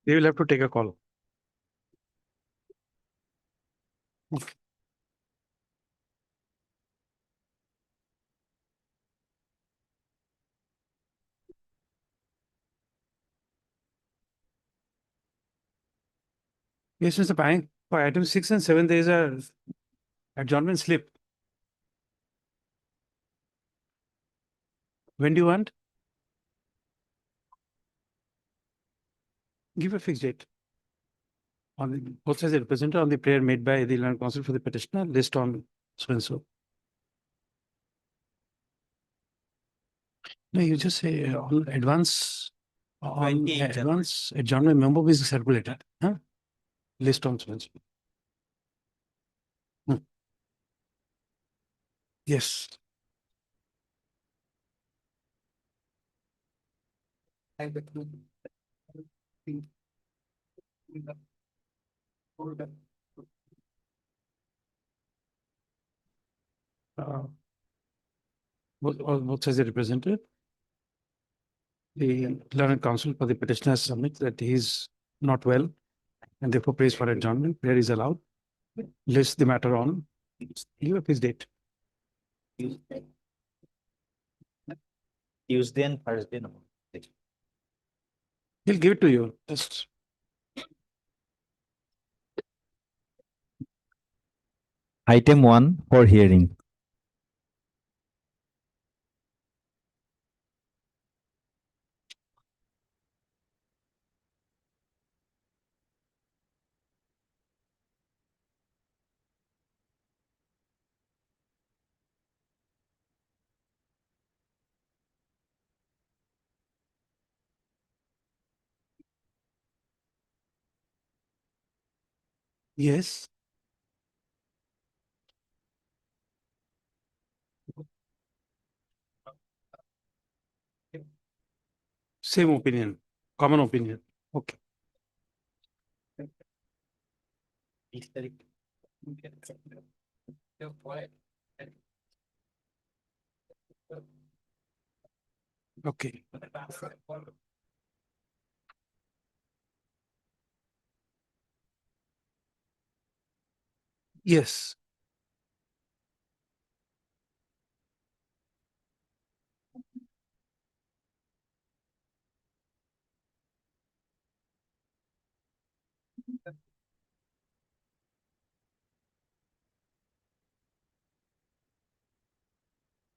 They will have to take a call. Yes, Mr. Pang, for item 6 and 7, there is a adjournment slip. When do you want? Give a fixed date. On the, both sides represented on the prayer made by the land council for the petitioner, list on so and so. No, you just say on advance, on 28th. advance adjournment memo is circulated. Huh? List on so and so. Yes. Both sides are represented. The learned counsel for the petitioner submits that he is not well and therefore prays for adjournment. Prayer is allowed. List the matter on. Give up his date. Tuesday and Thursday. No. He'll give it to you. Just Item 1 for hearing. yes. Same opinion. Common opinion. Okay. Okay. Yes.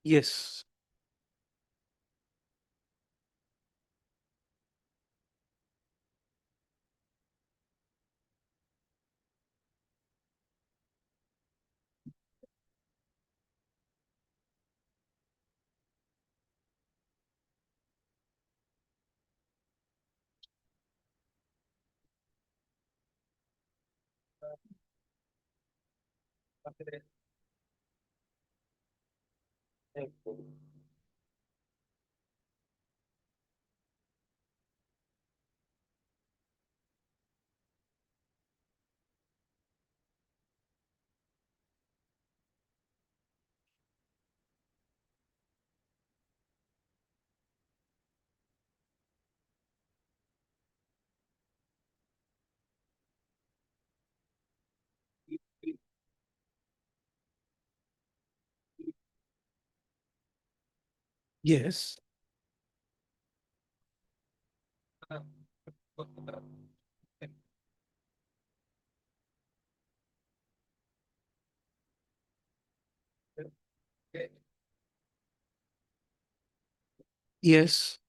Yes. Yes. Yes.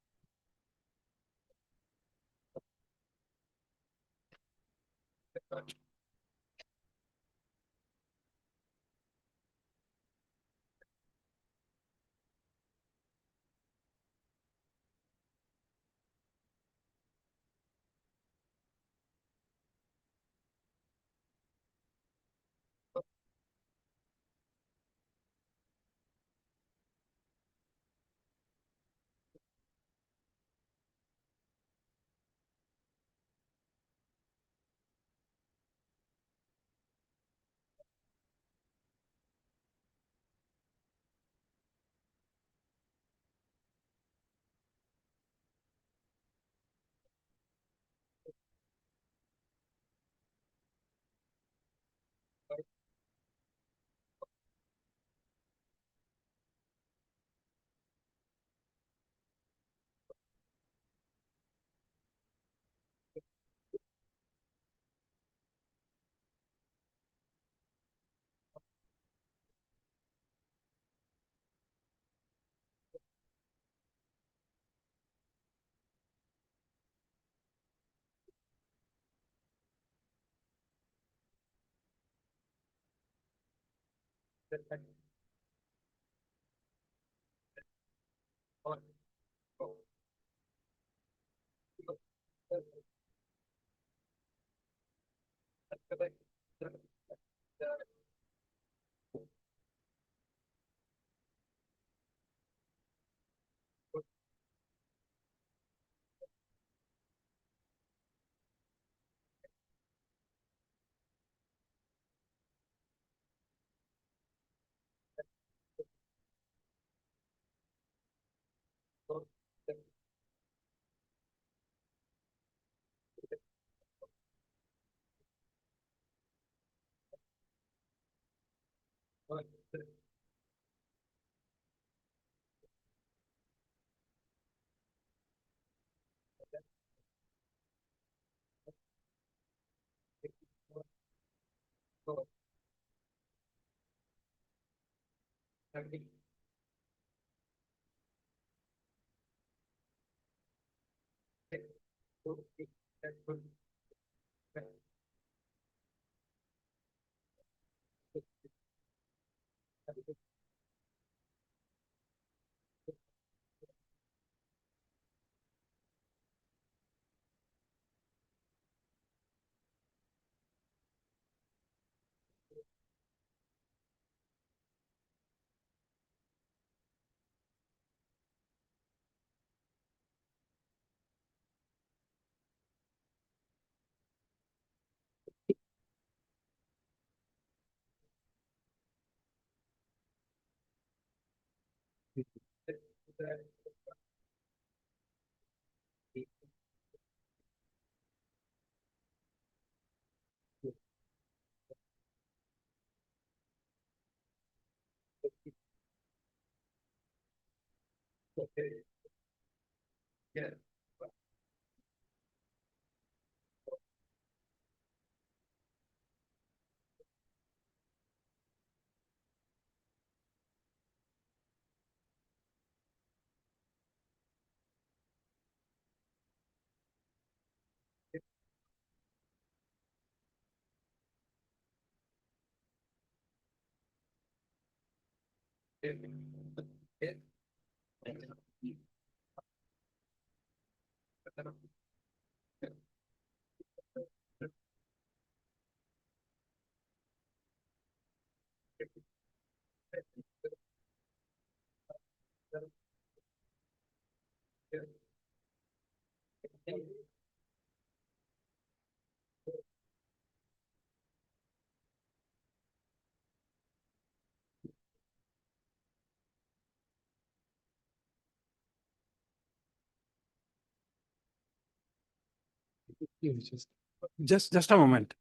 Just a moment.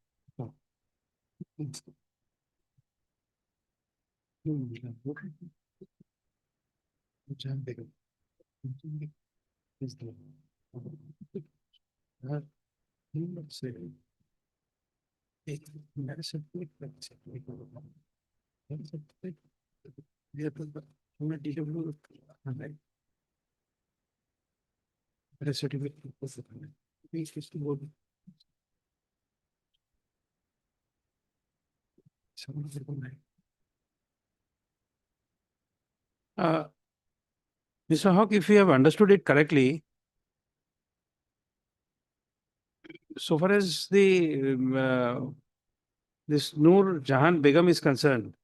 Uh, Mr. Hawk, if you have understood it correctly, so far as the this Noor Jahan Begum is concerned,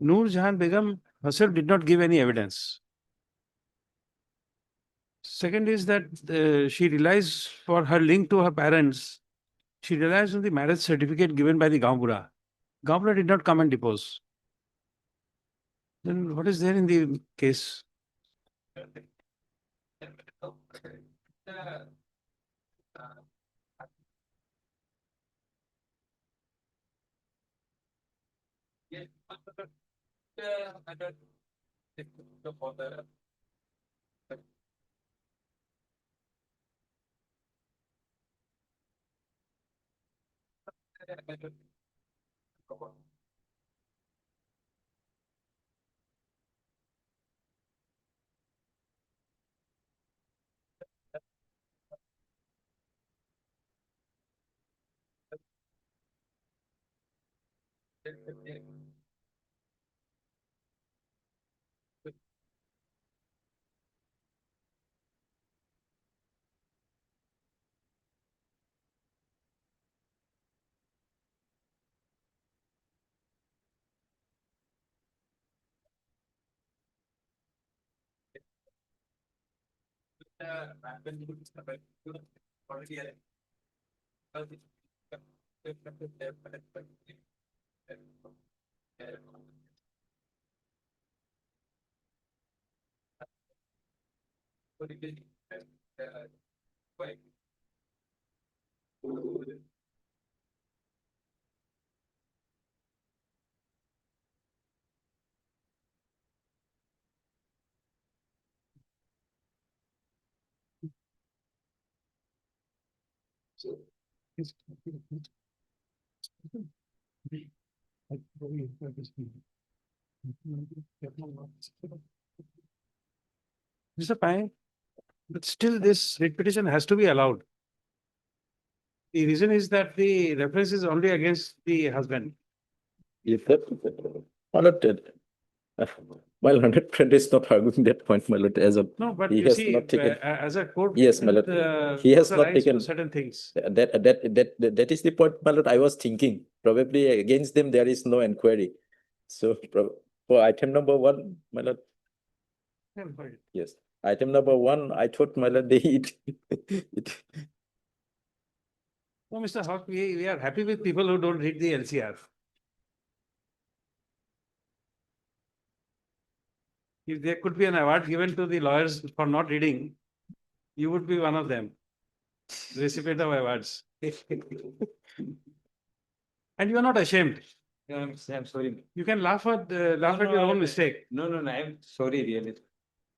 Noor Jahan Begum herself did not give any evidence. Second is that she relies for her link to her parents. She relies on the marriage certificate given by the Gambura. Gambura did not come and depose. Then what is there in the case? Mr. Pai, but still this repetition has to be allowed. The reason is that the reference is only against the husband. If that, my lord, my lord, friend is not arguing that point, my lord, as a, No, but he you has see, not taken. as a court. Yes, my lord. He has not authorized to taken- certain things. That is the point, my lord, I was thinking. Probably against them, there is no inquiry. So for item number one, my lord, Yeah, fine. yes, item number one, I thought, my lord, it. No, Mr. Hawk, we are happy with people who don't read the LCR. If there could be an award given to the lawyers for not reading, you would be one of them. Recipient of awards. And you are not ashamed. No, I'm sorry. You can laugh at your own mistake. No, I'm sorry, really.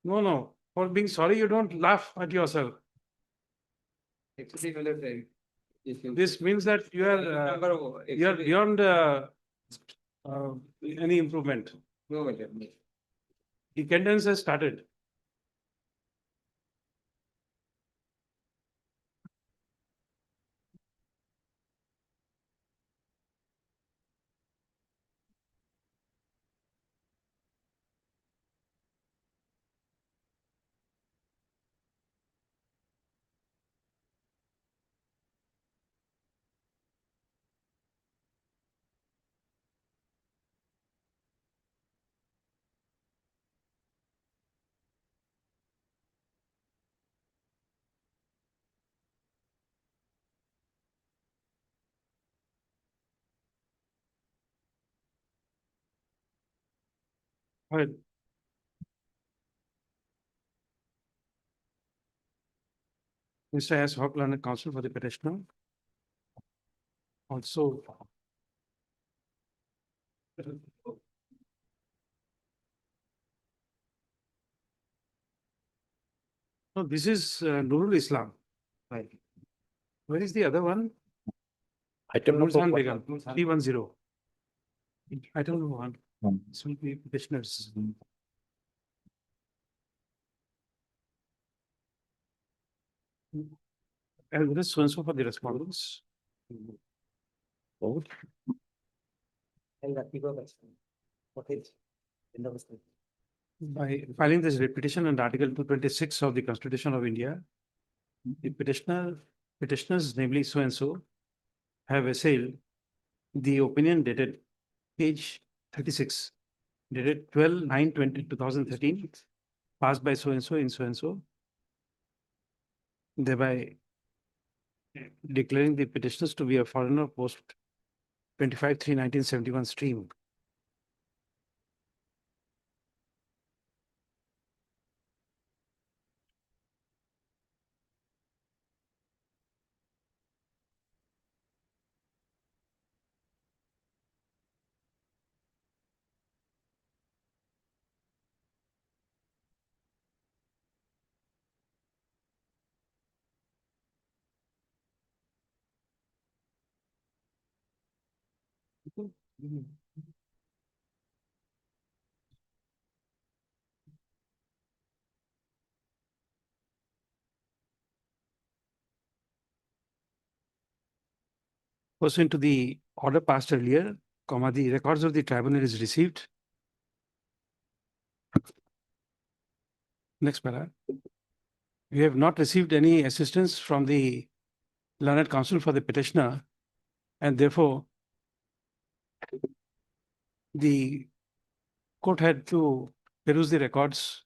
No. For being sorry, you don't laugh at yourself. Actually, my lord, if you. This means that you are beyond any improvement. No, my lord, no. The cadence has started. All right. Mr. S. Hawk, learned counsel for the petitioner. Also. No, this is Nurul Islam. Right. Where is the other one? Item number Nurjan one. Begum, 310. Item number one. Hmm. This will be petitioners. And what is so and so for the respondents? Oh, By filing this repetition under Article 226 of the Constitution of India, the petitioners, namely so and so, have assailed the opinion dated page 36, dated 12/9/2013, passed by so and so in so and so, thereby declaring the petitioners to be a foreigner post 25/3/1971 stream. Pursuant to the order passed earlier, the records of the tribunal is received. Next para. We have not received any assistance from the learned counsel for the petitioner, and therefore the court had to peruse the records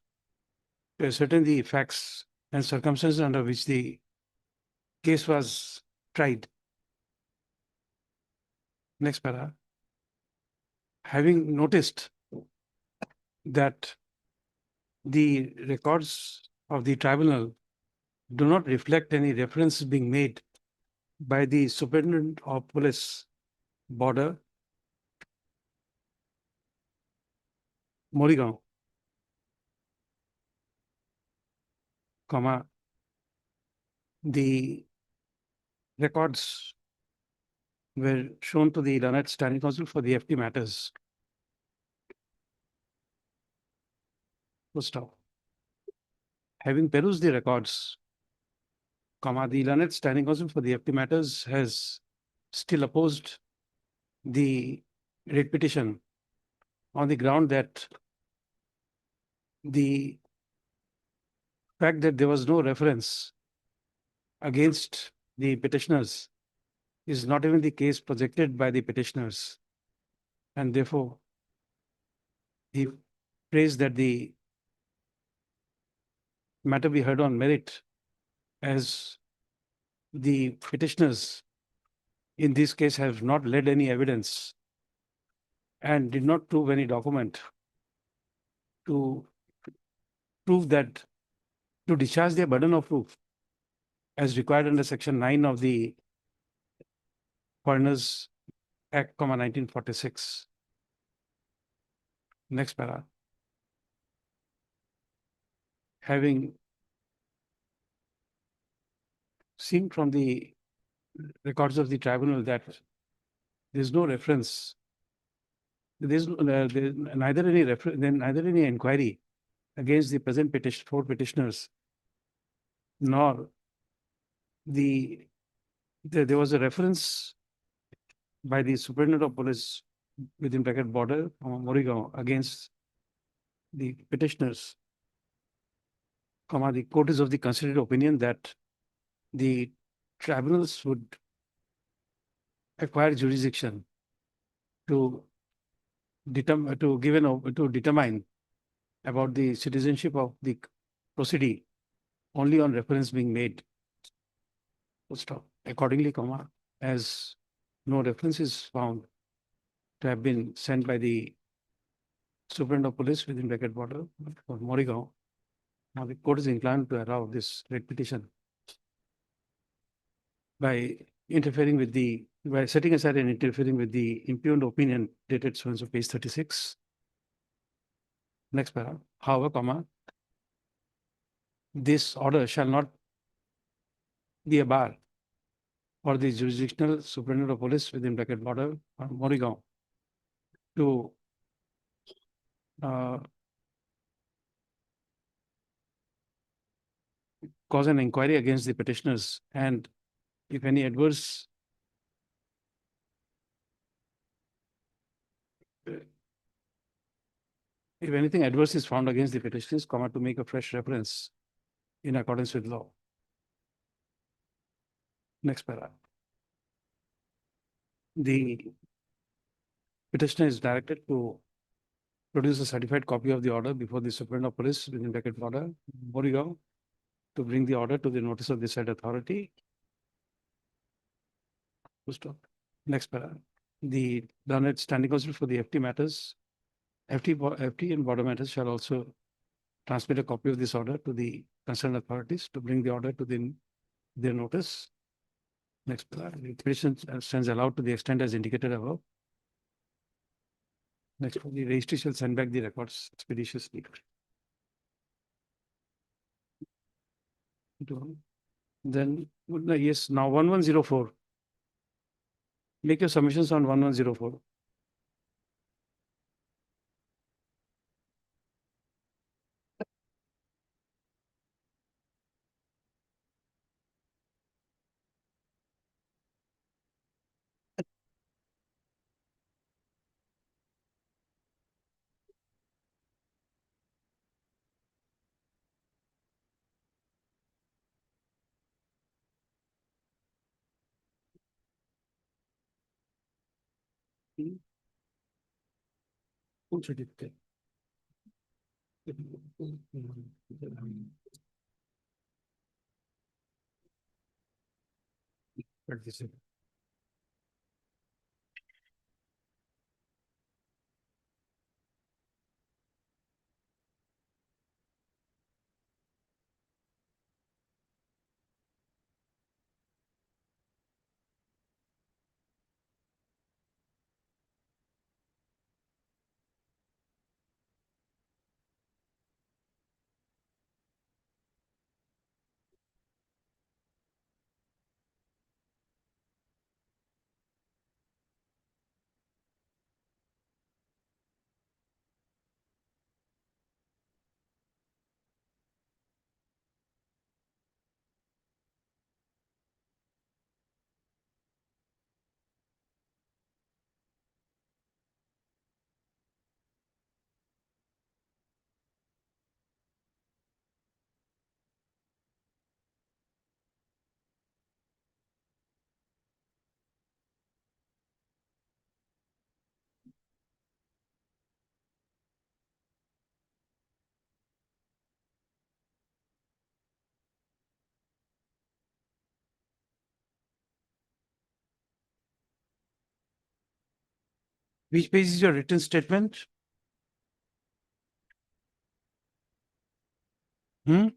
to ascertain the facts and circumstances under which the case was tried. Next para. Having noticed that the records of the tribunal do not reflect any reference being made by the Superintendent of Police Border, Morigaon, comma, the records were shown to the Learned Standing Council for the FT matters. Full stop. Having perused the records, comma, the Learned Standing Council for the FT matters has still opposed the writ petition on the ground that the fact that there was no reference against the petitioners is not even the case projected by the petitioners. And therefore, he praised that the matter be heard on merit, as the petitioners in this case have not led any evidence and did not prove any document to prove that, to discharge their burden of proof as required under Section 9 of the Foreigners Act, 1946. Next para. Having seen from the records of the tribunal that there is no reference, there is neither any reference, then neither any inquiry against the present four petitioners, nor there was a reference by the Superintendent of Police within bracket border, Morigaon, against the petitioners, comma, the court is of the considered opinion that the tribunals would acquire jurisdiction to determine about the citizenship of the proceedee only on reference being made. Full stop. Accordingly, comma, as no reference is found to have been sent by the Superintendent of Police within bracket border for Morigaon, now the court is inclined to allow this writ petition by setting aside and interfering with the impugned opinion dated so and so page 36. Next para. However, comma, this order shall not be a bar for the jurisdictional Superintendent of Police within bracket border Morigaon to cause an inquiry against the petitioners, and if any adverse if anything adverse is found against the petitioners, comma, to make a fresh reference in accordance with law. Next para. The petitioner is directed to produce a certified copy of the order before the Superintendent of Police within bracket border Morigaon to bring the order to the notice of the said authority. Full stop. Next para. The Learned Standing Council for the FT matters, FT and border matters shall also transmit a copy of this order to the concerned authorities to bring the order to their notice. Next para. The petition stands allowed to the extent as indicated above. Next, the registry shall send back the records expeditiously. Then, yes, now 1104. Make your submissions on 1104. Full certificate. But this is- Which page is your written statement? Hmm?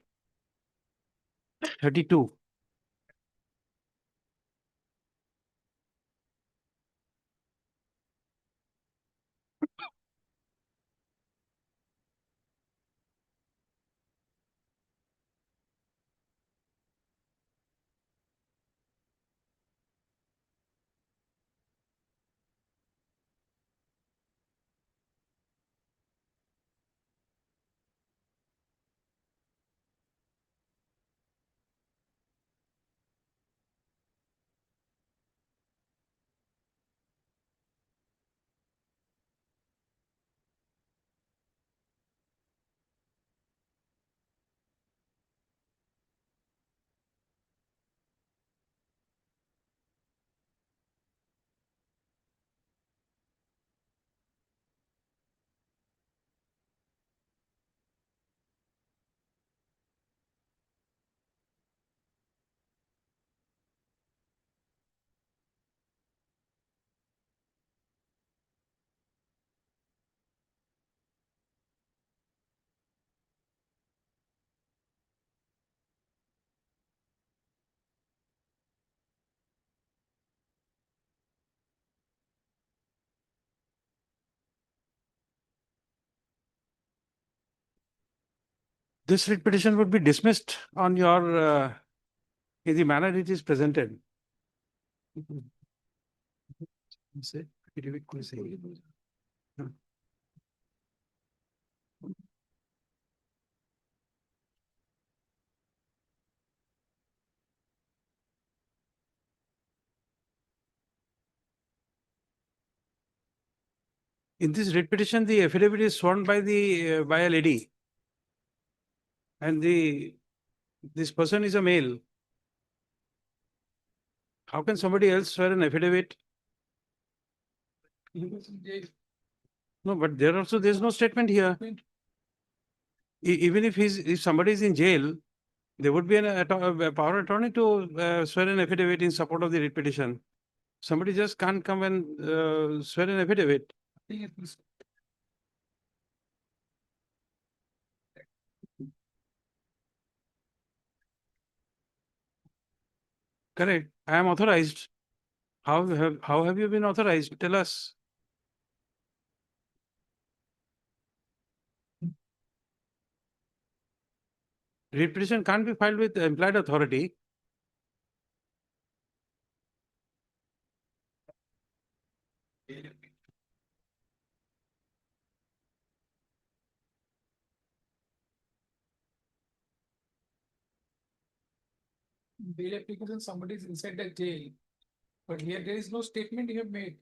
32. This writ petition would be dismissed on your, in the manner it is presented. Say, affidavit को say. हाँ. In this writ petition, the affidavit is sworn by the, by a lady. And this person is a male. How can somebody else swear an affidavit? No, but there also, there's no statement here. Even if if somebody is in jail, there would be a power attorney to swear an affidavit in support of the writ petition. Somebody just can't come and swear an affidavit. Correct. I am authorized. How have you been authorized? Tell us. Writ petition can't be filed with implied authority. Bail application, somebody is inside the jail. But here there is no statement you have made.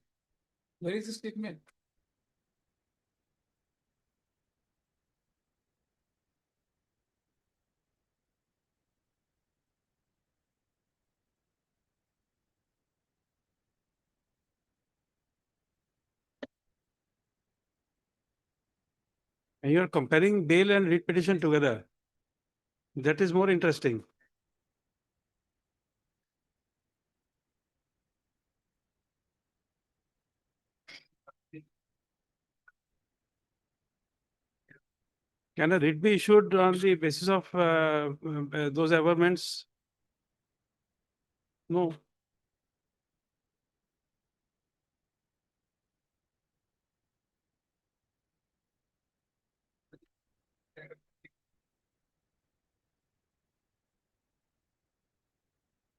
Where is the statement? And you're comparing bail and writ petition together. That is more interesting. Can a writ be issued on the basis of those averments? No.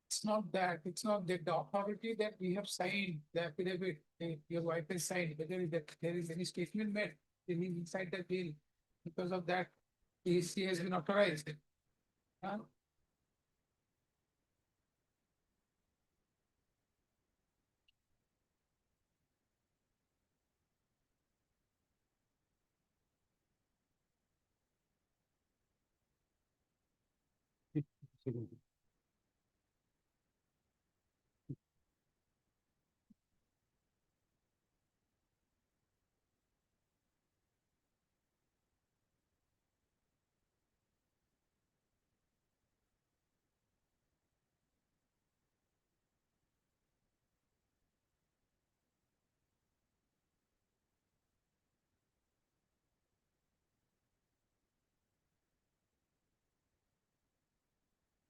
It's not that the authority that we have signed, the affidavit, your wife has signed, whether there is any statement made, inside the bill. Because of that, she has been authorized. Huh?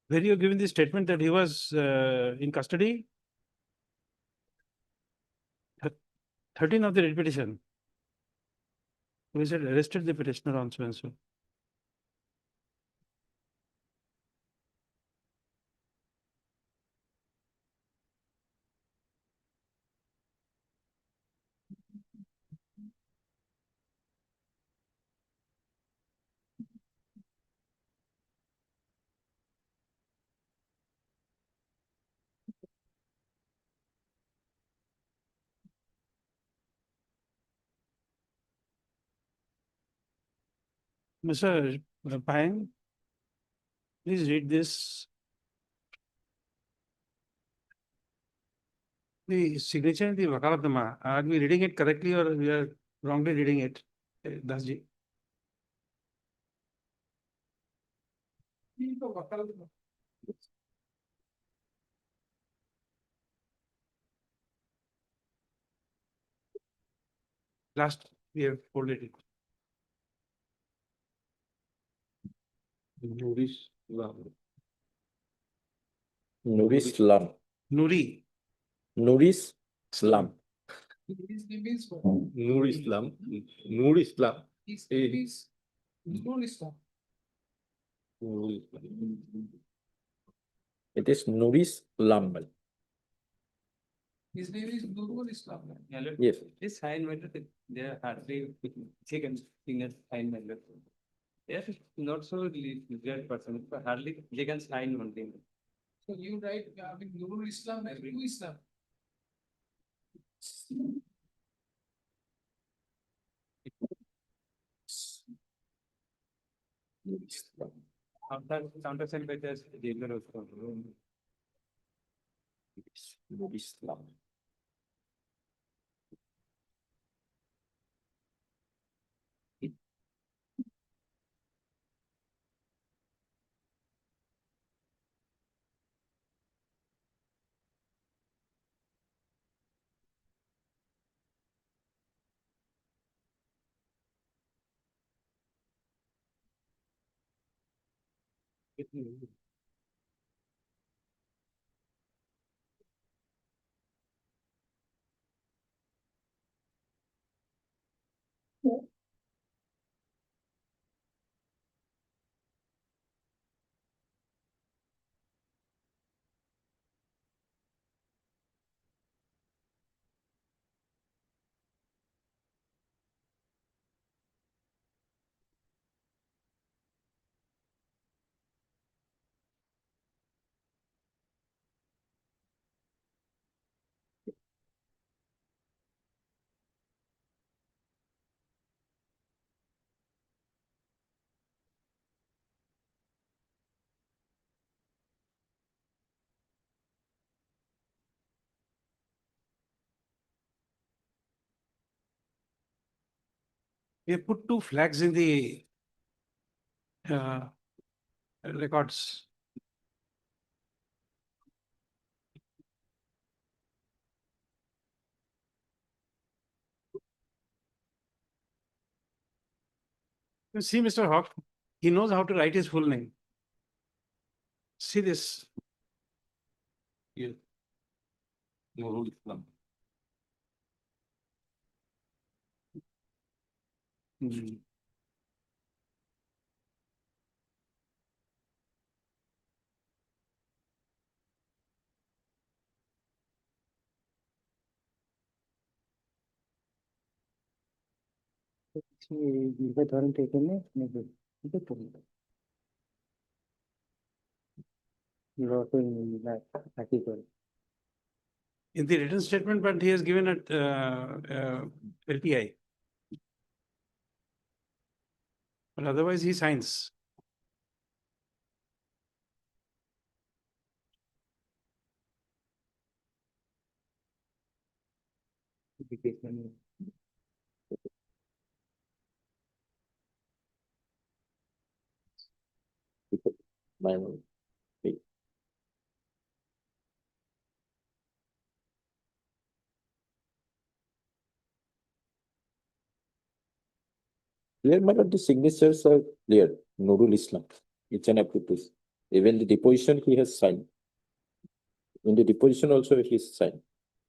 Were you given the statement that he was in custody? 13 of the writ petition. We said arrested the petitioner on so and so. Mr. Payam, please read this. The signature in the Wakalatnama, are we reading it correctly or we are wrongly reading it? Dasji. Last, we have folded it. Nuris Islam. Nuri. Nuris Islam. His name is what? Nur Islam, Nur Islam, His name is Nurul Islam. Nur Islam. It is Nuris Islam. His name is Nurul Islam. Yes. This sign matter, they are hardly chicken finger sign matter. They are not so legal person, but hardly they can sign one thing. So you write, Nurul Islam and New Islam. Counter sign by just jailer also. Nuris Islam. We have put two flags in the records. You see, Mr. Hawk, he knows how to write his full name. See this. Yes. Nurul Islam. Hmm. In the written statement, but he has given it LTI. But otherwise he signs. Minor. Clear, my lord, the signatures are clear. Nurul Islam, each and every piece. Even the deposition he has signed. In the deposition also he has signed.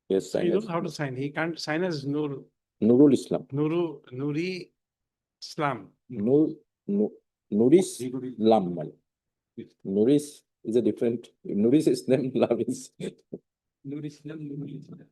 He has He signed knows as how to sign. He can't sign as Nurul Islam. Nuri Islam. Nuris Lam. My lord. Nuris is a different. Nuris is name. Lam is. Nur Islam, Nur Islam.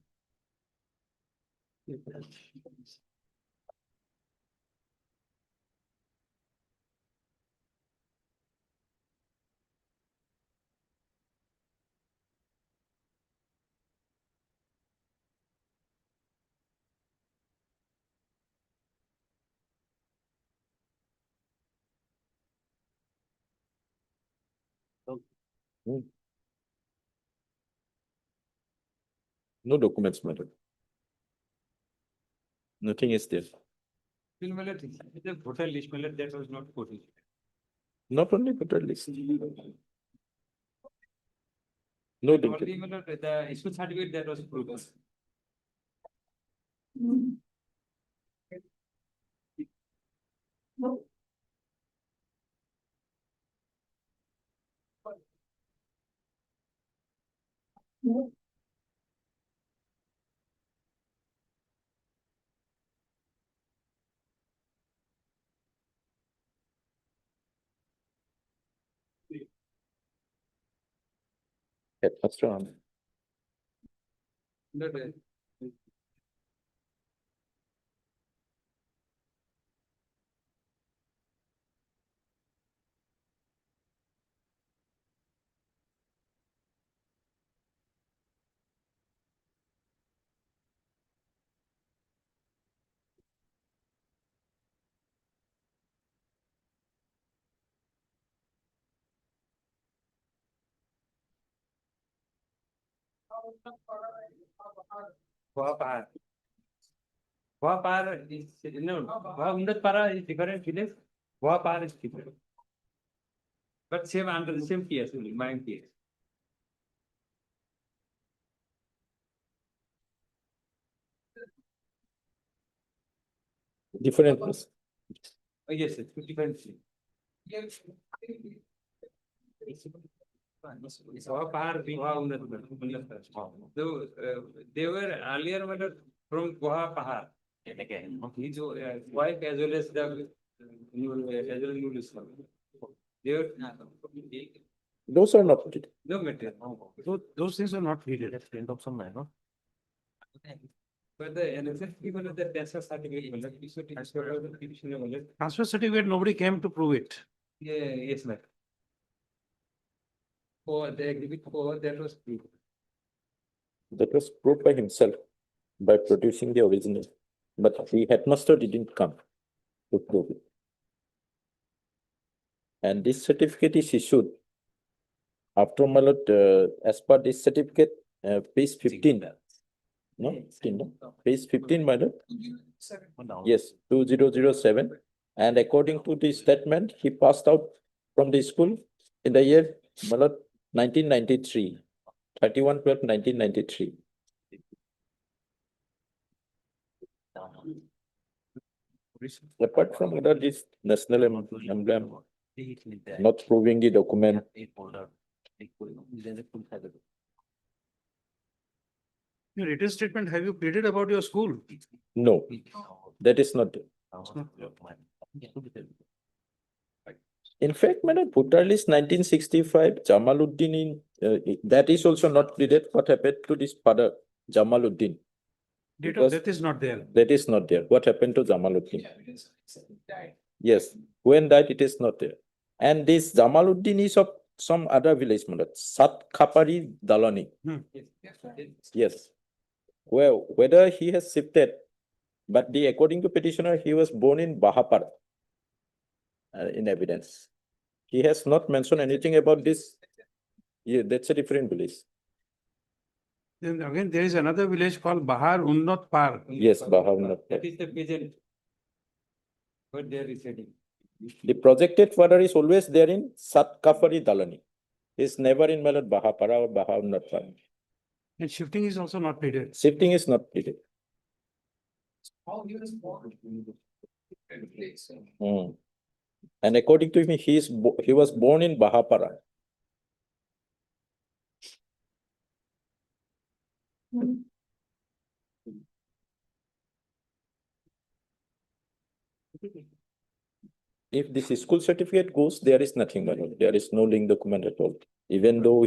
No documents, my lord. Nothing is there. Still, my lord, the voter list, my lord, that was not put. Not only voter list. No Only, detail. my lord, the school certificate that was put. Headmaster on. Not, Wapar. Wapar is, no, Para is different village. Wapar is different. But same under the same PS only, my PS. Different place. Oh, yes, it's different. Wapar, so they were earlier from Goa Pahar. His wife as well as the as well as Nur Islam. They were Those are not needed. no material. Those things are not needed. But the NSF people of the transfer certificate, Transfer certificate, nobody came to prove it. yeah, yes, ma'am. For the exhibit 4, that was proved. That was proved by himself by producing the original. But the headmaster didn't come to prove it. And this certificate is issued after, my lord, as per this certificate, page 15. No, 15, no? Page 15, my lord. Yes, 2007. And according to the statement, he passed out from the school in the year, my lord, 1993. 31/12/1993. Apart from other, this national emblem, not proving the document. Your written statement, have you pleaded about your school? No, that is not there. In fact, madam, voter list 1965, Jamaluddin that is also not pleaded. What happened to this father, Jamaluddin? Date of Because- death is not there. That is not there. What happened to Jamaluddin? Died. Yes, when died, it is not there. And this Jamaluddin is of some other village, madam, Sat Khapari Dalani. Yes, right. Yes. Well, whether he has shifted, but according to petitioner, he was born in Bahapara. In evidence. He has not mentioned anything about this. Yeah, that's a different village. Then again, there is another village called Bahar Unnat Par. Yes, Bahar. That is the peasant. Where they are residing. The projected father is always there in Satkafari Dalani. He's never in Malad Bahapara or Bahar Unnat. And shifting is also not pleaded. Shifting is not needed. How he was born. Place. And according to him, he was born in Bahapara. If this school certificate goes, there is nothing, madam. There is no link document at all. Even though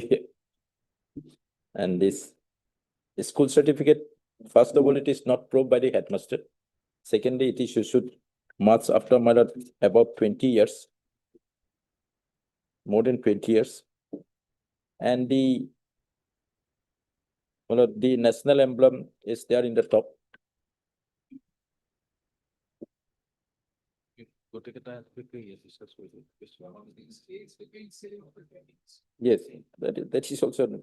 and this school certificate, first of all, it is not proved by the headmaster. Secondly, it is issued much after murder, about 20 years. More than 20 years. And the national emblem is there in the top. Yes, that is also.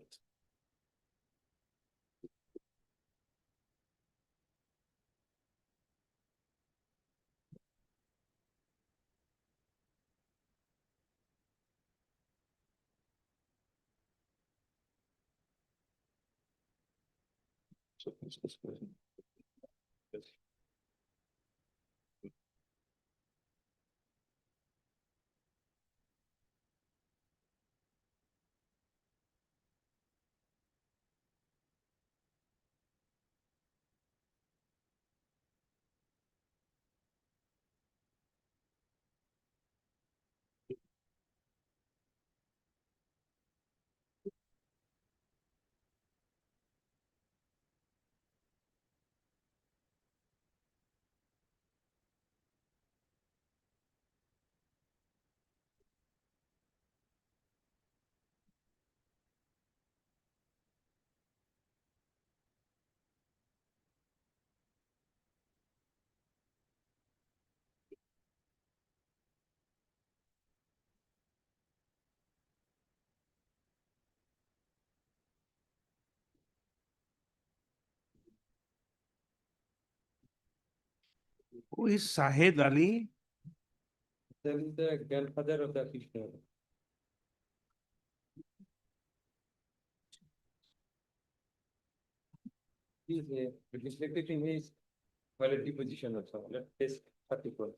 Who is Sahed Ali? That is the grandfather of the petitioner. He is reflected in his quality position also. Let's test 34.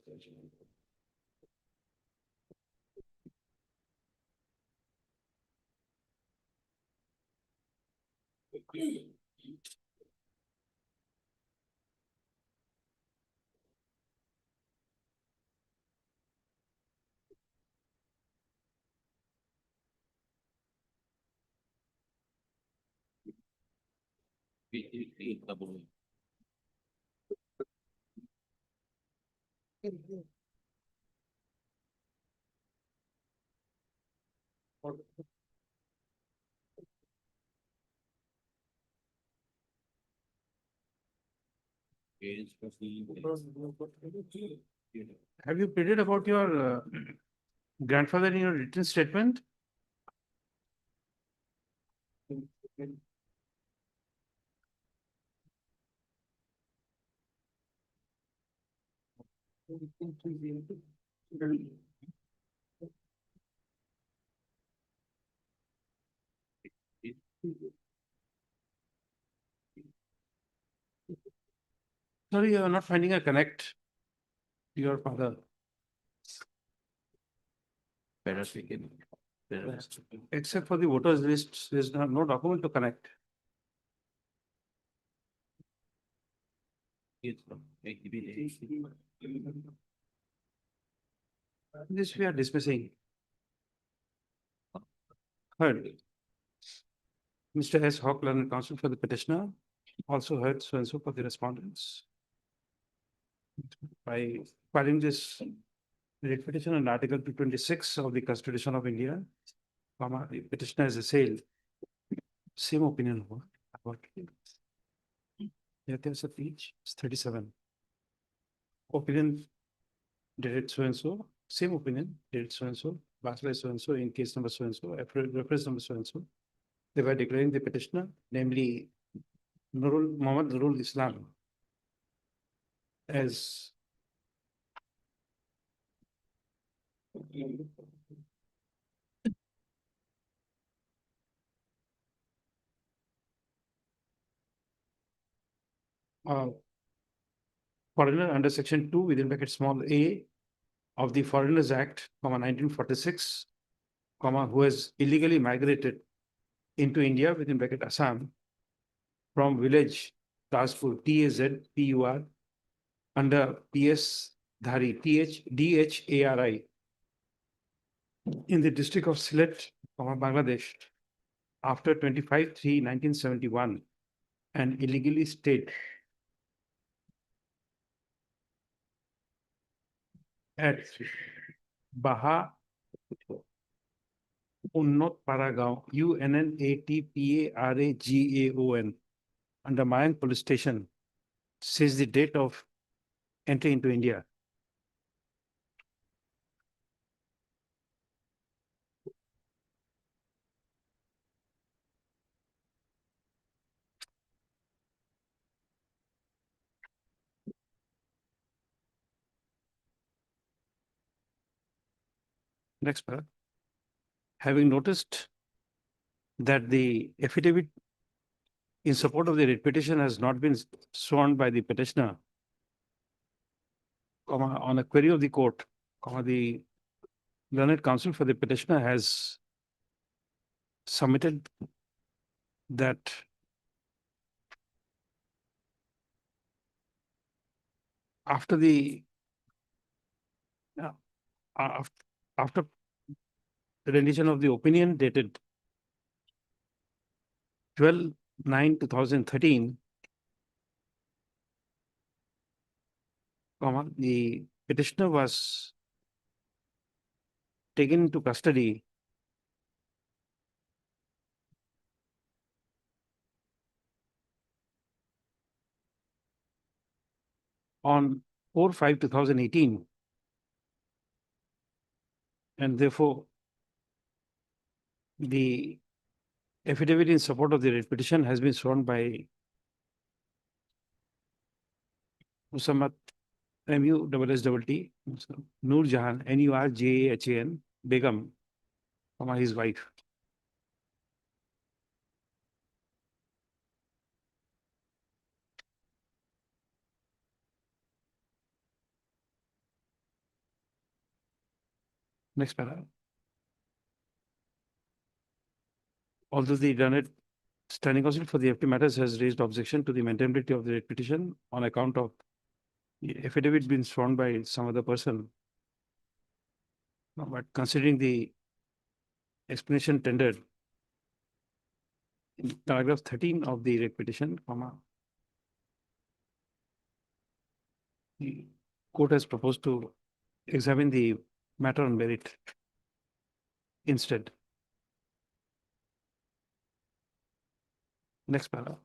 Have you pleaded about your grandfather in your written statement? Sorry, you are not finding a connect. your father, Better speaking. except for the voters list, there's no document to connect. This we are dismissing. Heard. Mr. S. Hawk, learned counsel for the petitioner, also heard so and so for the respondents. By filing this writ petition on Article 226 of the Constitution of India, the petitioner has assailed. Same opinion about. Yeah, there's a page, it's 37. Opinion dated so and so, same opinion dated so and so, last by so and so, in case number so and so, reference number so and so. They were declaring the petitioner, namely Muhammad Nurul Islam, as uh, foreigner under section 2 within bracket small a of the Foreigners Act, 1946, who has illegally migrated into India within bracket Assam from village Tazpur, Tazpur, under PS Dhari, Dhari, in the district of Sylhet, Bangladesh, after 25/3/1971, and illegally stayed at Baha Unnot Paragaon, UNNATPARAGAON, under Mayank Police Station, says the date of entry into India. Next paragraph. Having noticed that the affidavit in support of the writ petition has not been sworn by the petitioner, on a query of the court, the learned counsel for the petitioner has submitted that after the after the rendition of the opinion dated 12/9/2013, the petitioner was taken into custody on 4/5/2018, and therefore the affidavit in support of the writ petition has been sworn by Musammat MUSST, Noor Jahan, NURJAHAN, Begum, his wife. Next paragraph. Although the learned standing counsel for the FT matters has raised objection to the maintainability of the writ petition on account of the affidavit being sworn by some other person, but considering the explanation tendered in paragraph 13 of the writ petition, the court has proposed to examine the matter on merit instead. Next paragraph.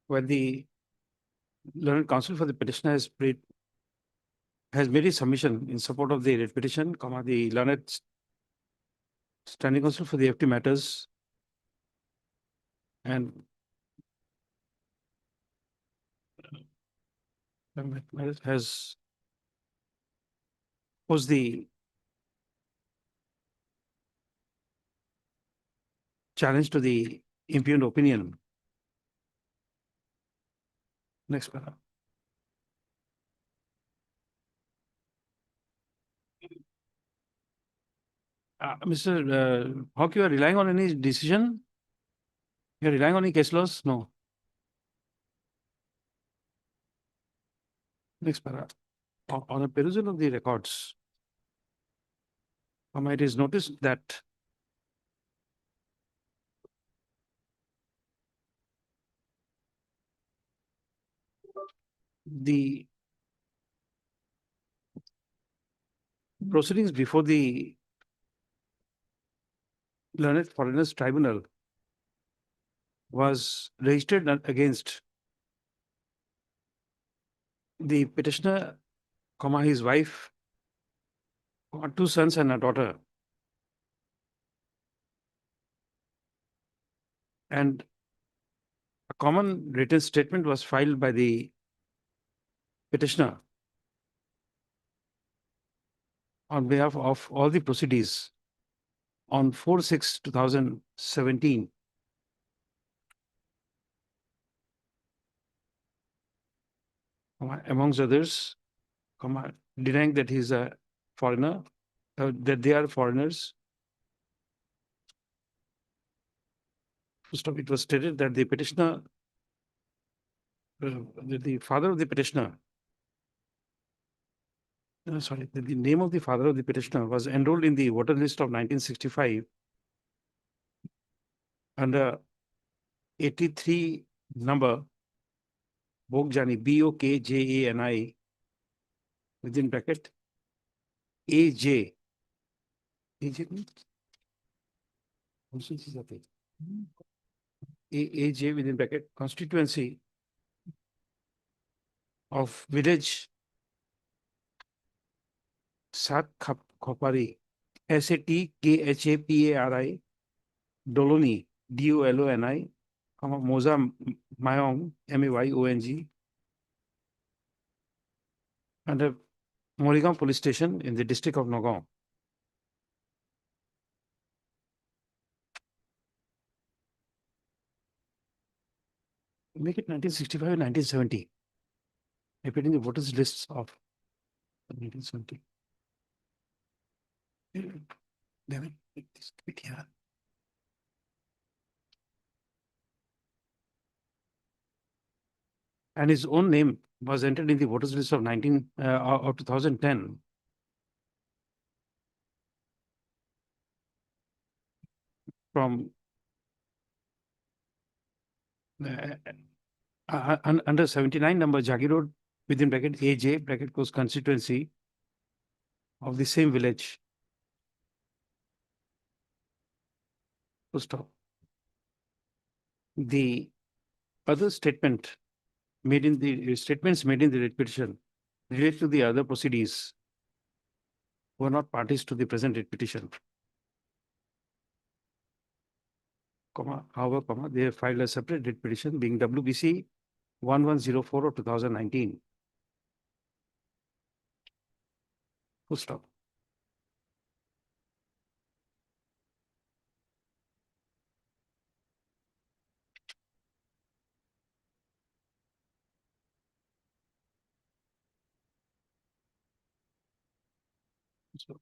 When the learned counsel for the petitioner has made a submission in support of the writ petition, the learned standing counsel for the FT matters and has posed the challenge to the impugned opinion. Next paragraph. Mr. Hawk, you are relying on any decision? You are relying on any case laws? No. Next paragraph. On a perusal of the records, it is noticed that the proceedings before the Learned Foreigners Tribunal was registered against the petitioner, his wife, 2 sons and a daughter. And a common written statement was filed by the petitioner on behalf of all the proceedings on 4/6/2017. Amongst others, denying that he's a foreigner, that they are foreigners. First of it was stated that the petitioner, the father of the petitioner, the name of the father of the petitioner was enrolled in the voter list of 1965 under 83 number Bokjani, Bokjani, within bracket, AJ. AJ means? AJ within bracket, constituency of village Sat Khopari, SATKHAPARI, Doloni, DOLONI, Moza Mayong, MAYONG, under Morigaon Police Station in the district of Nagaon. Make it 1965 and 1970. Repeating the voters lists of 1970. Devin, this bit here. And his own name was entered in the voters list of 2010. From under 79 number Jagi Road, within bracket AJ, bracket goes constituency of the same village. Full stop. The other statements made in the writ petition relate to the other proceedings who are not parties to the present writ petition. However, they have filed a separate writ petition being WBC 1104 of 2019. Full stop. So,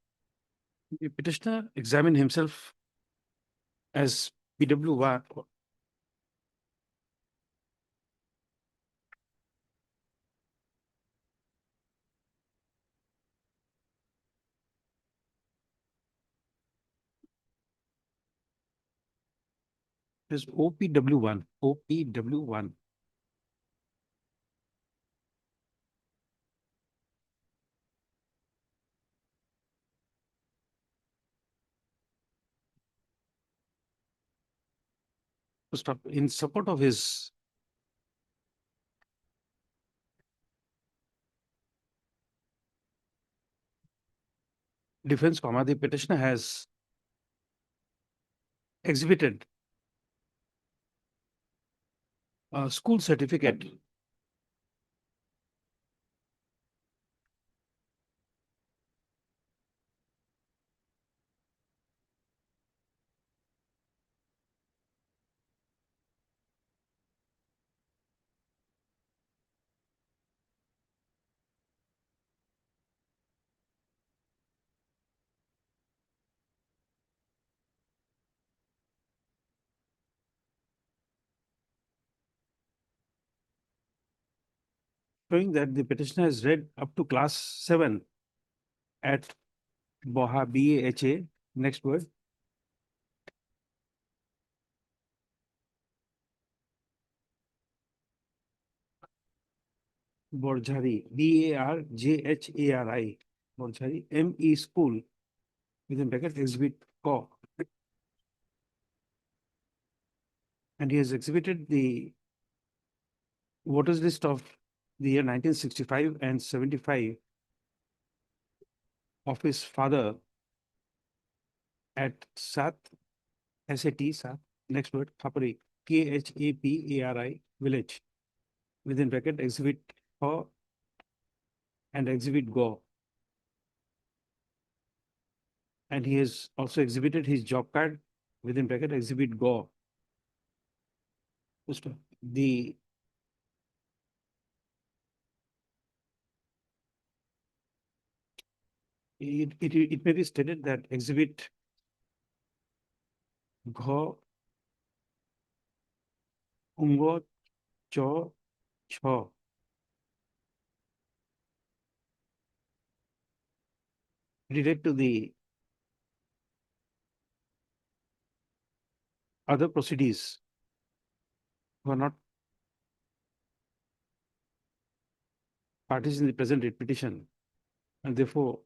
the petitioner examined himself as PW1. Is OPW1. OPW1. Stop. In support of his defense, the petitioner has exhibited a school certificate showing that the petitioner has read up to class 7 at Boha, BAHA, next word, Borjhari, Barjhari, Borjhari, ME School, within bracket, exhibit co. And he has exhibited the voters list of the year 1965 and 75 of his father at Sat, SAT, Sat, next word, Khapari, Khapari village, within bracket, exhibit ho and exhibit go. And he has also exhibited his job card, within bracket, exhibit go. The it may be stated that exhibit gho, ungo, cho, cho relate to the other proceedings who are not parties in the present writ petition, and therefore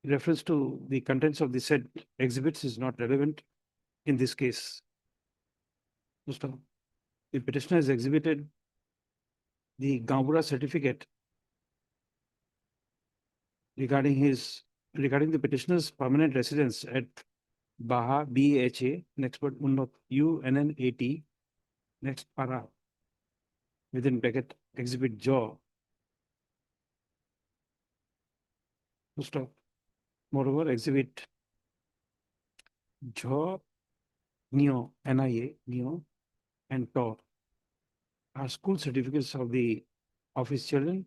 reference to the contents of the said exhibits is not relevant in this case. First of all, the petitioner has exhibited the Gambura certificate regarding the petitioner's permanent residence at Baha, BHA, next word, Unnat, UNNAT, next para, within bracket, exhibit jaw. Full stop. Moreover, exhibit jaw, neo, NIA, neo, and tor are school certificates of his children,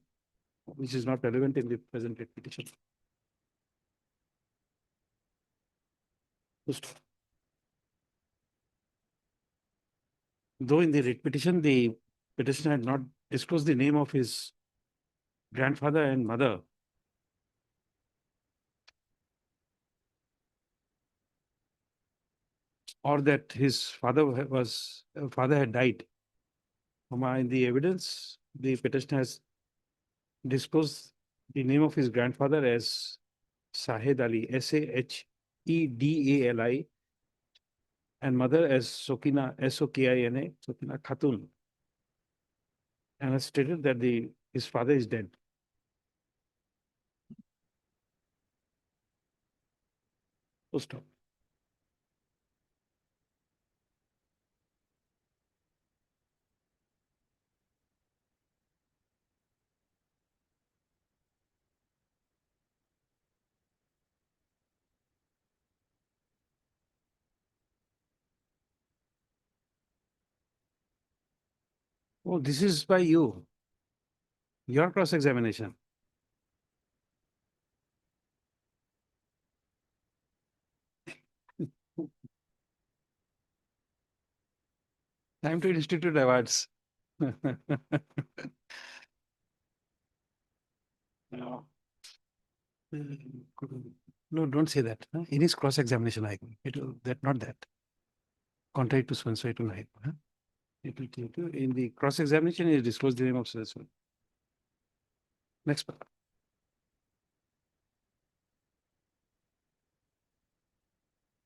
which is not relevant in the present writ petition. Full stop. Though in the writ petition, the petitioner had not disclosed the name of his grandfather and mother, or that his father had died. In the evidence, the petitioner has disclosed the name of his grandfather as Sahed Ali, Sahedali, and mother as Sokina, Sokina, Sokina Khatun, and has stated that his father is dead. Full stop. Oh, this is by you. Your cross-examination. Time to institute awards. No. No, don't say that. In his cross-examination, not that. Contrary to so it will hide. It will take you. In the cross-examination, he disclosed the name of so. Next part.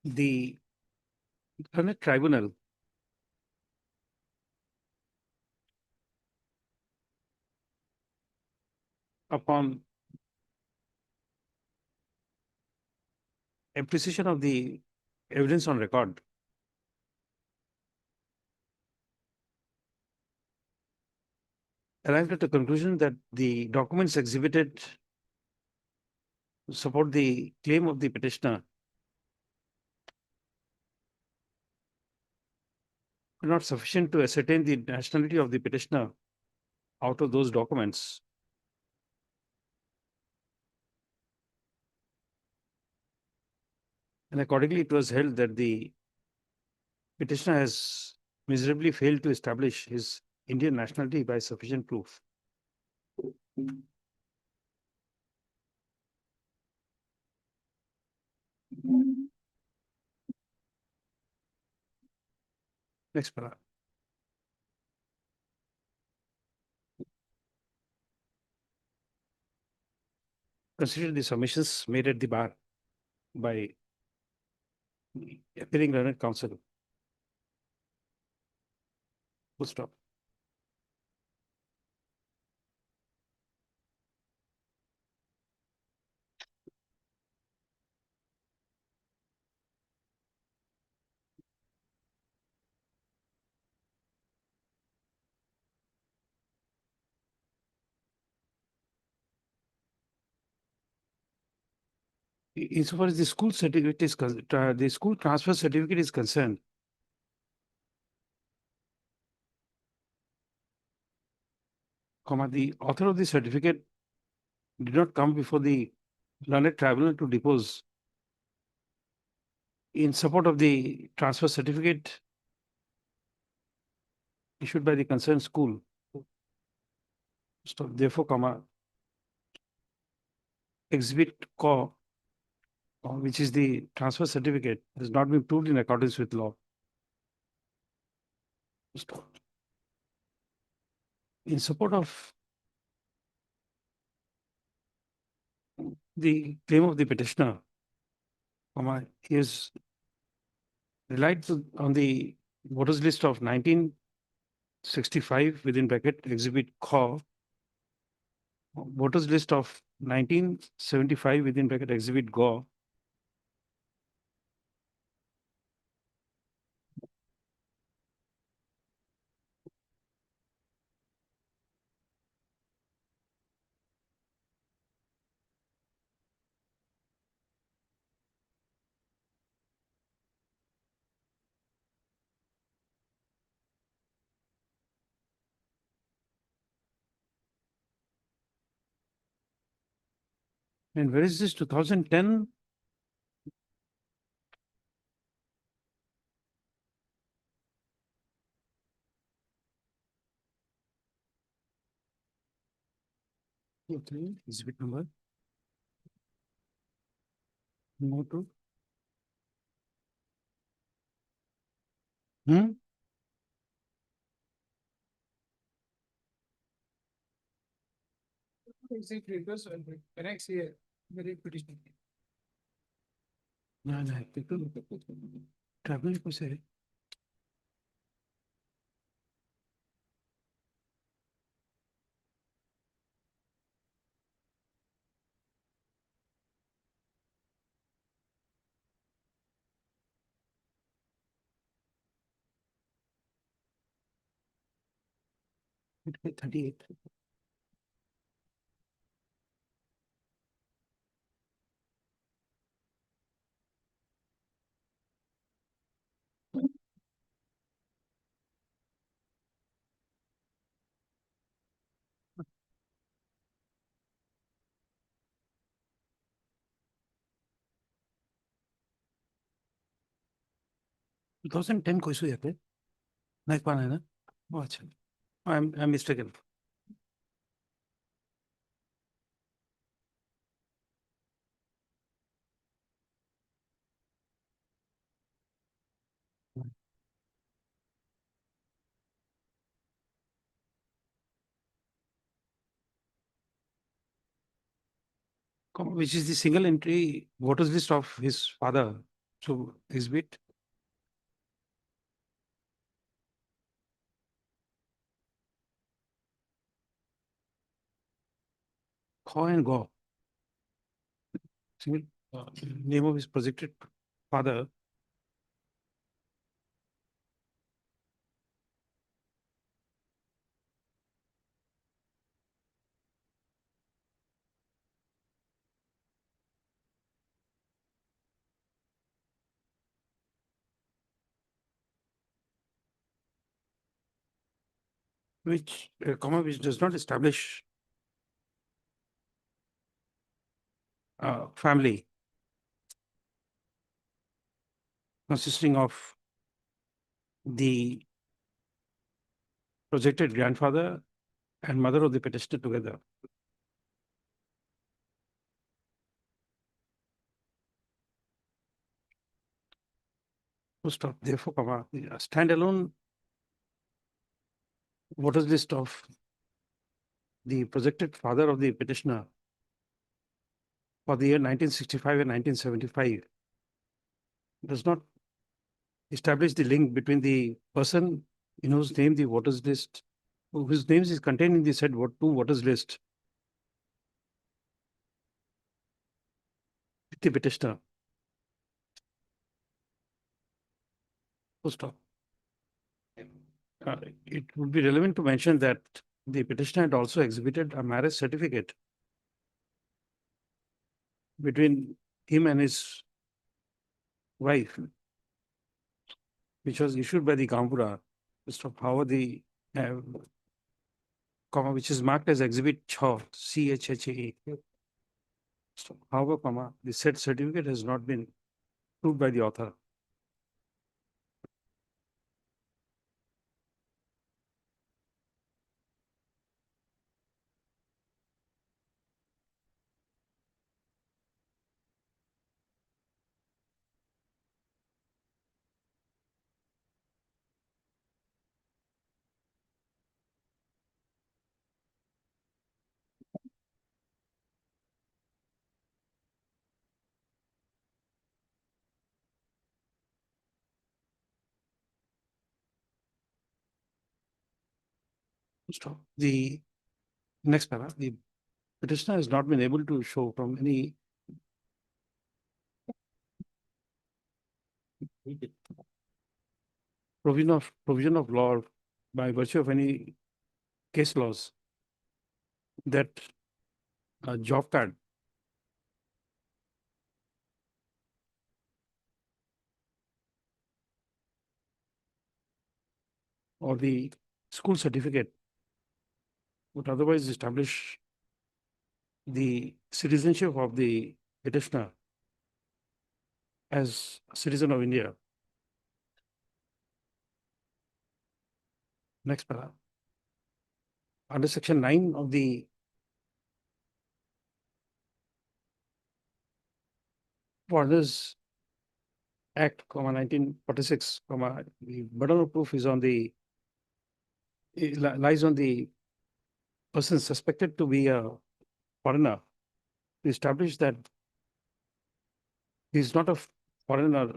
The Learned Tribunal . upon appreciation of the evidence on record, arrived at the conclusion that the documents exhibited to support the claim of the petitioner are not sufficient to ascertain the nationality of the petitioner out of those documents. And accordingly, it was held that the petitioner has miserably failed to establish his Indian nationality by sufficient proof. Next para. Consider the submissions made at the bar by appearing learned counsel. Full stop. Insofar as the school certificate is, the school transfer certificate is concerned, the author of the certificate did not come before the learned tribunal to depose in support of the transfer certificate issued by the concerned school. So therefore, exhibit co, which is the transfer certificate, has not been proved in accordance with law. Stop. In support of the claim of the petitioner, he is relied on the voters list of 1965 within bracket exhibit Kho, voters list of 1975 within bracket exhibit Go, and where is this 2010? Okay, exhibit number. No to. Exit reverse and connects here, very petition. No, tribunal को से 38. Two thousand ten को issue है नहीं पाना है ना वो अच्छा I'm mistaken. Which is the single entry voters list of his father. So exhibit Kho and Go. Single name of his projected father. Which, comma, which does not establish family consisting of the projected grandfather and mother of the petitioner together. Full stop. Therefore, comma, a standalone voters list of the projected father of the petitioner for the year 1965 and 1975 does not establish the link between the person in whose name the voters list, whose names is contained in the said two voters list with the petitioner. Full stop. It would be relevant to mention that the petitioner had also exhibited a marriage certificate between him and his wife, which was issued by the Gampura, however the comma, which is marked as Exhibit CHA, CHHA. However, comma, the said certificate has not been proved by the author. Stop. The next paragraph, the petitioner has not been able to show from any provision of law by virtue of any case laws that a job card or the school certificate would otherwise establish the citizenship of the petitioner as a citizen of India. Next paragraph. Under section 9 of the Foreigners Act, 1946, the burden of proof is on the lies on the person suspected to be a foreigner to establish that he is not a foreigner.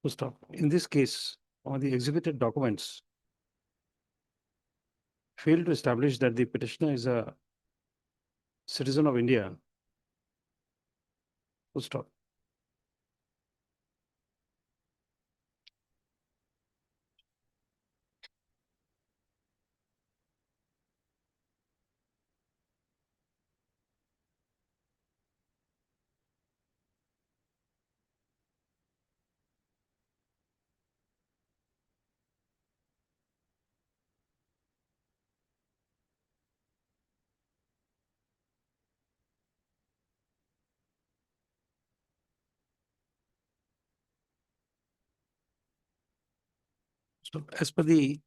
Full stop. In this case, on the exhibited documents fail to establish that the petitioner is a citizen of India. Full stop. So as per the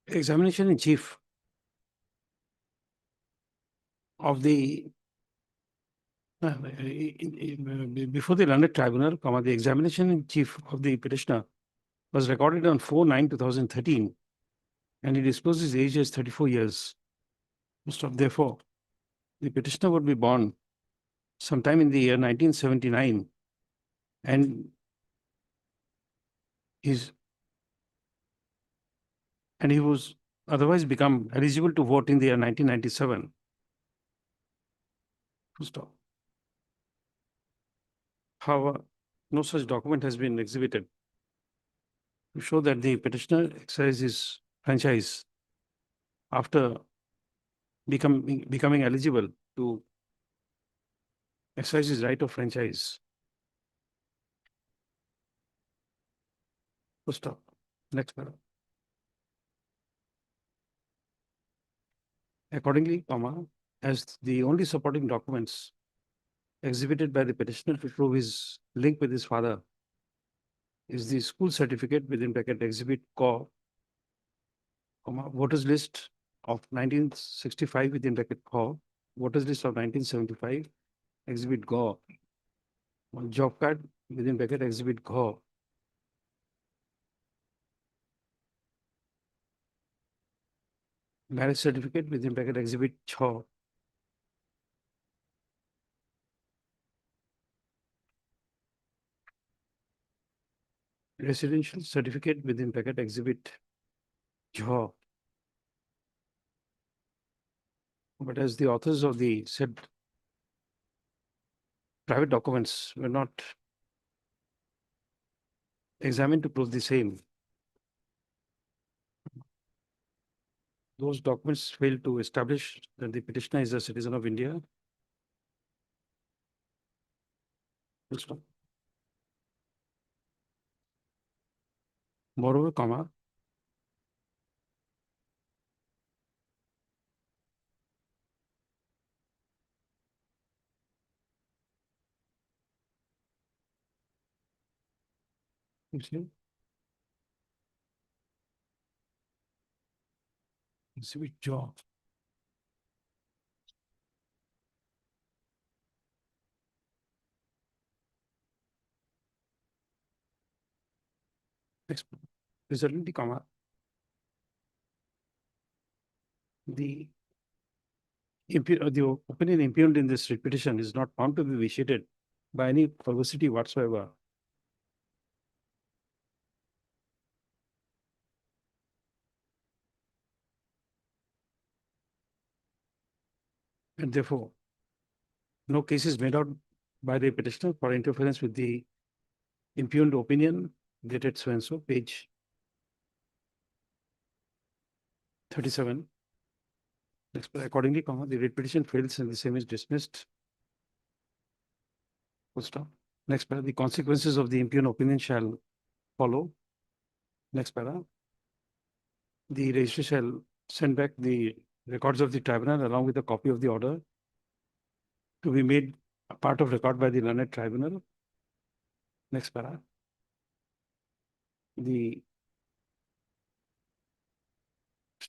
examination in chief of the before the learned tribunal, the examination in chief of the petitioner was recorded on 4/9/2013, and he disclosed his age as 34 years. Therefore, the petitioner would be born sometime in the year 1979, and his and he was otherwise become eligible to vote in the year 1997. Full stop. However, no such document has been exhibited to show that the petitioner exercised his franchise after becoming eligible to exercise his right of franchise. Full stop. Next paragraph. Accordingly, as the only supporting documents exhibited by the petitioner to prove his link with his father is the school certificate within bracket exhibit co, voters list of 1965 within bracket co, voters list of 1975 exhibit go, one job card within bracket exhibit go, marriage certificate within bracket exhibit cho, residential certificate within bracket exhibit jo. But as the authors of the said private documents were not examined to prove the same, those documents fail to establish that the petitioner is a citizen of India. Full stop. Moreover, you see, exhibit job. Next, resultantly, the the opinion impugned in this petition is not found to be vitiated by any perversity whatsoever. And therefore, no case is made out by the petitioner for interference with the impugned opinion dated so and so, page 37. Next, accordingly, the writ petition fails and the same is dismissed. Full stop. Next, the consequences of the impugned opinion shall follow. Next para. The registrar shall send back the records of the tribunal along with a copy of the order to be made a part of record by the learned tribunal. Next para. The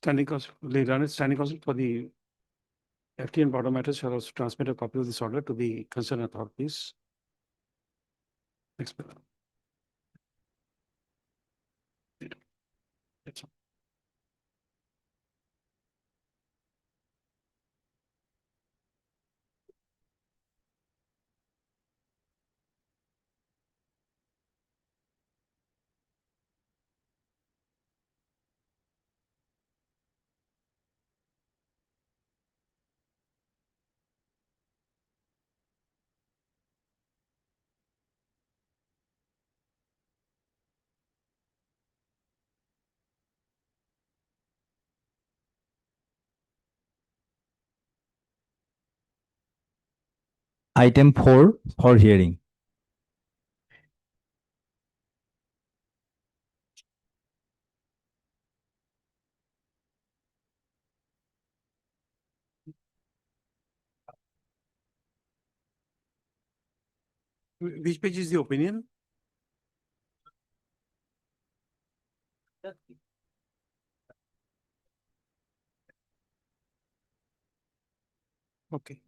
learned standing counsel for the FT and border matters shall also transmit a copy of this order to the concerned authorities. Next para. That's all. Item 4 for hearing. Which page is the opinion? Okay.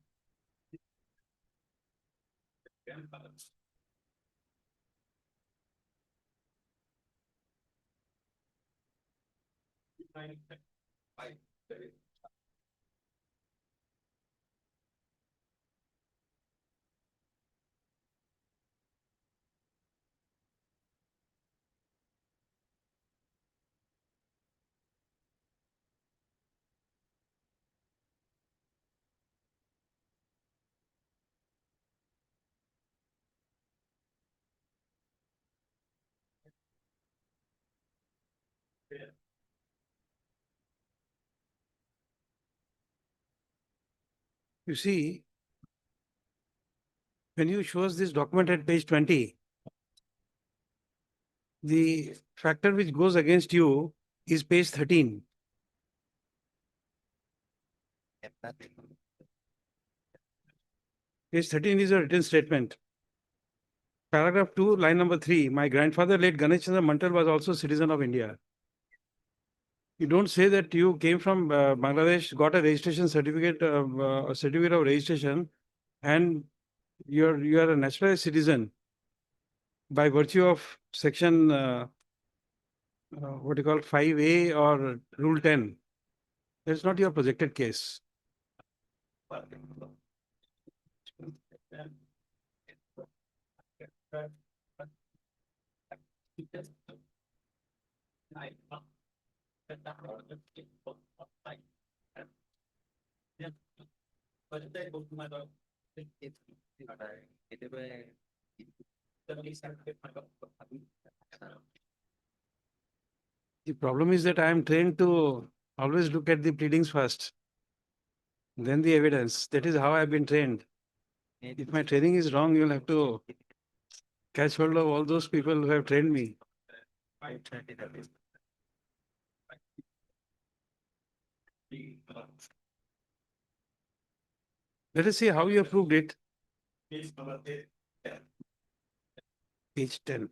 You see, when you show us this document at page 20, the factor which goes against you is page 13. Page 13 is a written statement. Paragraph 2, line number 3. My grandfather, late Ganesh Chandra Mantal, was also citizen of India. You don't say that you came from Bangladesh, got a registration certificate, a certificate of registration, and you are a naturalized citizen by virtue of section what you call 5A or Rule 10. That's not your projected case. The problem is that I am trained to always look at the pleadings first, then the evidence. That is how I've been trained. If my training is wrong, you'll have to catch hold of all those people who have trained me. Let us see how you have proved it. Page 10.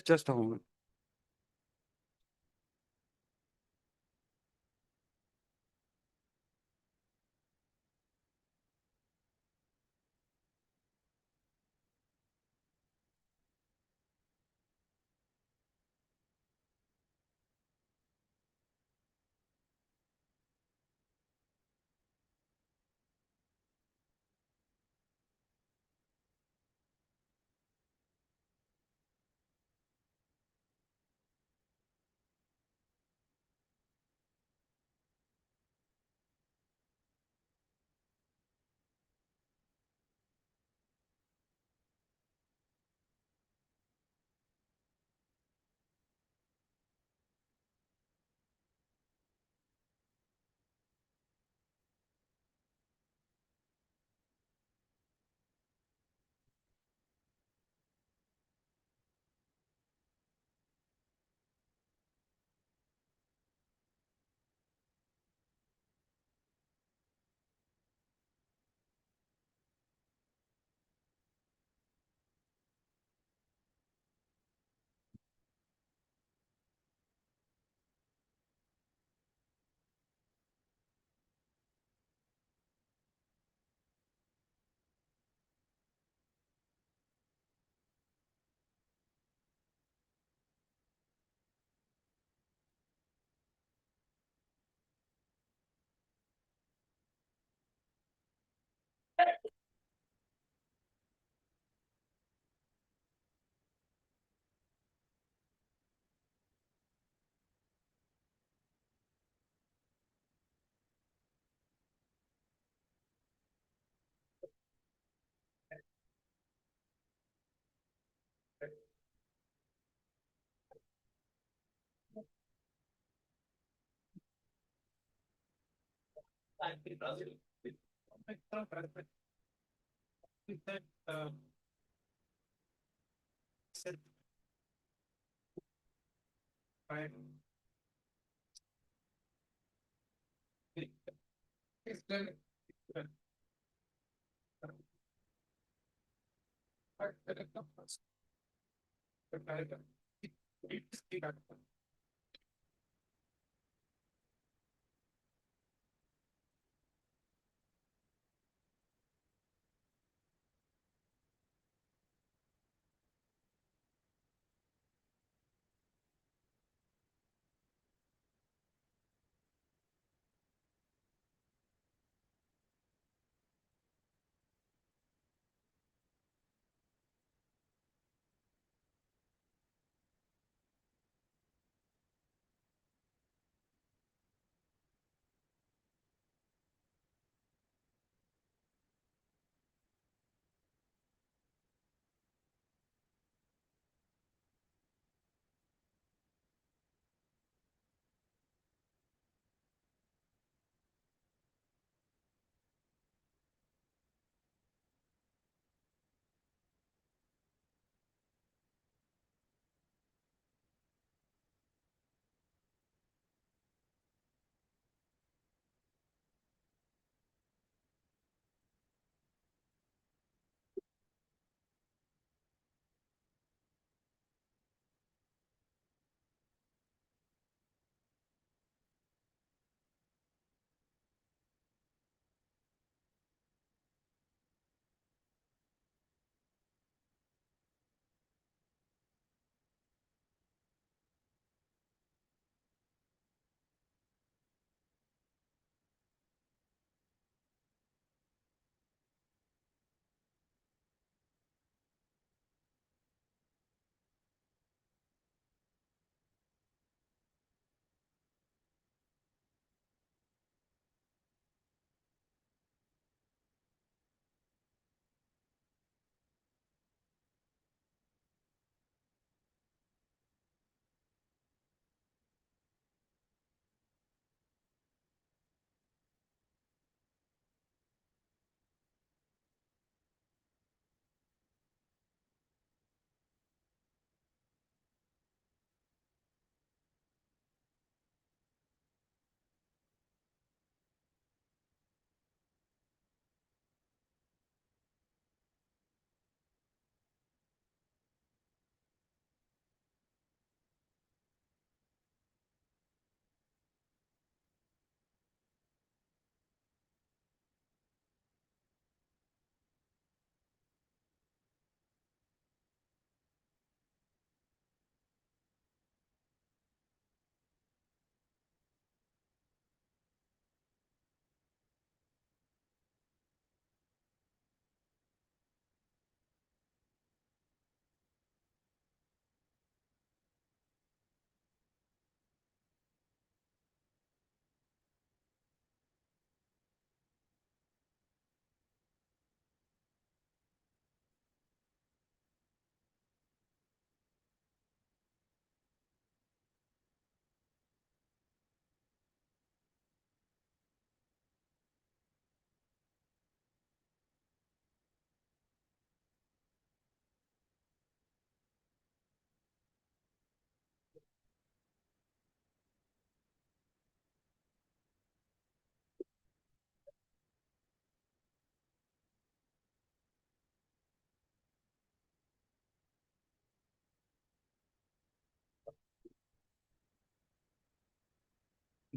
Just a moment. It's done.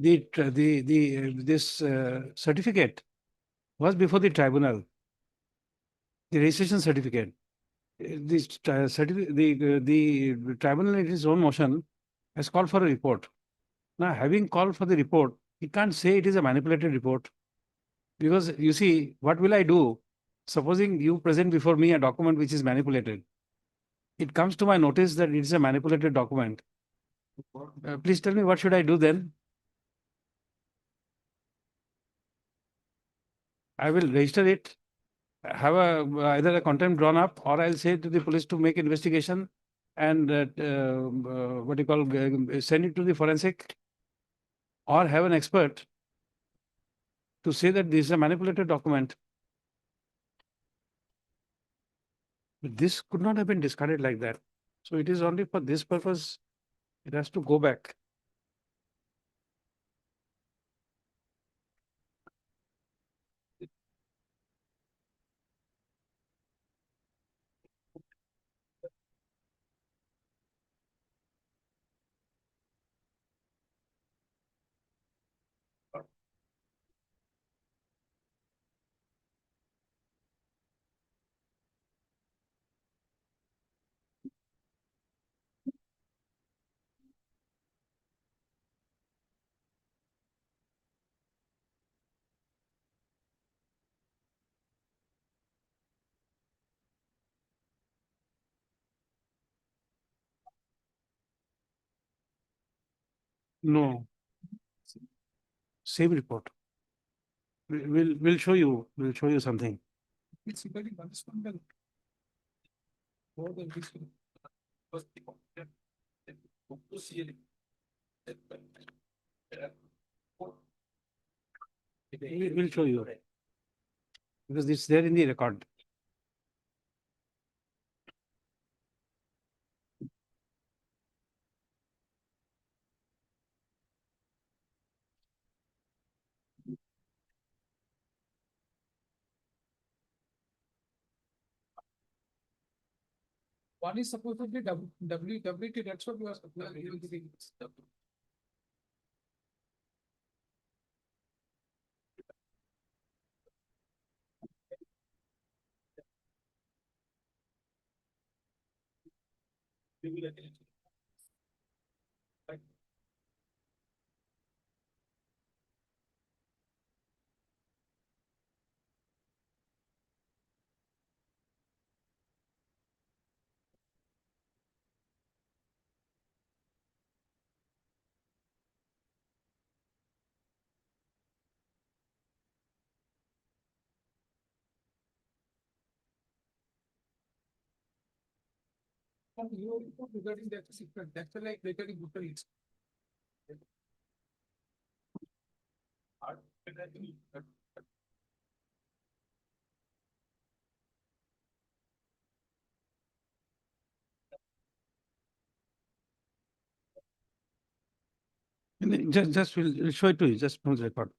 this certificate was before the tribunal. The registration certificate. This certificate, the tribunal in its own motion has called for a report. Now, having called for the report, he can't say it is a manipulated report. Because you see, what will I do? Supposing you present before me a document which is manipulated. It comes to my notice that it is a manipulated document. Please tell me what should I do then? I will register it, have either a contempt drawn up, or I'll say to the police to make investigation and what you call send it to the forensic, or have an expert to say that this is a manipulated document. But this could not have been discarded like that. So it is only for this purpose. It has to go back. No, same report. We'll show you. We'll show you something. It's regarding correspondent. More than this one. We'll show you. Because it's there in the record. One is supposed to be WWT, that's what you are. You regarding that secret, that's like regarding Bhutto. Just we'll show it to you, just from the record.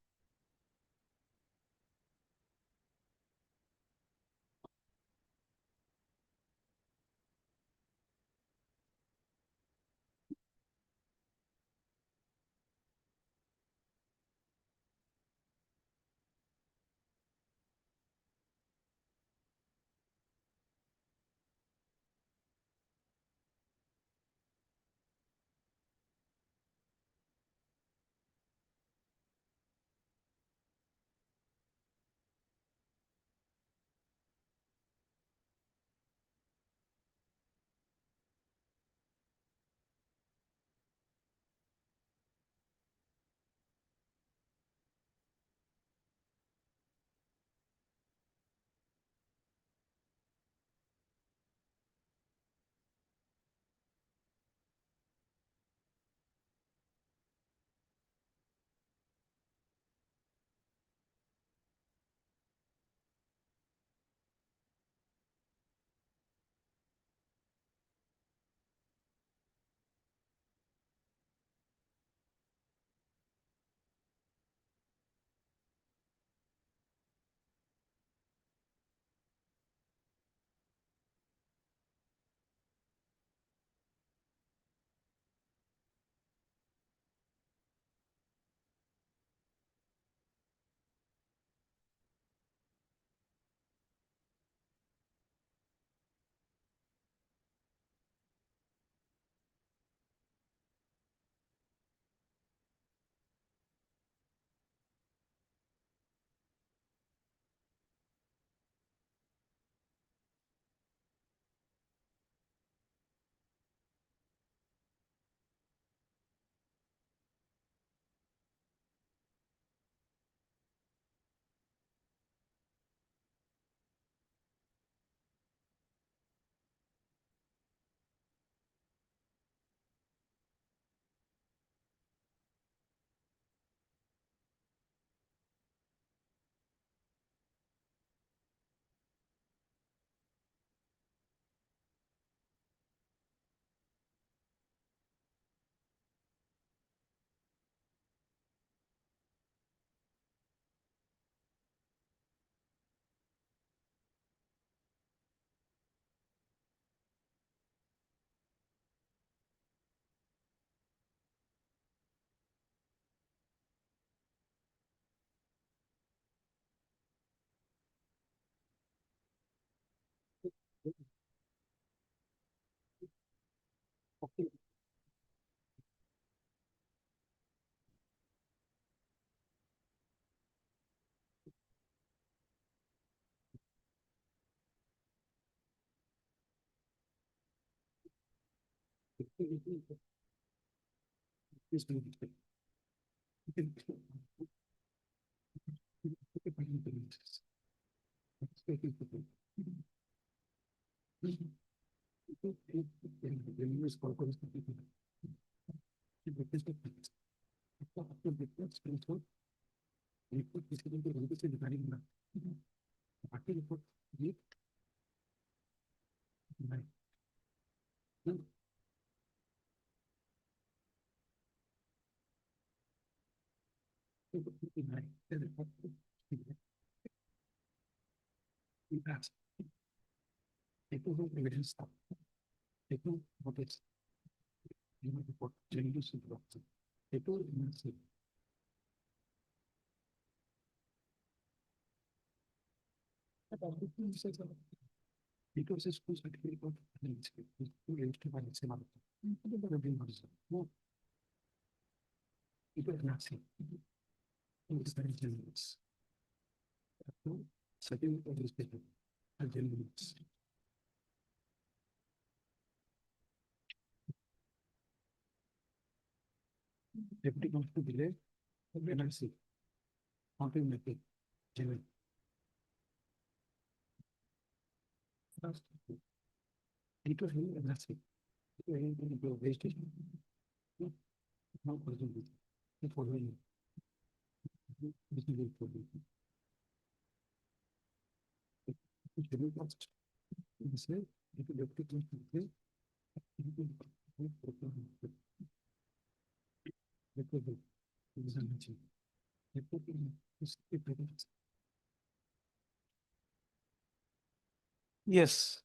Yes,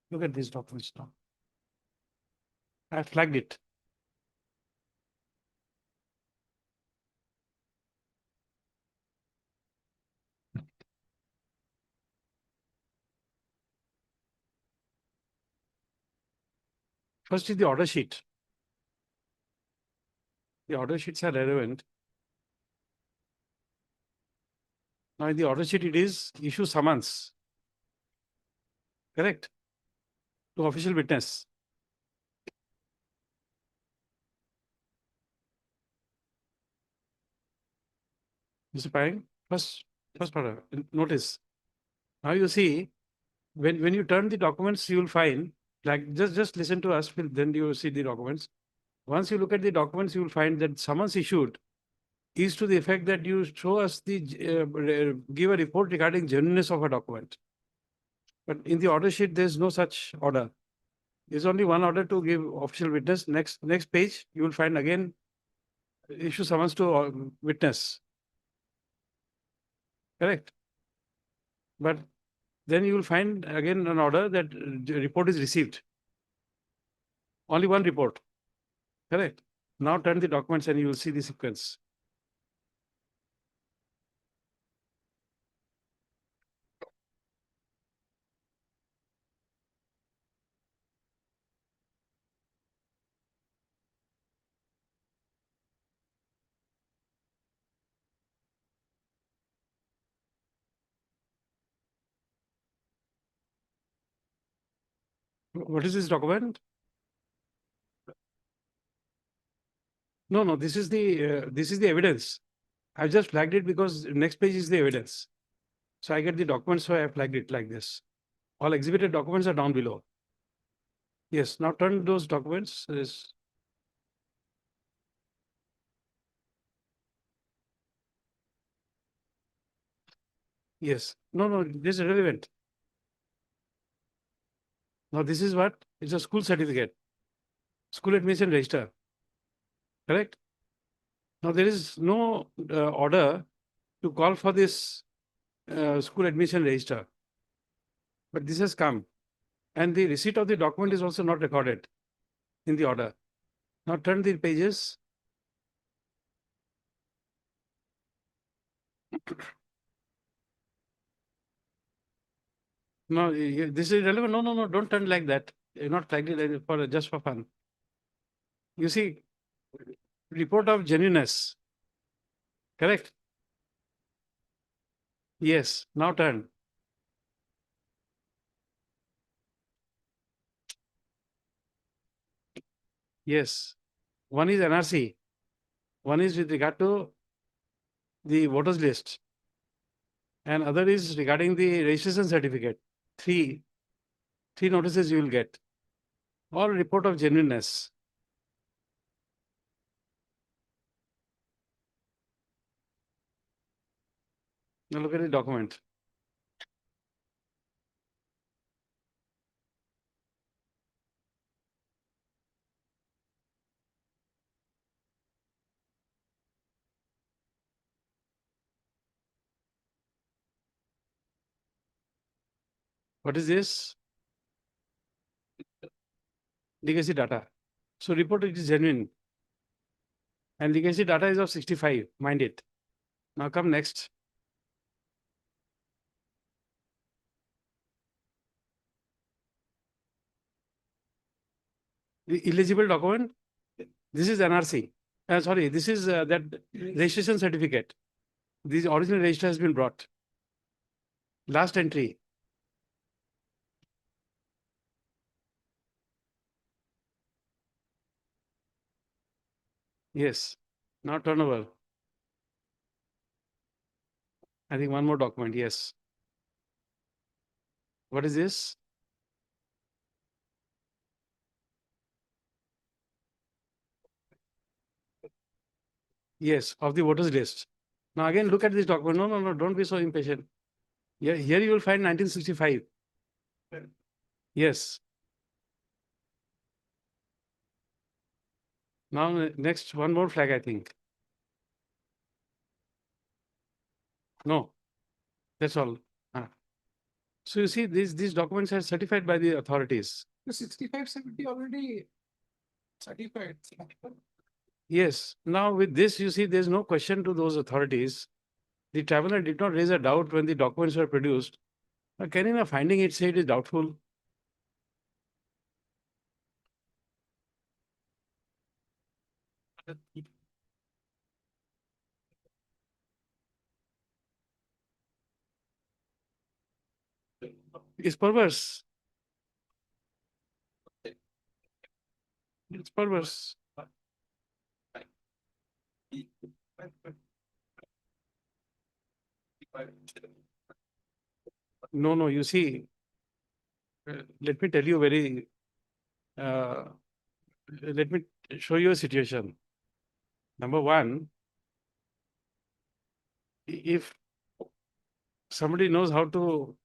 look at these documents now. I flagged it. First is the order sheet. The order sheets are relevant. Now in the order sheet, it is issue summons. Correct? To official witness. Mr. Payang, first part of it, notice. Now you see, when you turn the documents, you will find, like, just listen to us, then you will see the documents. Once you look at the documents, you will find that summons issued is to the effect that you show us give a report regarding genuineness of a document. But in the order sheet, there is no such order. There's only one order to give official witness. Next page, you will find again issue summons to witness. Correct? But then you will find again an order that report is received. Only one report. Correct? Now turn the documents and you will see the sequence. What is this document? No, this is the evidence. I just flagged it because next page is the evidence. So I get the documents, so I flagged it like this. All exhibited documents are down below. Yes, now turn those documents. Yes, no, this is relevant. Now this is what? It's a school certificate. School admission register. Correct? Now there is no order to call for this school admission register. But this has come. And the receipt of the document is also not recorded in the order. Now turn the pages. No, this is relevant. No, don't turn like that. You're not flagged it for just for fun. you see, report of genuineness. Correct? Yes, now turn. Yes. One is NRC. One is with regard to the voters list. And other is regarding the registration certificate. Three notices you will get. All report of genuineness. Now look at the document. What is this? Legacy data. So report it is genuine. And legacy data is of 65. Mind it. Now come next. The illegible document. This is NRC. Sorry, this is that registration certificate. This original register has been brought. Last entry. Yes. Now turnover. I think one more document. Yes. What is this? Yes, of the voters list. Now again, look at this document. No, don't be so impatient. Here you will find 1965. Yes. Now next, one more flag, I think. No, that's all. So you see, these documents are certified by the authorities. The 65-70 already certified. Yes. Now with this, you see, there's no question to those authorities. The tribunal did not raise a doubt when the documents were produced. Can in a finding it say it is doubtful? It's perverse. It's perverse. No, you see, let me tell you let me show you a situation. Number one, if somebody knows how to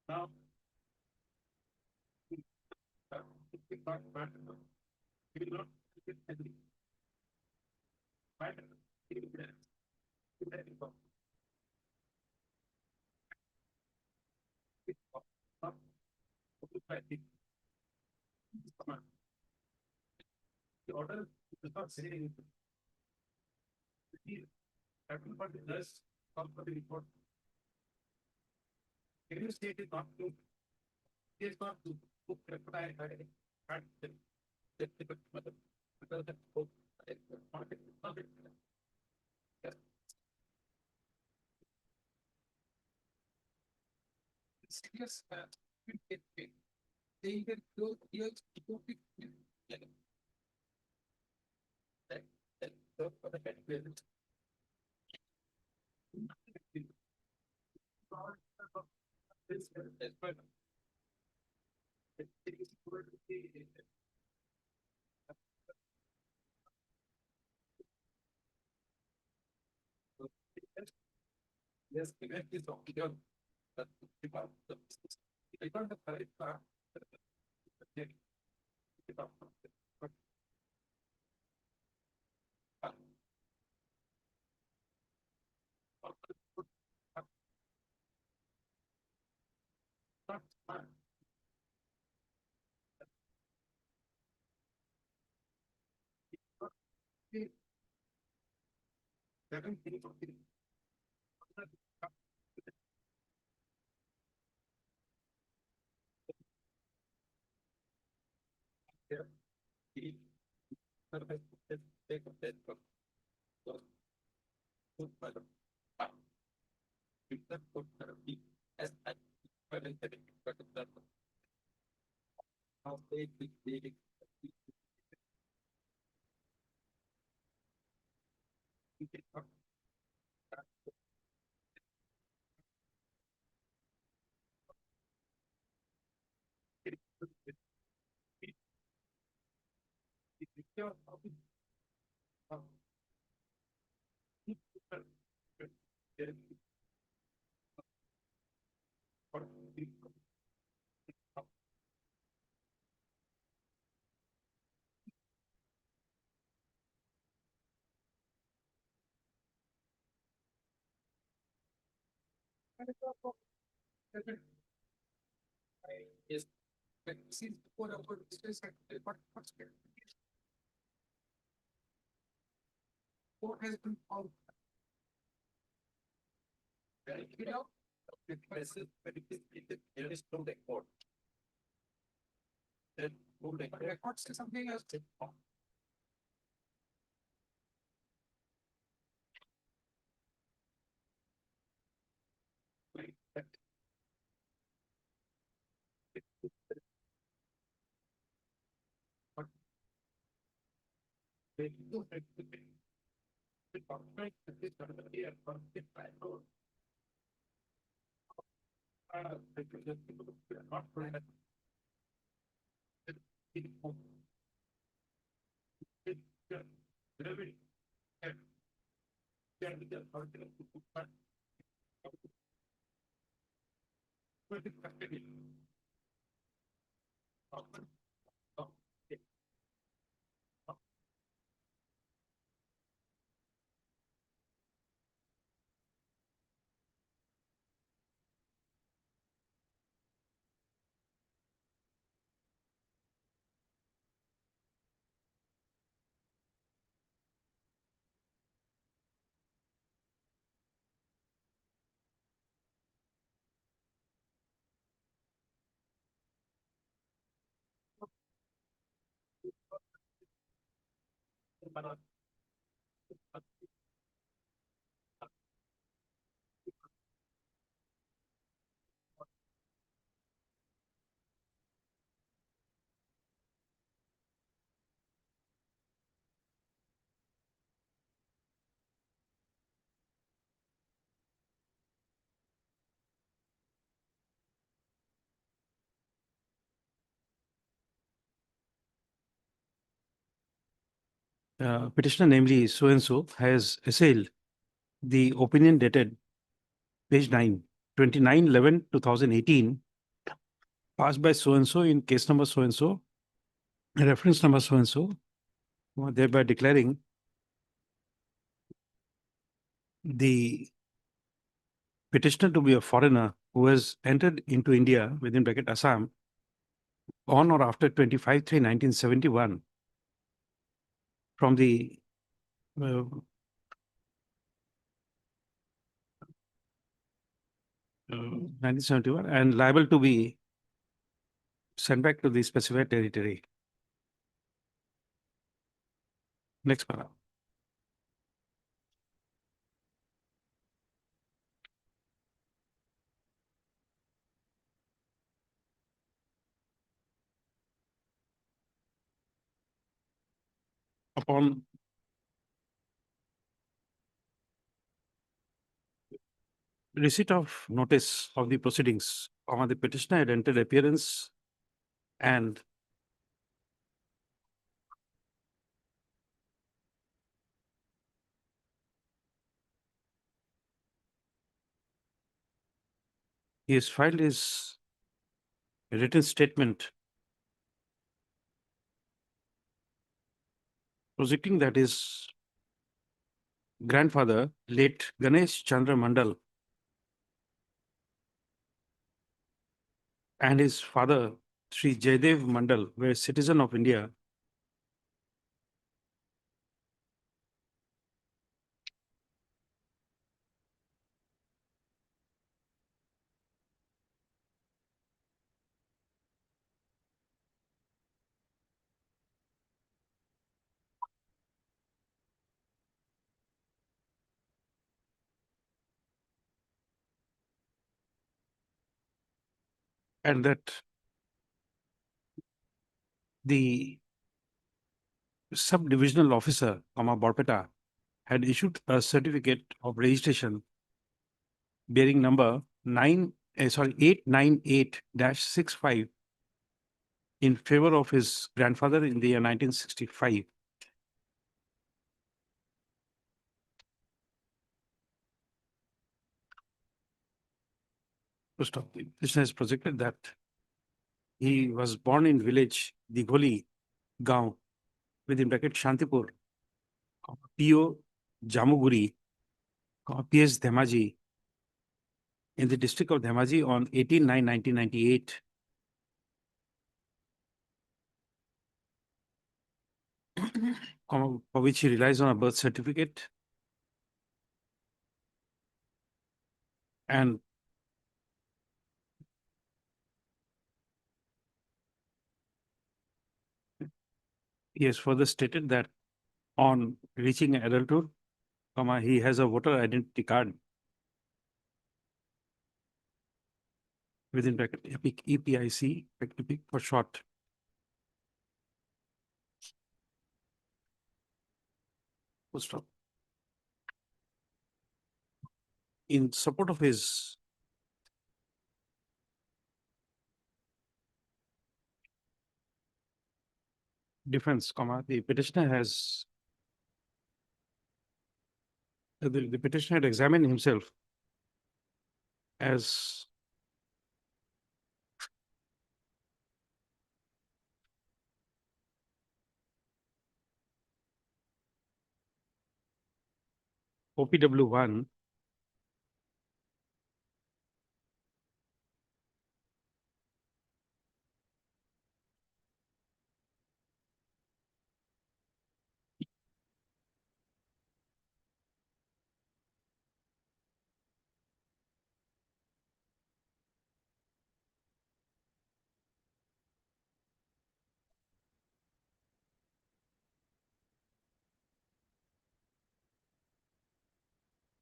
now the order does not say anything. Everybody does come for the report. Can you state it not to? It is not to reply. Serious, they even go here to go pick. Yes, event is occupied. But I don't have Yes. But since before our business, what's there? What has been found? You know? It is no record. But records is something else. Petitioner, namely so and so, has assailed the opinion dated page 9, 29/11/2018, passed by so and so in case number so and so, reference number so and so, thereby declaring the petitioner to be a foreigner who has entered into India within bracket Assam on or after 25/3/1971 from the 1971 and liable to be sent back to the specified territory. Next paragraph. Upon receipt of notice of the proceedings, the petitioner had entered appearance and he has filed his written statement projecting that his grandfather, late Ganesh Chandra Mandal, and his father, Sri Jaydev Mandal, were citizen of India, and that the sub-divisional officer, Borpeta, had issued a certificate of registration bearing number 898-65 in favor of his grandfather in the year 1965. First off, the petitioner has projected that he was born in village Digoli, Gaon, within bracket Shantipur, P.O. Jamuguri, P.S. Dhemaji, in the district of Dhemaji on 18/9/1998. For which he relies on a birth certificate. And he has further stated that on reaching adulthood, he has a voter identity card within bracket EPIC, EPIC for short. Full stop. In support of his defense, the petitioner has the petitioner had examined himself as OPW1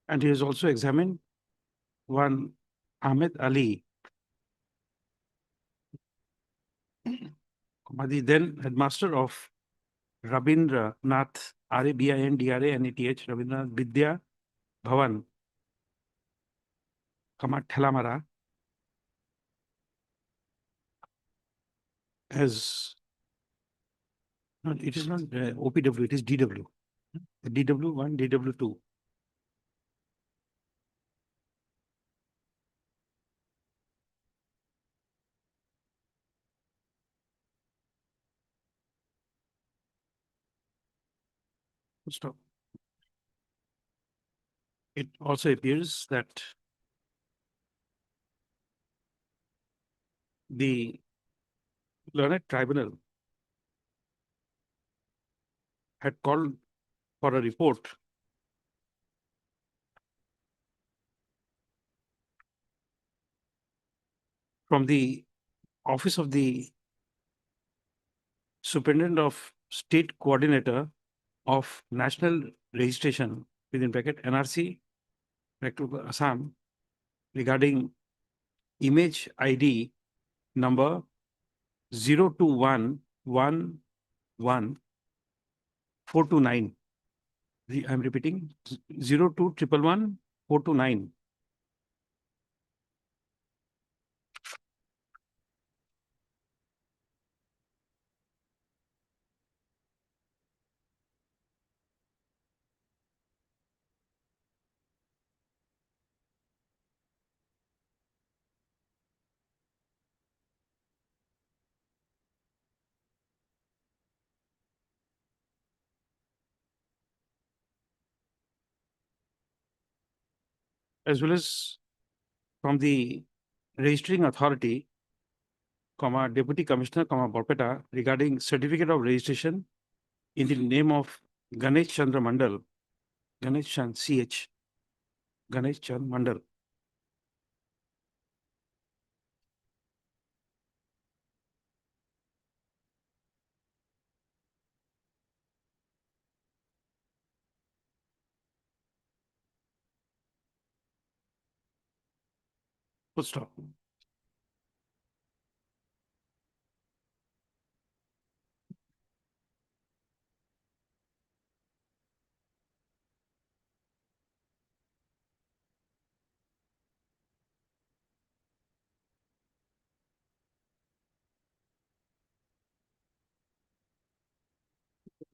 and he has also examined one Ahmed Ali, the then headmaster of Rabindra Nath, RABINDRANATH, Rabindranath Vidya Bhavan, Thelamara, as no, it is not OPW, it is DW. DW1, DW2. Stop. It also appears that the learned tribunal had called for a report from the office of the Superintendent of State Coordinator of National Registration within bracket NRC, Assam, regarding image ID number 02111 I'm repeating 02111 as well as from the registering authority Deputy Commissioner, Borpeta regarding certificate of registration in the name of Ganesh Chandra Mandal, Ganesh Chand CH, Ganesh Chand Mandal. Full stop.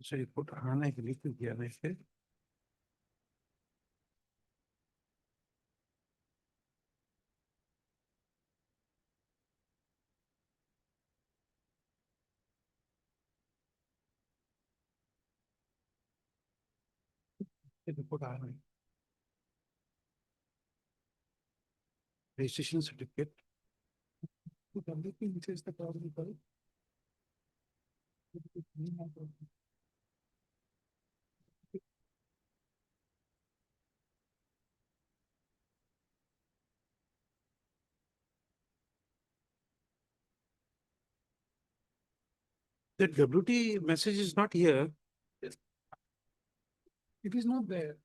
So you put आने के लिए क्यों किया था इसे? ये report आ रहा है. Registration certificate. तो बंदे की नीचे इसका problem करो. The WT message is not here. It is not there.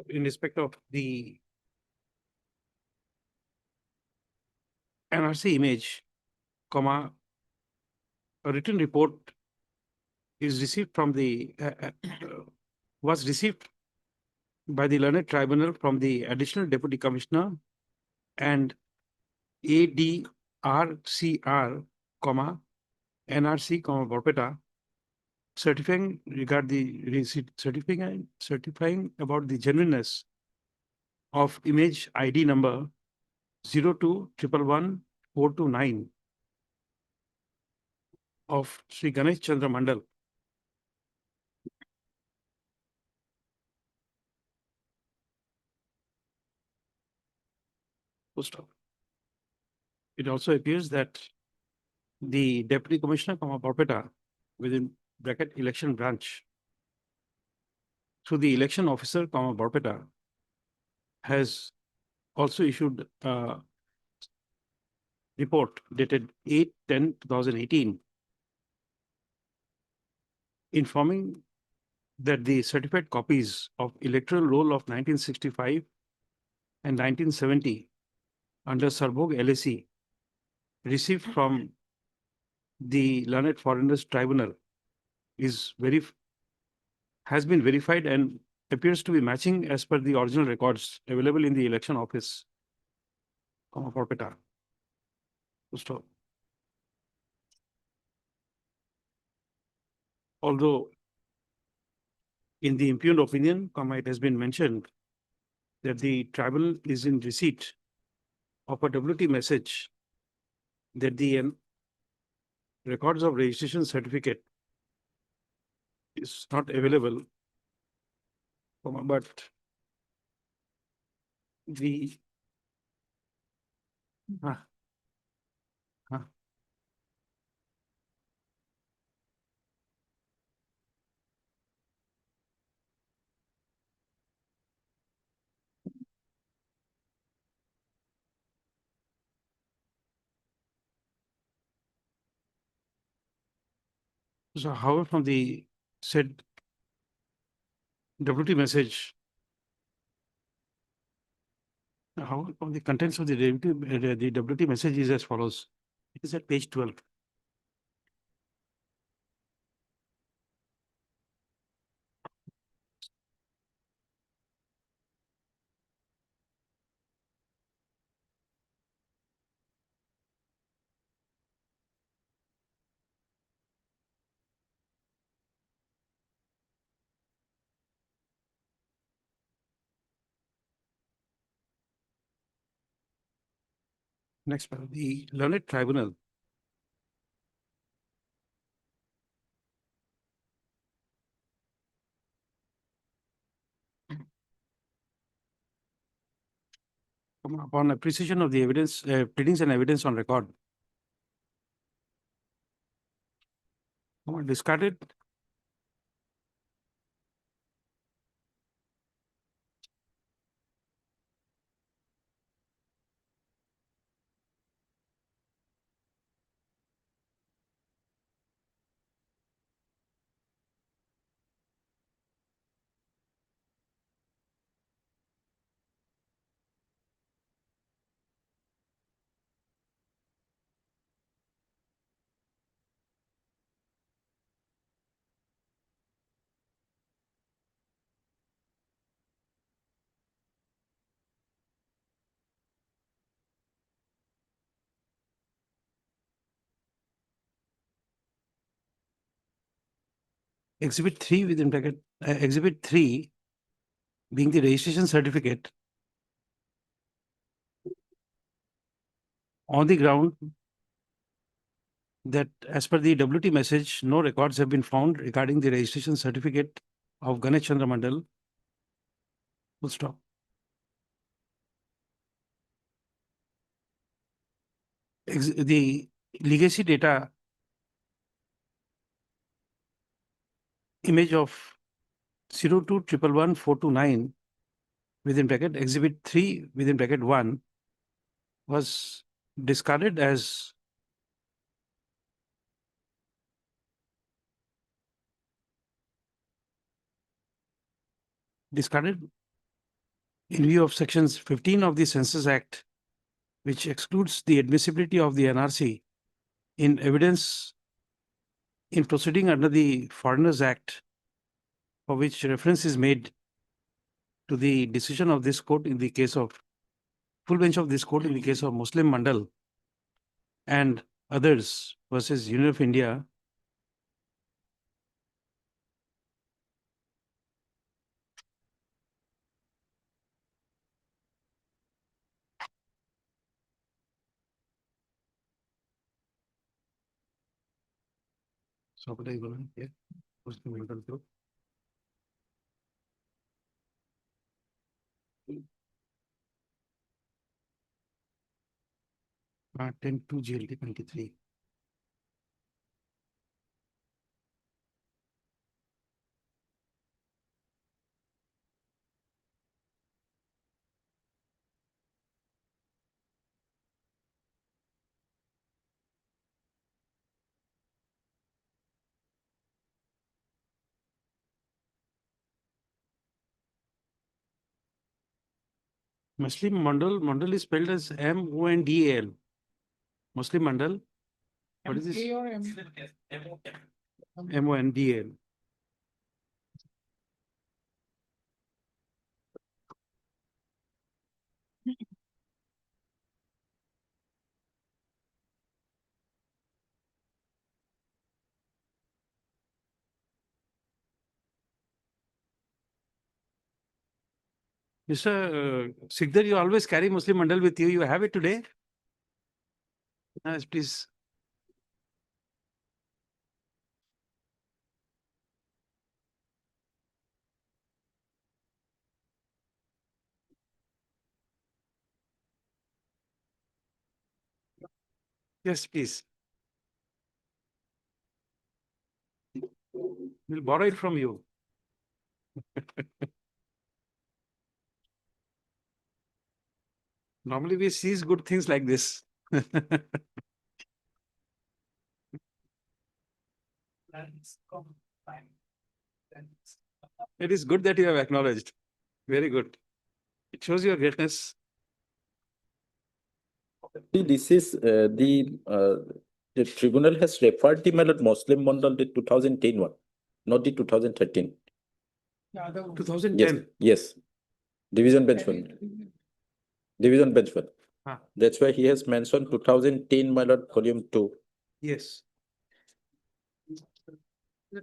In respect of the NRC image, a written report is received from the was received by the learned tribunal from the additional deputy commissioner and ADRCR, NRC, Borpeta, certifying about the genuineness of image ID number 02111429 of Sri Ganesh Chandra Mandal. Full stop. It also appears that the Deputy Commissioner, Borpeta, within bracket election branch, through the election officer, Borpeta, has also issued a report dated 8/10/2018, informing that the certified copies of electoral roll of 1965 and 1970 under Sarbog LAC received from the Learned Foreigners Tribunal has been verified and appears to be matching as per the original records available in the election office, Borpeta. Stop. Although in the impugned opinion, it has been mentioned that the tribunal is in receipt of a WT message that the records of registration certificate is not available, but the so however from the said WT message, how from the contents of the WT message is as follows. It is at page 12. Next, the Learned Tribunal Upon appreciation of the evidence, pleadings and evidence on record. Discarded. Exhibit 3 within bracket, Exhibit 3 being the registration certificate on the ground that as per the WT message, no records have been found regarding the registration certificate of Ganesh Chandra Mandal. Full stop. The legacy data image of 02111429 within bracket exhibit 3 within bracket 1 was discarded as discarded in view of sections 15 of the Census Act, which excludes the admissibility of the NRC in evidence in proceeding under the Foreigners Act, for which reference is made to the decision of this court in the case of full bench of this court in the case of Muslim Mandal and others versus Union of India. So, what are you going here? Muslim Mandal group. 10-2 GLT 23. Muslim Mandal, Mandal is spelled as M-O-N-D-A-L. Muslim Mandal. What is this? MA or M? M-O-N-D-A-L. Mr. Sikdar, you always carry Muslim Mandal with you. You have it today? Yes, please. Yes, please. We'll borrow it from you. Normally we seize good things like this. It is good that you have acknowledged. Very good. It shows your greatness. See, this is the tribunal has referred the Malad Muslim Mandal the 2010 one, not the 2013. The other one. 2010. Yes. Division bench one. Division bench one. Ah. That's why he has mentioned 2010 Malad volume 2. The Yes.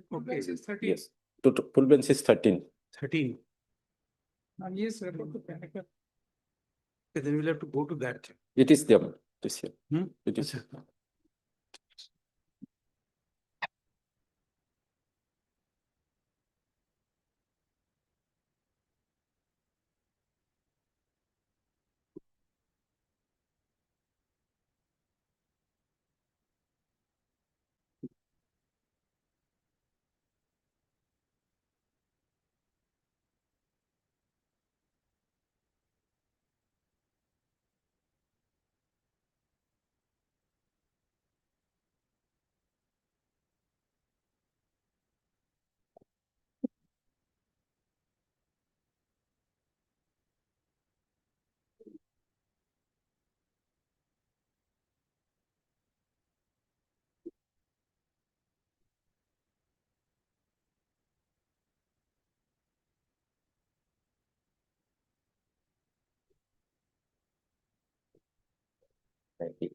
full bench is 13. Yes. Full bench is 13. 13. Now he is referred to Pinnacle. Okay, then we'll have to go to that. It is there this year. Hmm? It is. Acha. Thank you.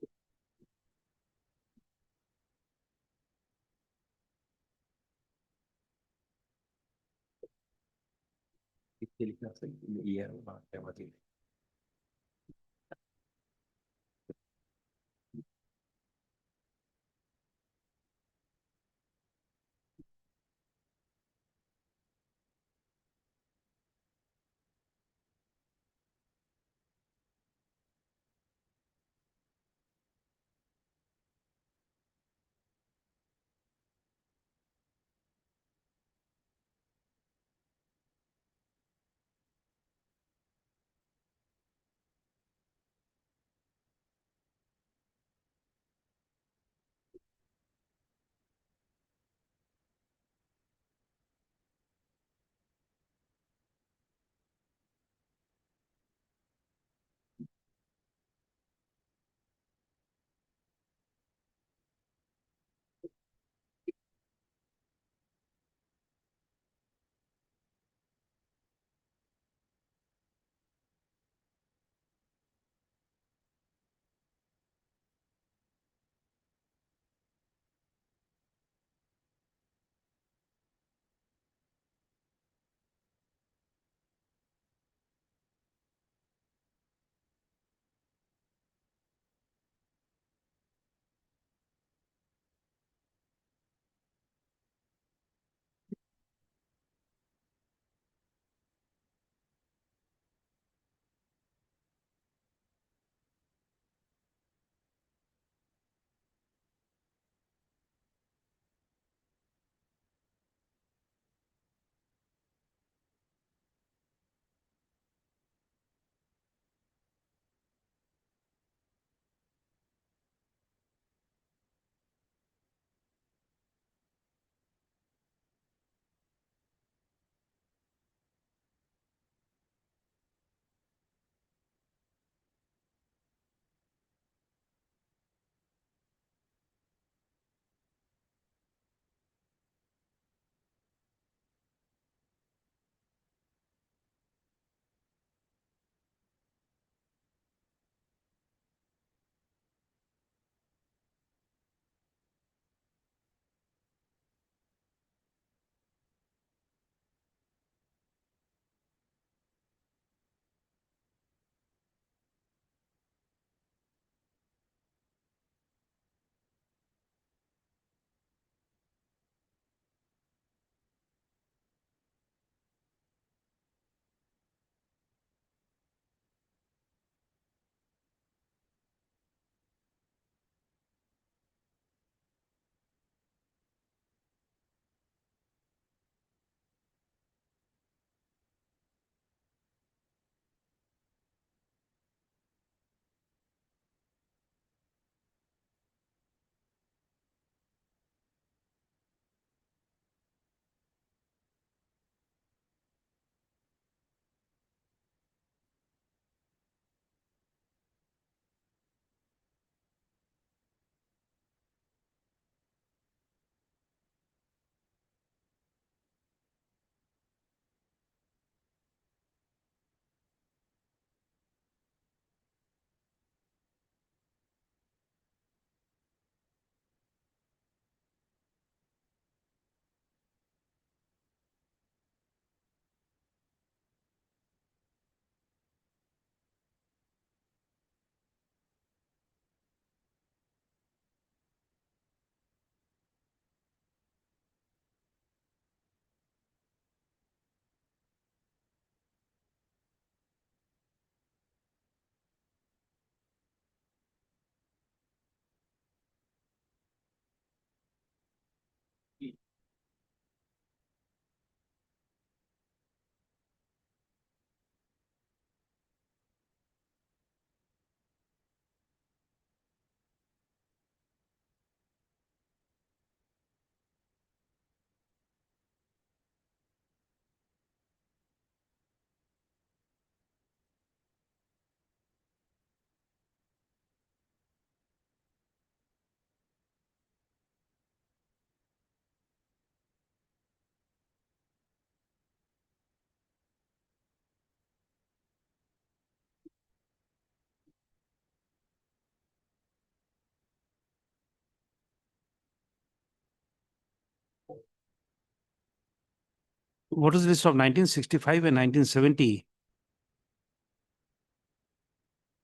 voters list of 1965 and 1970,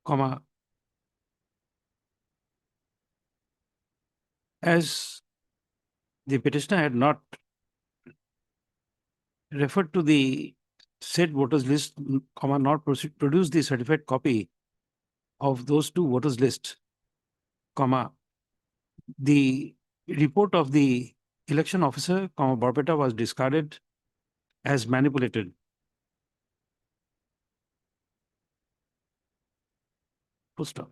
comma, as the petitioner had not referred to the said voters list, comma, not produce the certified copy of those two voters list, comma, the report of the election officer, comma, Barpeta was discarded as manipulated. Full stop.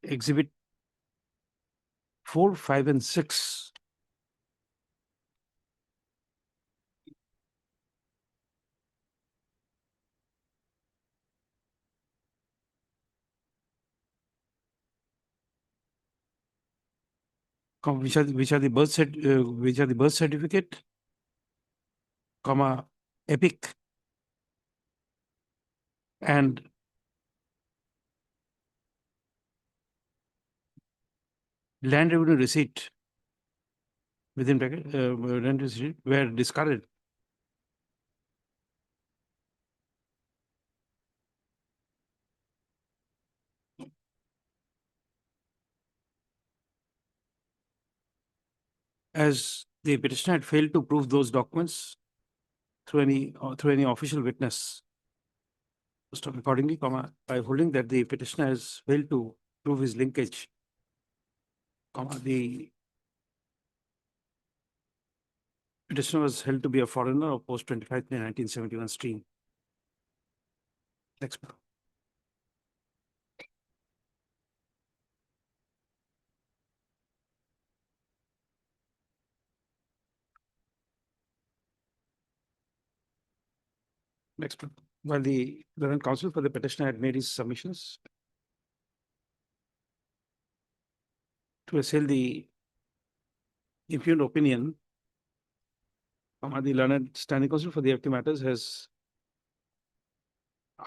Exhibit 4, 5, and 6. Which are the birth certificate, comma, epic, and land revenue receipt within bracket, land receipt were discarded. As the petitioner had failed to prove those documents through any official witness. So accordingly, comma, by holding that the petitioner has failed to prove his linkage, comma, the petitioner was held to be a foreigner of post 25 May 1971 stream. Next. Next. While the Learned Counsel for the petitioner had made his submissions to assail the impugned opinion, the Learned Standing Counsel for the FT matters has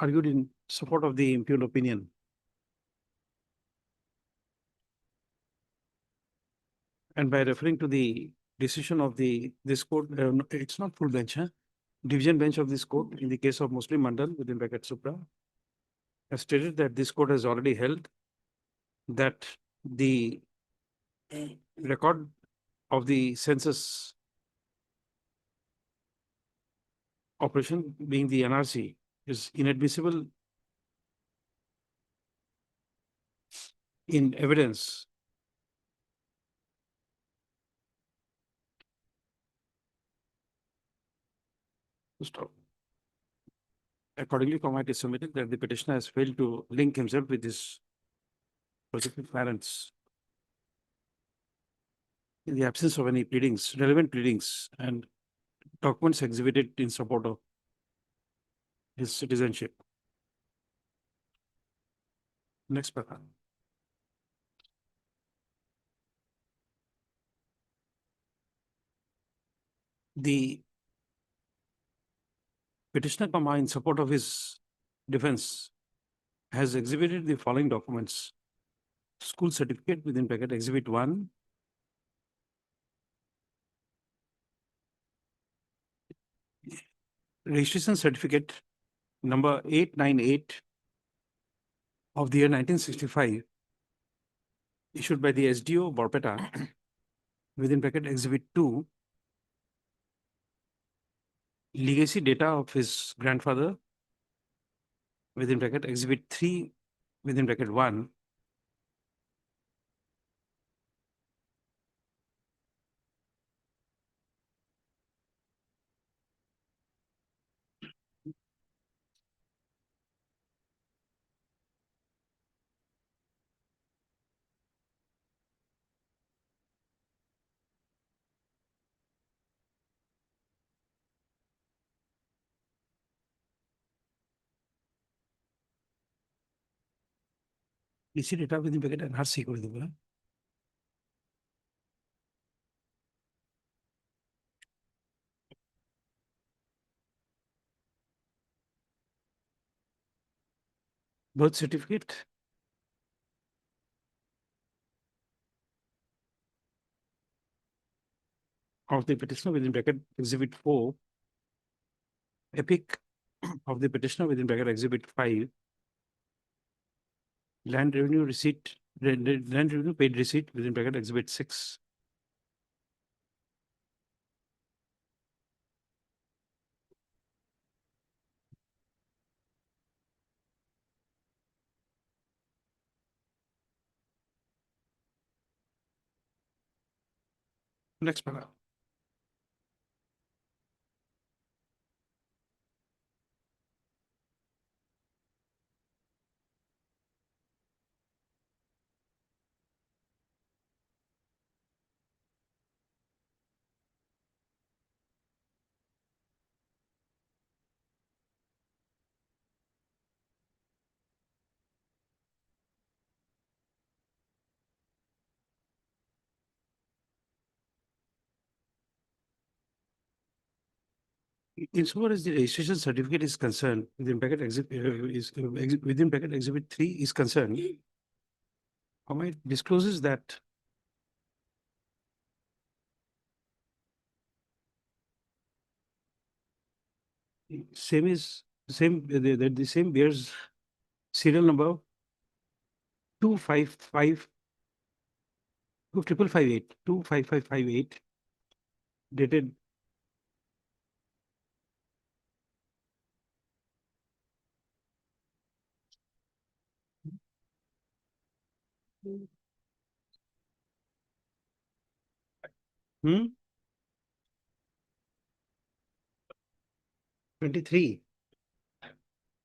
argued in support of the impugned opinion. And by referring to the decision of this court, it's not full bench, division bench of this court in the case of Muslim Mandal within bracket Supra, has stated that this court has already held that the record of the census operation, being the NRC, is inadmissible in evidence to stop. Accordingly, comma, it is submitted that the petitioner has failed to link himself with his prospective parents in the absence of any pleadings, relevant pleadings, and documents exhibited in support of his citizenship. Next paragraph. The petitioner, comma, in support of his defense, has exhibited the following documents: school certificate within bracket exhibit 1, registration certificate number 898 of the year 1965, issued by the SDO Barpeta within bracket exhibit 2, legacy data of his grandfather within bracket exhibit 3 within bracket 1, legacy data within bracket NRC করে দেবো, birth certificate of the petitioner within bracket exhibit 4, epic of the petitioner within bracket exhibit 5, land revenue receipt, land revenue paid receipt within bracket exhibit 6. Next paragraph. Insofar as the registration certificate is concerned, within bracket within bracket exhibit 3 is concerned, it discloses that the same bears serial number 255 25558 dated hmm? 23.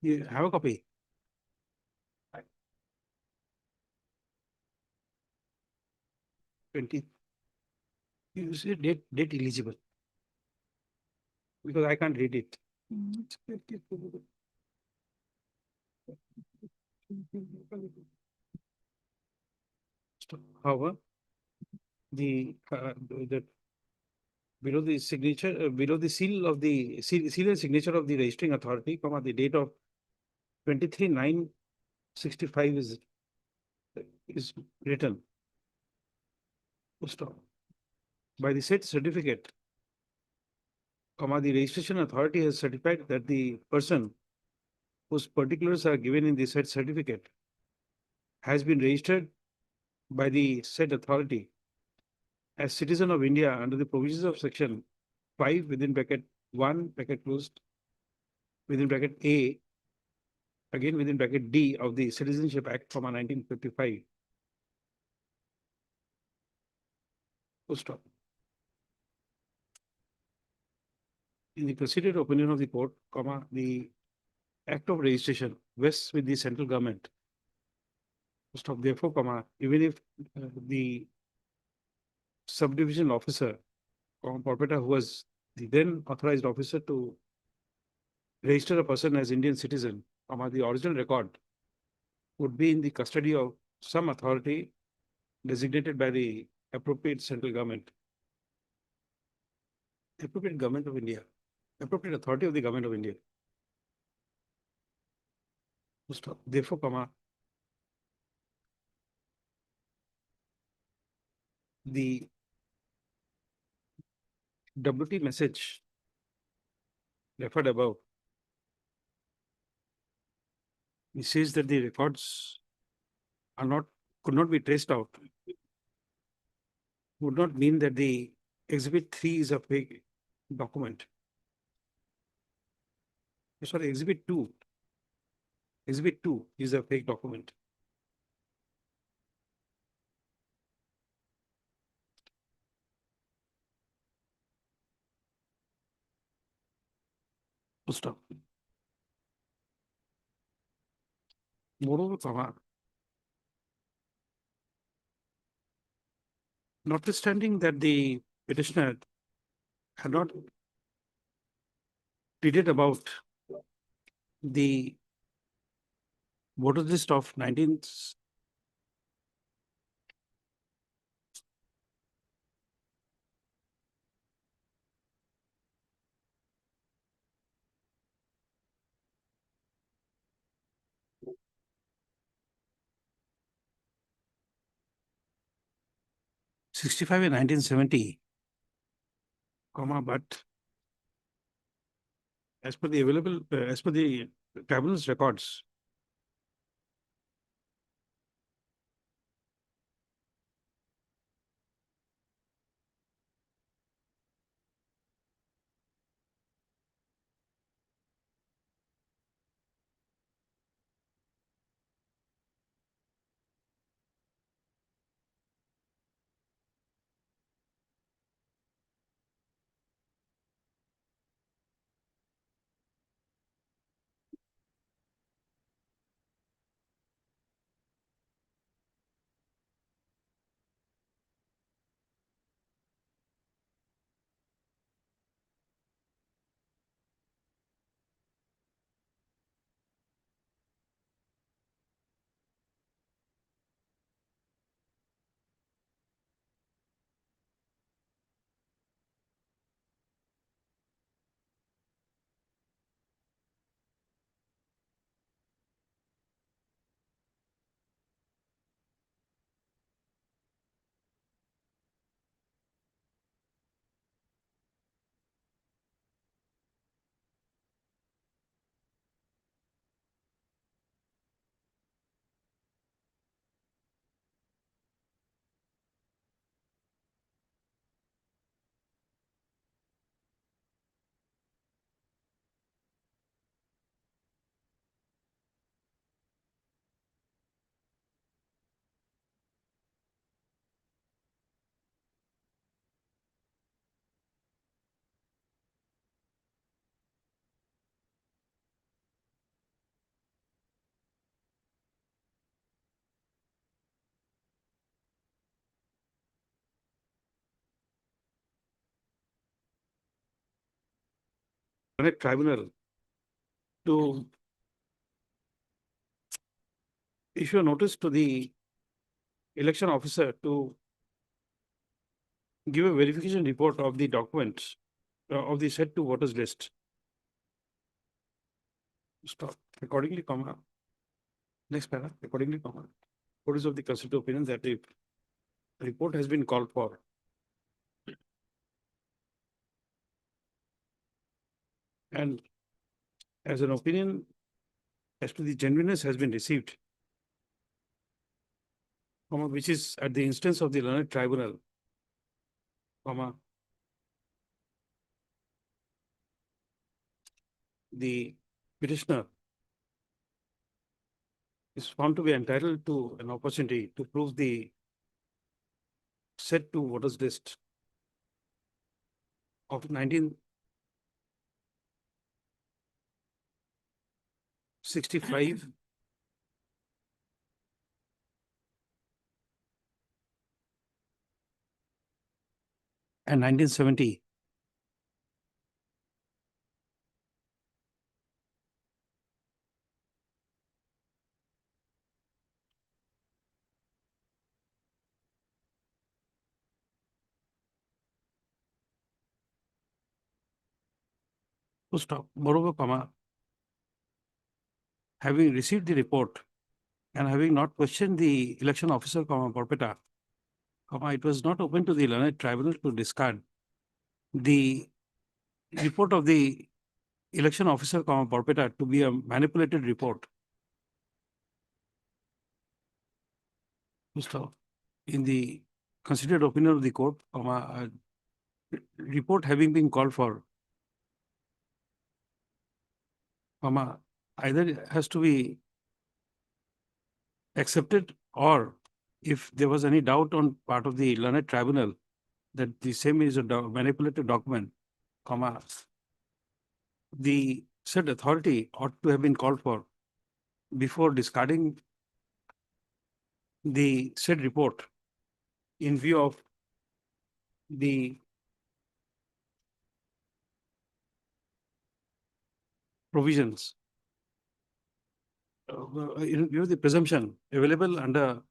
You have a copy? You say date eligible. Because I can't read it. However, the below the signature, below the seal of the seal and signature of the registering authority, comma, the date of 23/9/65 is written. Full stop. By the said certificate, comma, the registration authority has certified that the person whose particulars are given in the said certificate has been registered by the said authority as citizen of India under the provisions of section 5 within bracket 1 bracket closed within bracket A, again within bracket D of the Citizenship Act, 1955. Full stop. In the considered opinion of the court, comma, the act of registration vests with the central government. Full stop. Therefore, comma, even if the subdivision officer, Porpeta, who was the then authorized officer to register a person as Indian citizen, comma, the original record would be in the custody of some authority designated by the appropriate central government, appropriate government of India, appropriate authority of the government of India. Full stop. Therefore, comma, the WT message referred above, it says that the records are not, could not be traced out, would not mean that the exhibit 3 is a fake document. Sorry, exhibit 2. Exhibit 2 is a fake document. Full stop. Moreover, comma, notwithstanding that the petitioner had not pleaded about the voter list of 19 65 and 1970, but as per the available, as per the tribunal's records, a tribunal to issue a notice to the election officer to give a verification report of the documents of the set to voters list. Stop. Accordingly, comma. Next paragraph. Accordingly, comma. Notice of the constitutional opinion that the report has been called for. And as an opinion as to the genuineness has been received, comma, which is at the instance of the learned tribunal, comma, the petitioner is found to be entitled to an opportunity to prove the set to voters list of 1965 and 1970. To stop. Moreover, comma, having received the report and having not questioned the election officer, comma, Porpeta, comma, it was not open to the learned tribunal to discard the report of the election officer, comma, Porpeta to be a manipulated report. To stop. In the considered opinion of the court, comma, a report having been called for, comma, either it has to be accepted, or if there was any doubt on part of the learned tribunal that the same is a manipulated document, comma, the said authority ought to have been called for before discarding the said report in view of the provisions, in view of the presumption available under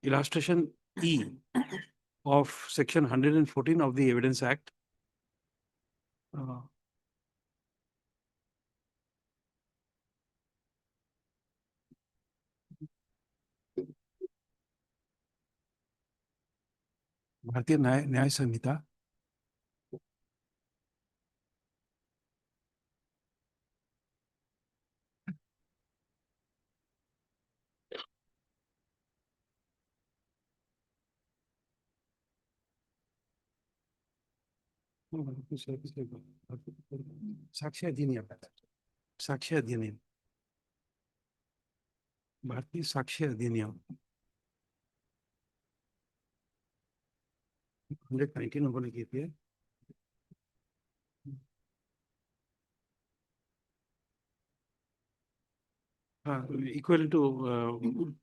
illustration E of section 114 of the Evidence Act. भारतीय न्याय न्याय संहिता साक्ष्य अधिनियम, साक्ष्य अधिनियम, भारतीय साक्ष्य अधिनियम 119 होने की थी। हाँ, equal to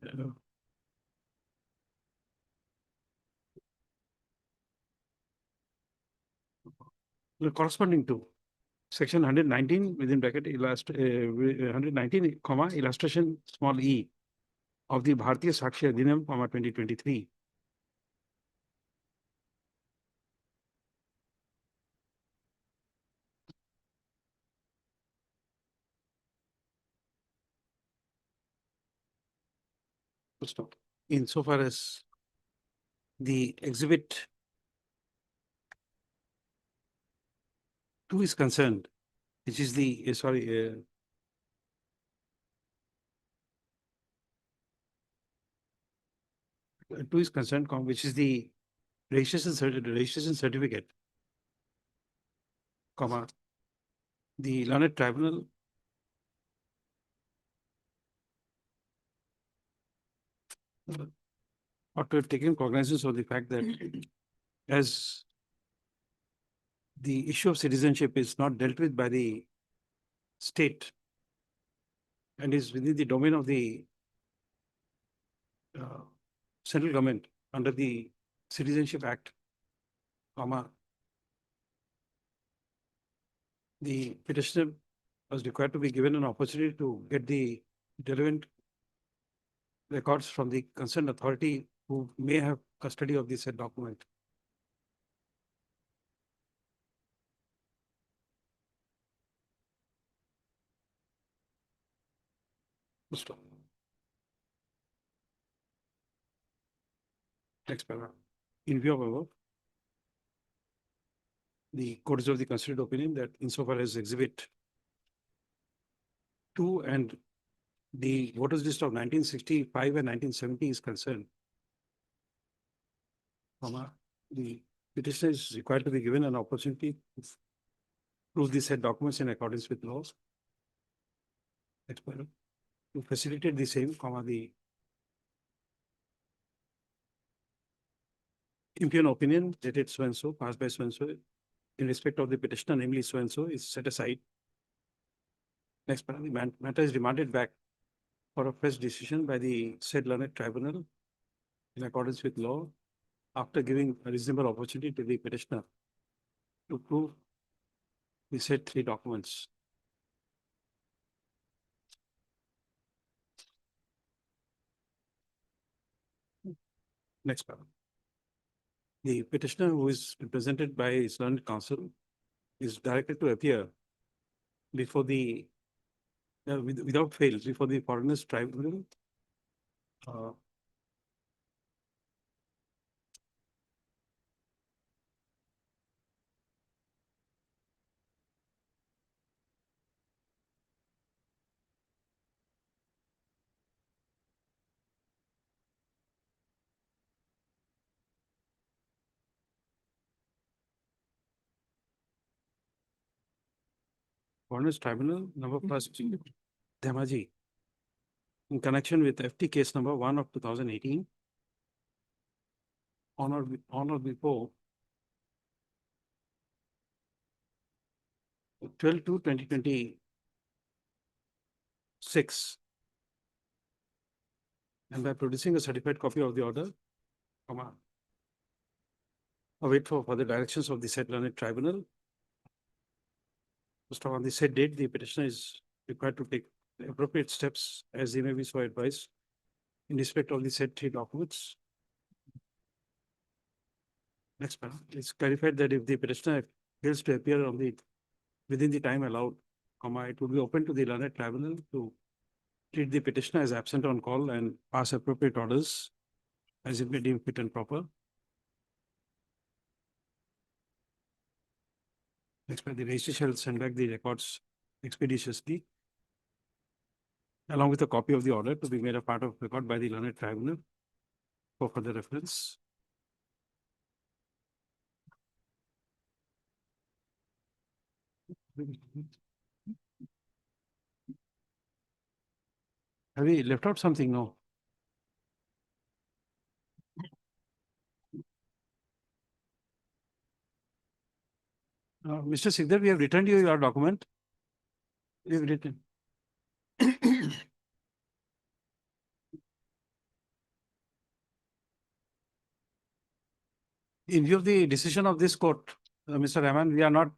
corresponding to section 119 within bracket 119 comma illustration small e of the Bharatiya Sakshya Adhiniyam, 2023. Full stop. Insofar as the exhibit 2 is concerned, which is the, 2 is concerned, which is the registration certificate, comma, the learned tribunal ought to have taken cognizance of the fact that as the issue of citizenship is not dealt with by the state and is within the domain of the central government under the Citizenship Act, comma, the petitioner was required to be given an opportunity to get the relevant records from the concerned authority who may have custody of the said document. Stop. Next paragraph. In view of above, the court is of the considered opinion that insofar as exhibit 2 and the voters list of 1965 and 1970 is concerned, comma, the petitioner is required to be given an opportunity to prove the said documents in accordance with laws. Next paragraph. To facilitate the same, comma, the impugned opinion dated so and so, passed by so and so, in respect of the petitioner, namely so and so, is set aside. Next paragraph. The matter is remanded back for a fresh decision by the said learned tribunal in accordance with law, after giving a reasonable opportunity to the petitioner to prove the said 3 documents. Next paragraph. The petitioner, who is represented by his learned counsel, is directed to appear before the without fail before the foreigners tribunal Foreigners Tribunal number first, Dhemaji, in connection with FT case number 1 of 2018, on or before 12/2/2026, and by producing a certified copy of the order, comma, await for further directions of the said learned tribunal. First on the said date, the petitioner is required to take the appropriate steps as he may be so advised in respect of the said 3 documents. Next paragraph. It's clarified that if the petitioner fails to appear on the within the time allowed, comma, it will be open to the learned tribunal to treat the petitioner as absent on call and pass appropriate orders as it may deem fit and proper. Next, the registry shall send back the records expeditiously, along with a copy of the order to be made a part of record by the learned tribunal for further reference. Have we left out something? No. Mr. Sikdar, we have returned you your document. We have written. In view of the decision of this court, Mr. Rahman, we are not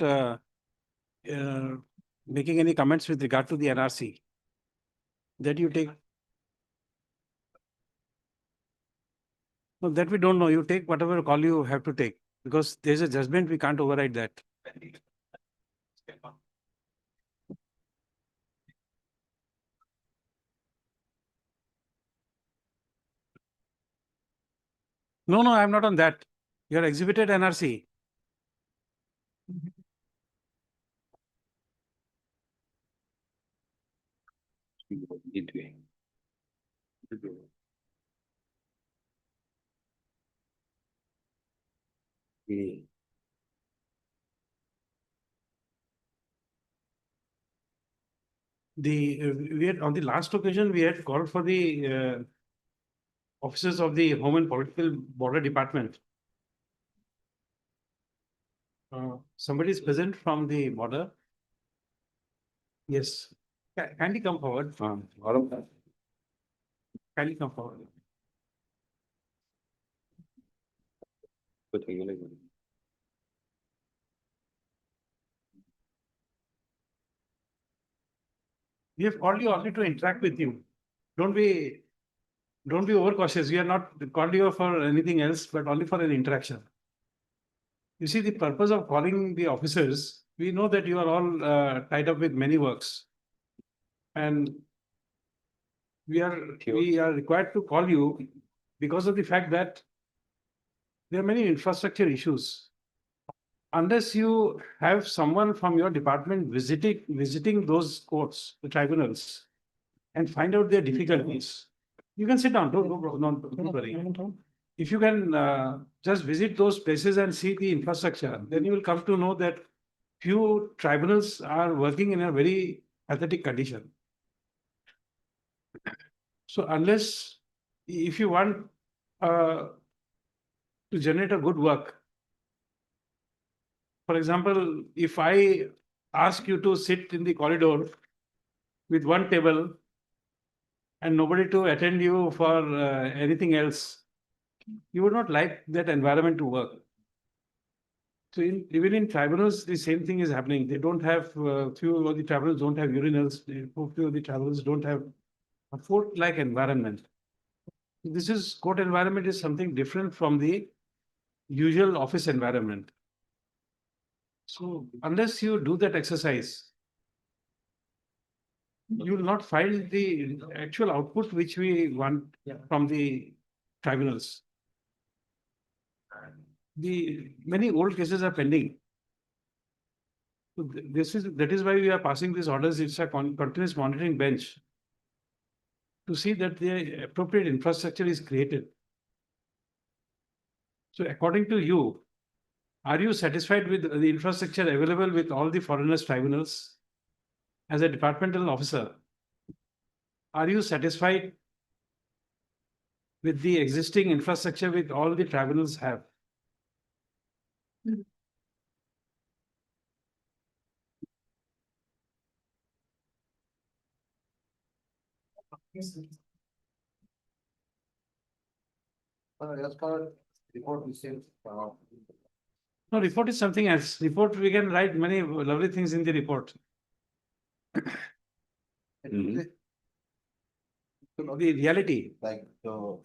making any comments with regard to the NRC. That you take. No, that we don't know. You take whatever call you have to take, because there's a judgment, we can't override that. No, no, I'm not on that. You are exhibited NRC. We had, on the last occasion, we had called for the officers of the Home and Political Border Department. Somebody is present from the border. Yes. Kindly come forward. Kindly come forward. We have called you only to interact with you. Don't be overcautious. We are not called you for anything else, but only for an interaction. You see, the purpose of calling the officers, we know that you are all tied up with many works. And we are required to call you because of the fact that there are many infrastructure issues. Unless you have someone from your department visiting those courts, the tribunals, and find out their difficulties, you can sit down. Don't worry. If you can just visit those places and see the infrastructure, then you will come to know that few tribunals are working in a very pathetic condition. So unless, if you want to generate a good work, for example, if I ask you to sit in the corridor with one table and nobody to attend you for anything else, you would not like that environment to work. So even in tribunals, the same thing is happening. They don't have, few of the tribunals don't have urinals, few of the tribunals don't have a fort-like environment. Court environment is something different from the usual office environment. So unless you do that exercise, you will not find the actual output which we want from the tribunals. The many old cases are pending. So that is why we are passing these orders. It's a continuous monitoring bench to see that the appropriate infrastructure is created. So according to you, are you satisfied with the infrastructure available with all the foreigners tribunals? As a departmental officer, are you satisfied with the existing infrastructure with all the tribunals have? As per report we said, No, report is something else. Report, we can write many lovely things in the report. The reality. like the.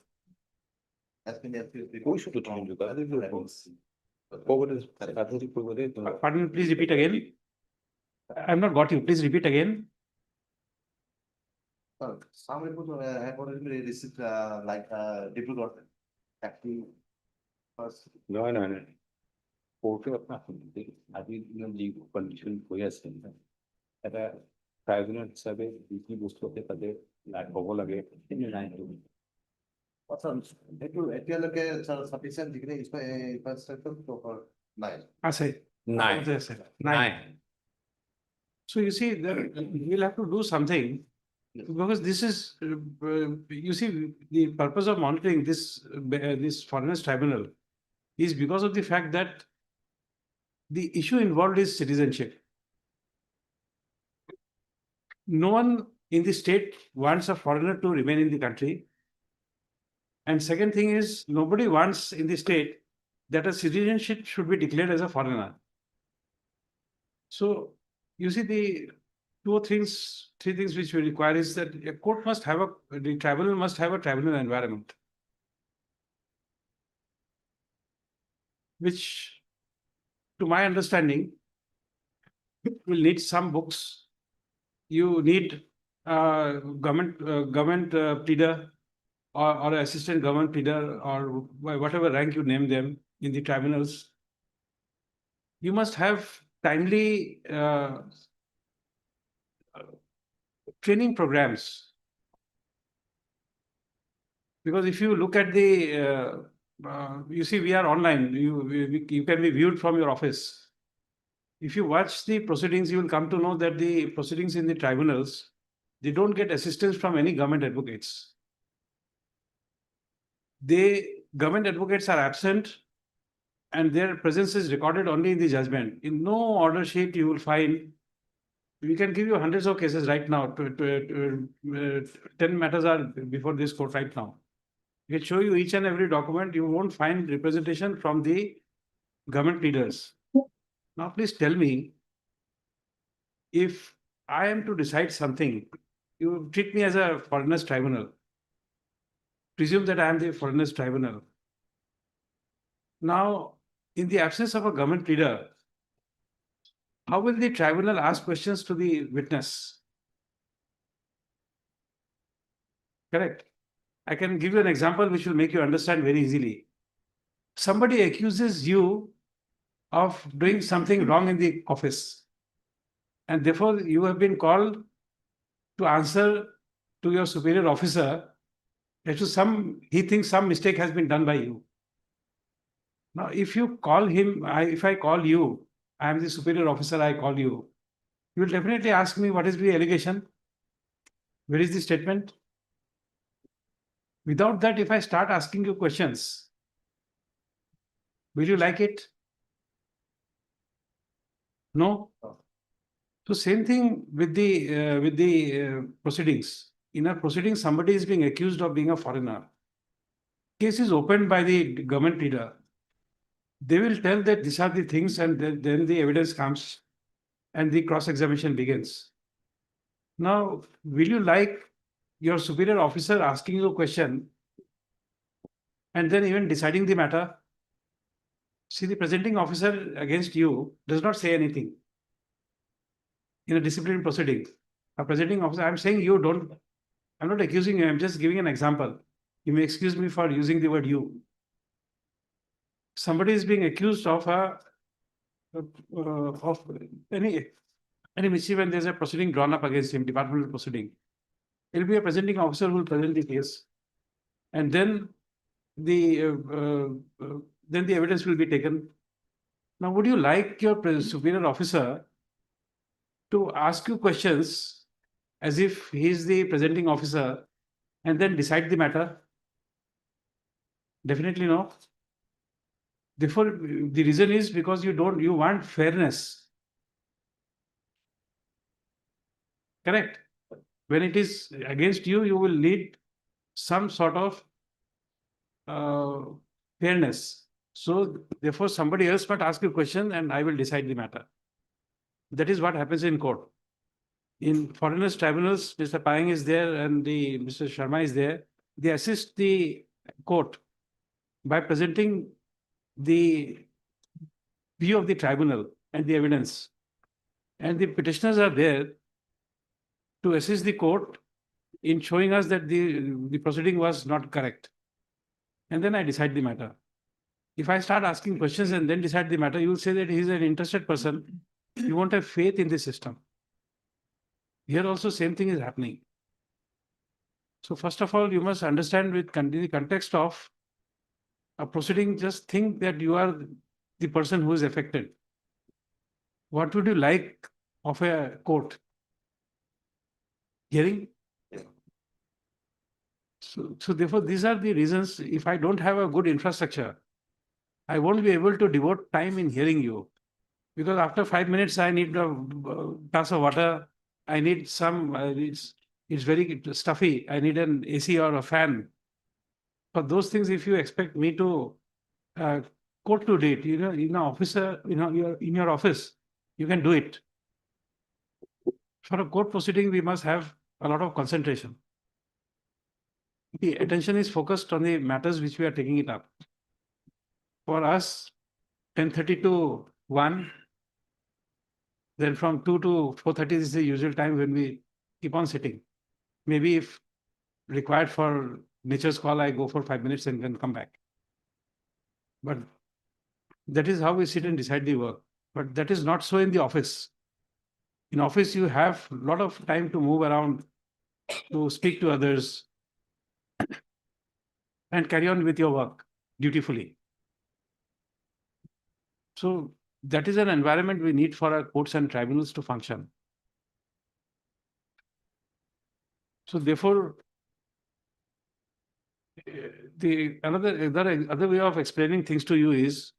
Has been. Pardon me, please repeat again. I've not got you. Please repeat again. Some report have already received like Diplomat. Actually. First. No. কোর্টে আপনার বিভিন্ন যে condition হয়ে আছেন এটা tribunal হিসাবে কি বস্তু হতে তাদের হব লাগে একটু এতিয়ালৈকে সাফিসিয়েন্ট ডিগ্ৰী ইনফ্ৰাষ্ট্ৰাকচাৰ নাই নাই নাই। So you see, we'll have to do something because this is, you see, the purpose of monitoring this foreigners tribunal is because of the fact that the issue involved is citizenship. No one in the state wants a foreigner to remain in the country. And second thing is, nobody wants in the state that a citizenship should be declared as a foreigner. So you see, the three things which we require is that a court must have the tribunal must have a tribunal environment, which, to my understanding, will need some books. You need government pleader or assistant government pleader or whatever rank you name them in the tribunals. You must have timely training programs. Because if you look at the, you see, we are online, you can be viewed from your office. If you watch the proceedings, you will come to know that the proceedings in the tribunals, they don't get assistance from any government advocates. Government advocates are absent and their presence is recorded only in the judgment. In no order sheet you will find, we can give you hundreds of cases right now. 10 matters are before this court right now. We can show you each and every document. You won't find representation from the government leaders. Now, please tell me, if I am to decide something, you treat me as a foreigners tribunal. Presume that I am the foreigners tribunal. Now, in the absence of a government leader, how will the tribunal ask questions to the witness? Correct. I can give you an example which will make you understand very easily. Somebody accuses you of doing something wrong in the office, and therefore you have been called to answer to your superior officer as to he thinks some mistake has been done by you. Now, if you call him, if I call you, I am the superior officer, I call you, you will definitely ask me, what is the allegation? Where is the statement? Without that, if I start asking you questions, will you like it? No. So same thing with the proceedings. In a proceeding, somebody is being accused of being a foreigner. Case is opened by the government leader. They will tell that these are the things, and then the evidence comes and the cross-examination begins. Now, will you like your superior officer asking you a question and then even deciding the matter? See, the presenting officer against you does not say anything in a disciplinary proceeding. A presenting officer, I'm saying you don't, I'm not accusing you, I'm just giving an example. You may excuse me for using the word you. Somebody is being accused of any mischief, and there's a proceeding drawn up against him, departmental proceeding. It will be a presenting officer who will present the case, and then the evidence will be taken. Now, would you like your superior officer to ask you questions as if he is the presenting officer and then decide the matter? Definitely no. Therefore, the reason is because you want fairness. Correct. When it is against you, you will need some sort of fairness. So therefore, somebody else might ask you a question and I will decide the matter. That is what happens in court. In foreigners tribunals, Mr. Payang is there and Mr. Sharma is there. They assist the court by presenting the view of the tribunal and the evidence. And the petitioners are there to assist the court in showing us that the proceeding was not correct. And then I decide the matter. If I start asking questions and then decide the matter, you will say that he is an interested person. You won't have faith in the system. Here also same thing is happening. So first of all, you must understand with the context of a proceeding, just think that you are the person who is affected. What would you like of a court. Hearing. So therefore, these are the reasons. If I don't have a good infrastructure, I won't be able to devote time in hearing you. Because after 5 minutes, I need a glass of water. I need some, it's very stuffy. I need an AC or a fan. For those things, if you expect me to quote to date, officer, you're in your office, you can do it. For a court proceeding, we must have a lot of concentration. The attention is focused on the matters which we are taking it up. For us, 10:30 to 1, then from 2 to 4:30 is the usual time when we keep on sitting. Maybe if required for nature's call, I go for 5 minutes and then come back. But that is how we sit and decide the work. But that is not so in the office. In office, you have a lot of time to move around, to speak to others, and carry on with your work dutifully. So that is an environment we need for our courts and tribunals to function. So therefore, the other way of explaining things to you is,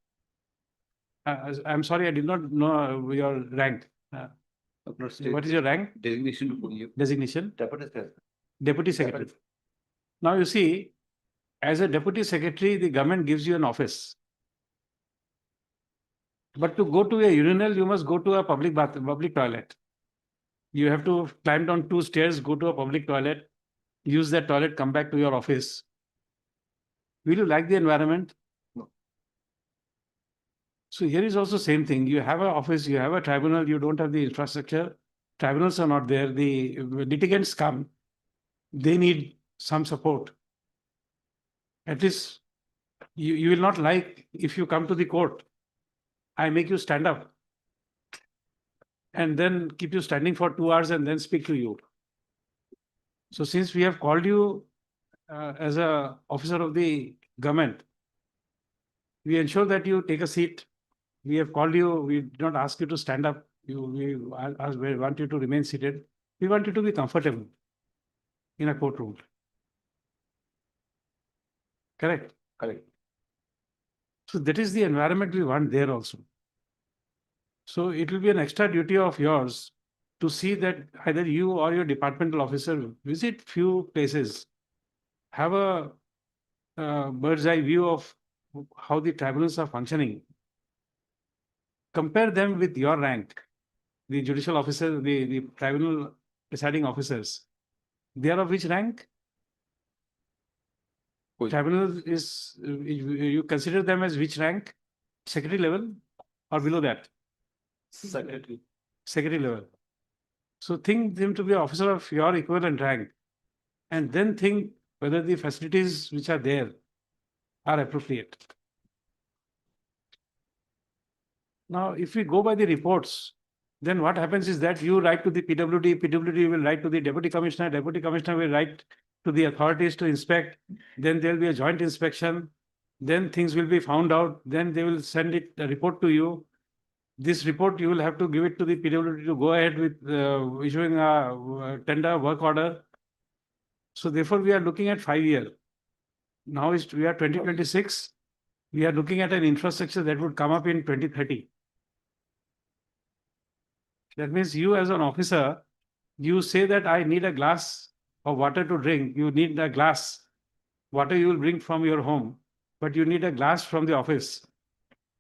I'm sorry, I did not know your rank. What is your rank? Designation for you. Designation? Deputy Secretary. Deputy Secretary. Now you see, as a Deputy Secretary, the government gives you an office. But to go to a urinal, you must go to a public toilet. You have to climb down 2 stairs, go to a public toilet, use that toilet, come back to your office. Will you like the environment? No. So here is also same thing. You have an office, you have a tribunal, you don't have the infrastructure. Tribunals are not there. The litigants come. They need some support. At least you will not like if you come to the court, I make you stand up and then keep you standing for 2 hours and then speak to you. So since we have called you as a officer of the government, we ensure that you take a seat. We have called you. We do not ask you to stand up. We want you to remain seated. We want you to be comfortable in a courtroom. Correct? Correct. So that is the environment we want there also. So it will be an extra duty of yours to see that either you or your departmental officer visit few places, have a bird's eye view of how the tribunals are functioning. Compare them with your rank, the judicial officer, the tribunal presiding officers. They are of which rank? Which? Tribunal is, you consider them as which rank? Secretary level or below that? Secretary. Secretary level. So think them to be an officer of your equivalent rank, and then think whether the facilities which are there are appropriate. Now, if we go by the reports, then what happens is that you write to the PWD, PWD will write to the Deputy Commissioner will write to the authorities to inspect, then there will be a joint inspection, then things will be found out, then they will send a report to you. This report, you will have to give it to the PWD to go ahead with issuing a tender work order. So therefore, we are looking at 5 years. Now we are 2026. We are looking at an infrastructure that would come up in 2030. That means you as an officer, you say that I need a glass of water to drink. You need a glass. Water you will bring from your home, but you need a glass from the office.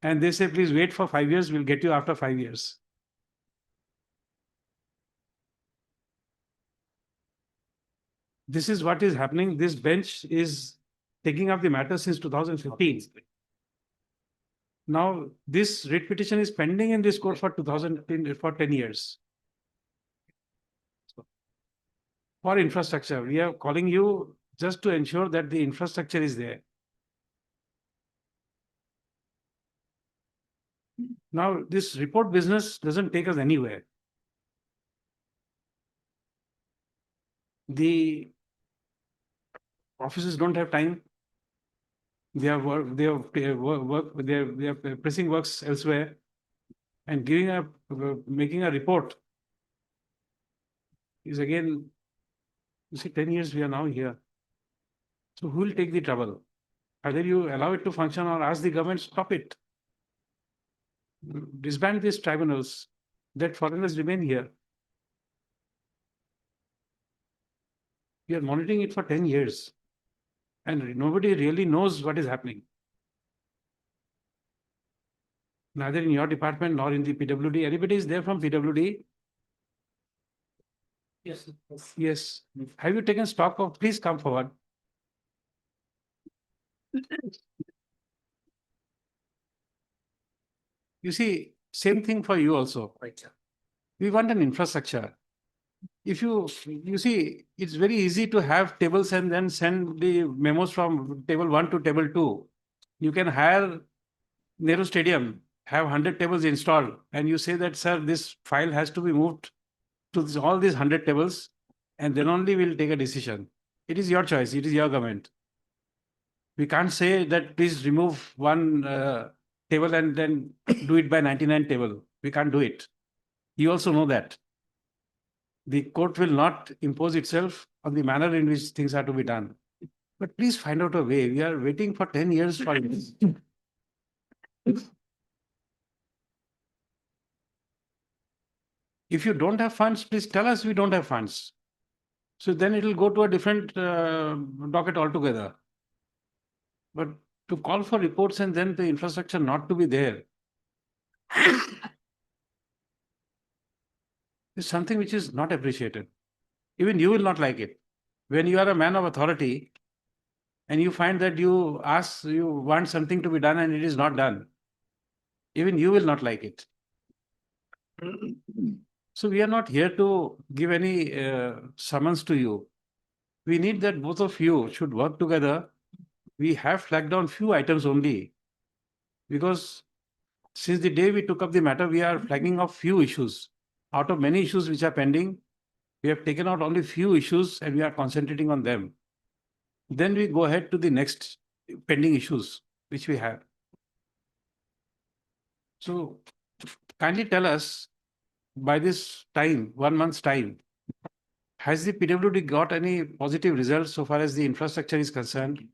And they say, please wait for 5 years. We'll get you after 5 years. This is what is happening. This bench is taking up the matter since 2015. Now, this writ petition is pending in this court for 10 years. For infrastructure, we are calling you just to ensure that the infrastructure is there. Now, this report business doesn't take us anywhere. The offices don't have time. They have pressing works elsewhere, and making a report is again, you see, 10 years we are now here. So who will take the trouble? Either you allow it to function or ask the government, stop it. Disband these tribunals, let foreigners remain here. We are monitoring it for 10 years and nobody really knows what is happening. Neither in your department nor in the PWD. Anybody is there from PWD? Yes. Yes. Have you taken stock of, please come forward. You see, same thing for you also. Right. We want an infrastructure. If you see, it's very easy to have tables and then send the memos from table 1 to table 2. You can hire Nehru Stadium, have 100 tables installed, and you say that, sir, this file has to be moved to all these 100 tables, and then only we'll take a decision. It is your choice. It is your government. We can't say that please remove one table and then do it by 99 table. We can't do it. You also know that. The court will not impose itself on the manner in which things are to be done. But please find out a way. We are waiting for 10 years for this. If you don't have funds, please tell us we don't have funds. So then it will go to a different docket altogether. But to call for reports and then the infrastructure not to be there is something which is not appreciated. Even you will not like it. When you are a man of authority and you find that you want something to be done and it is not done, even you will not like it. So we are not here to give any summons to you. We need that both of you should work together. We have flagged down few items only because since the day we took up the matter, we are flagging off few issues. Out of many issues which are pending, we have taken out only few issues and we are concentrating on them. Then we go ahead to the next pending issues which we have. So kindly tell us by this time, 1 month's time, has the PWD got any positive results so far as the infrastructure is concerned?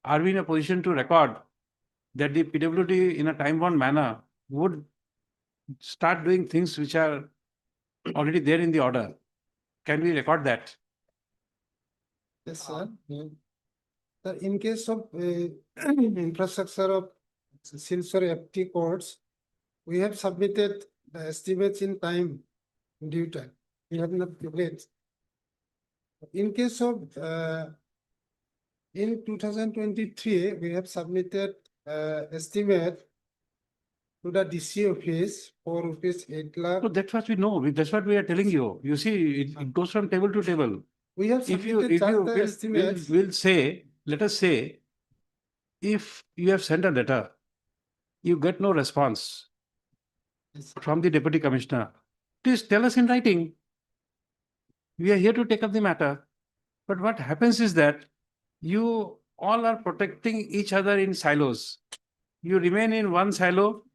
Are we in a position to record that the PWD in a time-bound manner would start doing things which are already there in the order? Can we record that? Yes, sir. Sir, in case of infrastructure of Silchar FT courts, we have submitted the estimates in time, due time. We have not delayed. In case of in 2023, we have submitted estimate to the DC office for rupees 8 lakh. So that's what we know. That's what we are telling you. You see, it goes from table to table. We have If you submitted just the will estimates. will say, let us say, if you have sent a letter, you get no response Yes, from the deputy commissioner, please tell us in writing. We are here to take up the matter. But what happens is that you all are protecting each other in silos. You remain in one silo,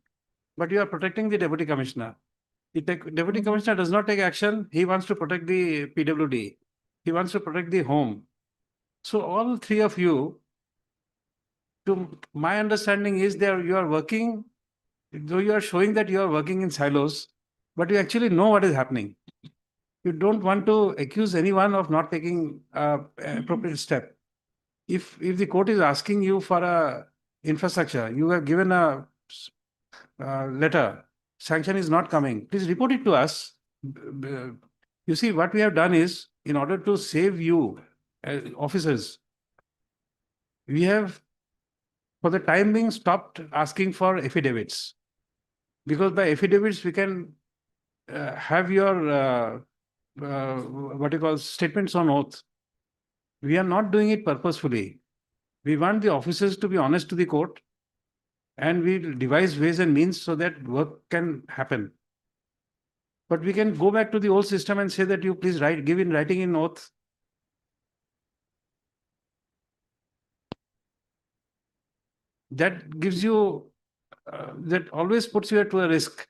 but you are protecting the deputy commissioner. The deputy commissioner does not take action. He wants to protect the PWD. He wants to protect the home. So all three of you, to my understanding is that you are working, though you are showing that you are working in silos, but you actually know what is happening. You don't want to accuse anyone of not taking appropriate step. If the court is asking you for a infrastructure, you have given a letter, sanction is not coming, please report it to us. You see, what we have done is, in order to save you officers, we have, for the time being, stopped asking for affidavits. Because by affidavits, we can have your, what you call, statements on oath. We are not doing it purposefully. We want the officers to be honest to the court, and we'll devise ways and means so that work can happen. But we can go back to the old system and say that you please give in writing in oath. That gives you, that always puts you to a risk.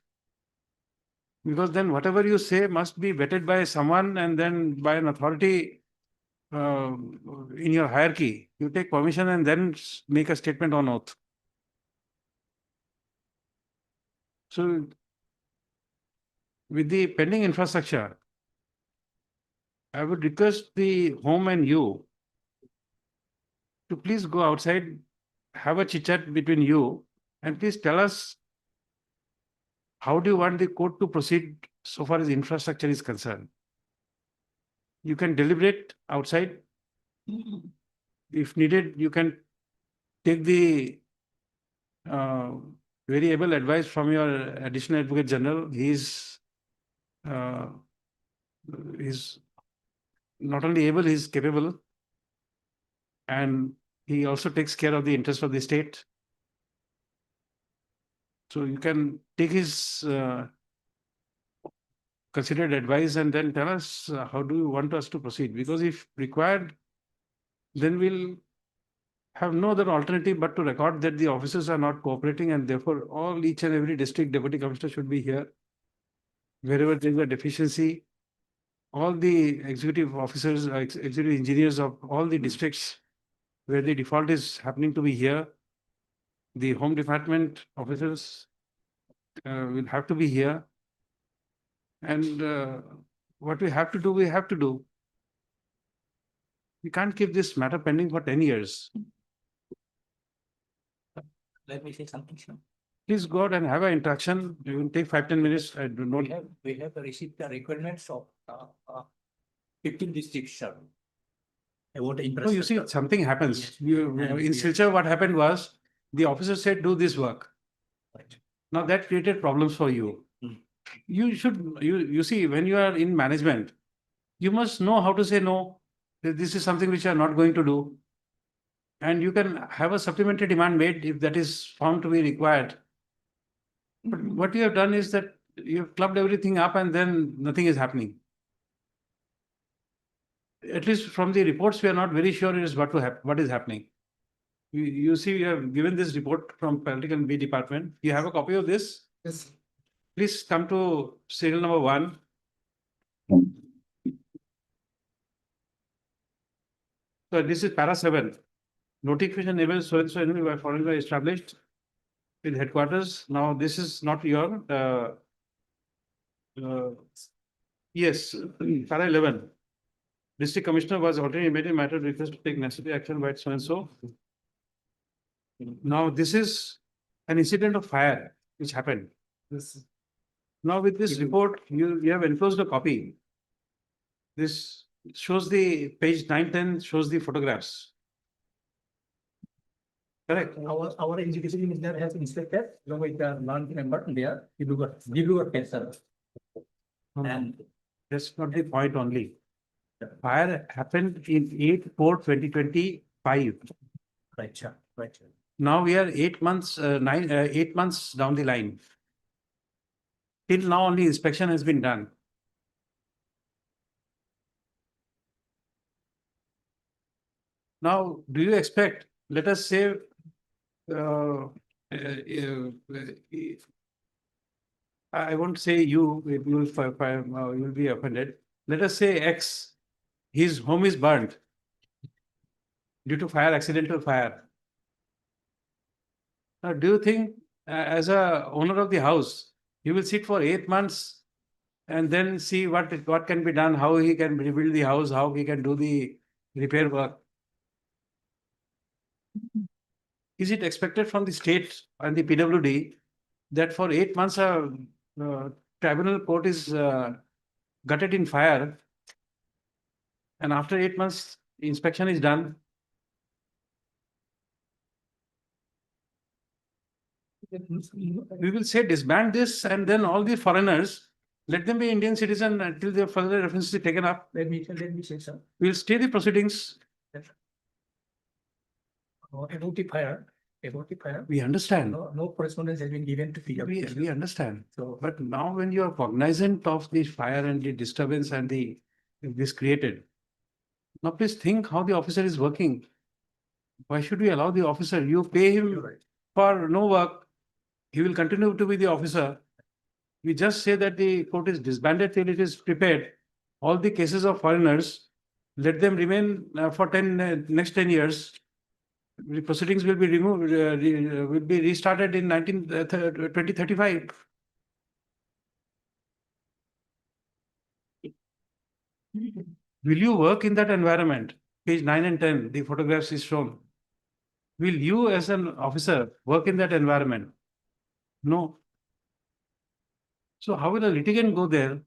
Because then whatever you say must be vetted by someone and then by an authority in your hierarchy. You take permission and then make a statement on oath. So with the pending infrastructure, I would request the home and you to please go outside, have a chit chat between you, and please tell us how do you want the court to proceed so far as infrastructure is concerned. You can deliberate outside. If needed, you can take the very able advice from your additional advocate general. He's not only able, he's capable. And he also takes care of the interest of the state. So you can take his considered advice and then tell us how do you want us to proceed? Because if required, then we'll have no other alternative but to record that the officers are not cooperating, and therefore each and every district deputy commissioner should be here. Wherever there is a deficiency, all the executive officers, executive engineers of all the districts where the default is happening to be here, the home department officers will have to be here. And what we have to do, we have to do. We can't keep this matter pending for 10 years. Let me say something, sir. Please go out and have an interaction. It will take 5-10 minutes. I do not. We have received the requirements of 15 districts, sir. About the No, you see, infrastructure. something happens. Yes. In Yes. Silchar, what happened was the officer said, do this work. Right. Now that created problems for you. Mm. You see, when you are in management, you must know how to say no. That this is something which you are not going to do. And you can have a supplementary demand made if that is found to be required. But what you have done is that you have clubbed everything up and then nothing is happening. At least from the reports, we are not very sure it is what is happening. You see, we have given this report from Political B department. You have a copy of this? Yes. Please come to serial number 1. So this is para 7. Notification able so and so by foreign law established with headquarters. Now this is not your yes, para 11. District Commissioner was already made a matter request to take necessary action by so and so. Now this is an incident of fire which happened. Yes. Now with this report, you have enclosed a copy. This shows the page 910 shows the photographs. Correct. Our education engineer has inspected along with the non-member there, Dibrugarh cancer. And That's not the point only. Fire happened in 8/4/2025. right, sir, right. Sir. Now we are 8 months, 8 months down the line. Till now only inspection has been done. Now, do you expect, let us say, I won't say you, you'll be offended. Let us say X, his home is burned due to fire, accidental fire. Now, do you think as a owner of the house, he will sit for 8 months and then see what can be done, how he can rebuild the house, how he can do the repair work? Is it expected from the state and the PWD that for 8 months a tribunal court is gutted in fire, and after 8 months inspection is done? We will say disband this, and then all the foreigners, let them be Indian citizen until their further reference is taken up. Let me say, sir, We will stay the proceedings. about the fire, We understand. no correspondence has been given to PWD. We understand. So, But now when you are cognizant of the fire and the disturbance and this created, now please think how the officer is working. Why should we allow the officer? You pay you're him right. for no work. He will continue to be the officer. We just say that the court is disbanded till it is prepared. All the cases of foreigners, let them remain for next 10 years. The proceedings will be removed, will be restarted in 2035. Will you work in that environment? Page 9 and 10, the photographs is shown. Will you as an officer work in that environment? No. So how will a litigant go there?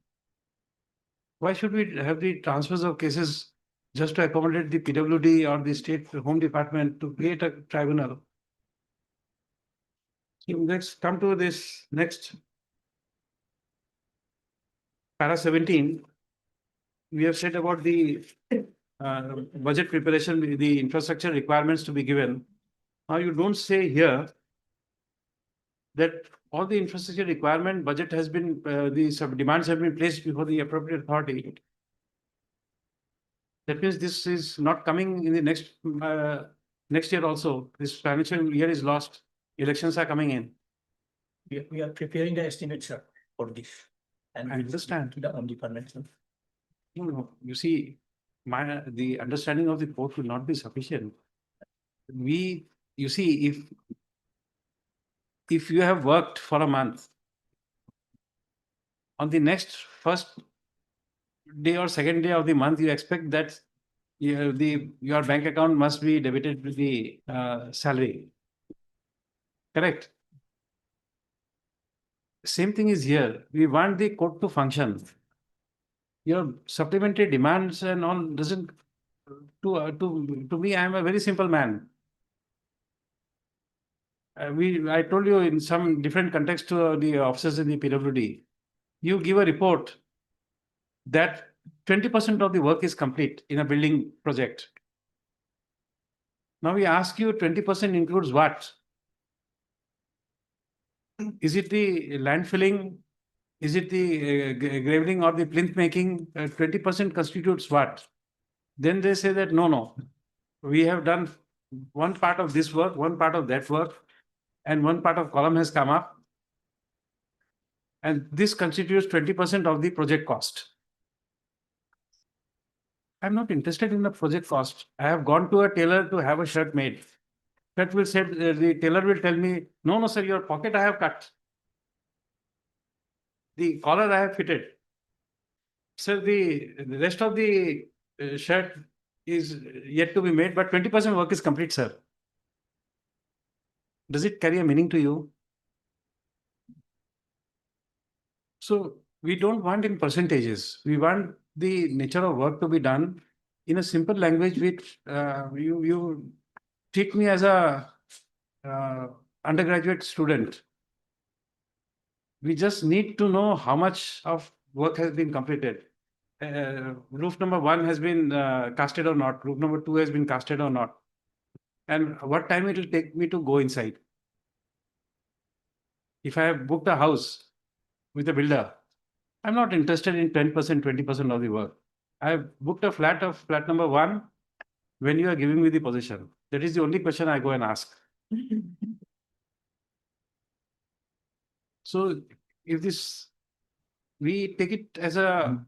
Why should we have the transfers of cases just to accommodate the PWD or the State Home Department to create a tribunal? So let's come to this next. Para 17, we have said about the budget preparation, the infrastructure requirements to be given. Now you don't say here that all the infrastructure requirement budget has been, the demands have been placed before the appropriate authority. That means this is not coming in the next year also. This financial year is lost. Elections are coming in. We are preparing the estimate, sir, for this. And I understand. to the Home Department, sir. No, you see, the understanding of the court will not be sufficient. You see, if you have worked for a month, on the next first day or second day of the month, you expect that your bank account must be debited with the salary. Correct? Same thing is here. We want the court to function. Your supplementary demands and all doesn't, to me, I am a very simple man. I told you in some different context to the officers in the PWD, you give a report that 20% of the work is complete in a building project. Now we ask you 20% includes what? Is it the land filling? Is it the graveling or the plinth making? 20% constitutes what? Then they say that no, we have done one part of this work, one part of that work, and one part of column has come up. And this constitutes 20% of the project cost. I'm not interested in the project cost. I have gone to a tailor to have a shirt made. That will say, the tailor will tell me, no, sir, your pocket I have cut. The collar I have fitted. So the rest of the shirt is yet to be made, but 20% work is complete, sir. Does it carry a meaning to you? So we don't want in percentages. We want the nature of work to be done in a simple language which you treat me as a undergraduate student. We just need to know how much of work has been completed. Roof number 1 has been casted or not. Roof number 2 has been casted or not. And what time it will take me to go inside. If I have booked a house with a builder, I'm not interested in 10%, 20% of the work. I have booked a flat of flat number 1 when you are giving me the possession. That is the only question I go and ask. So if we take it as a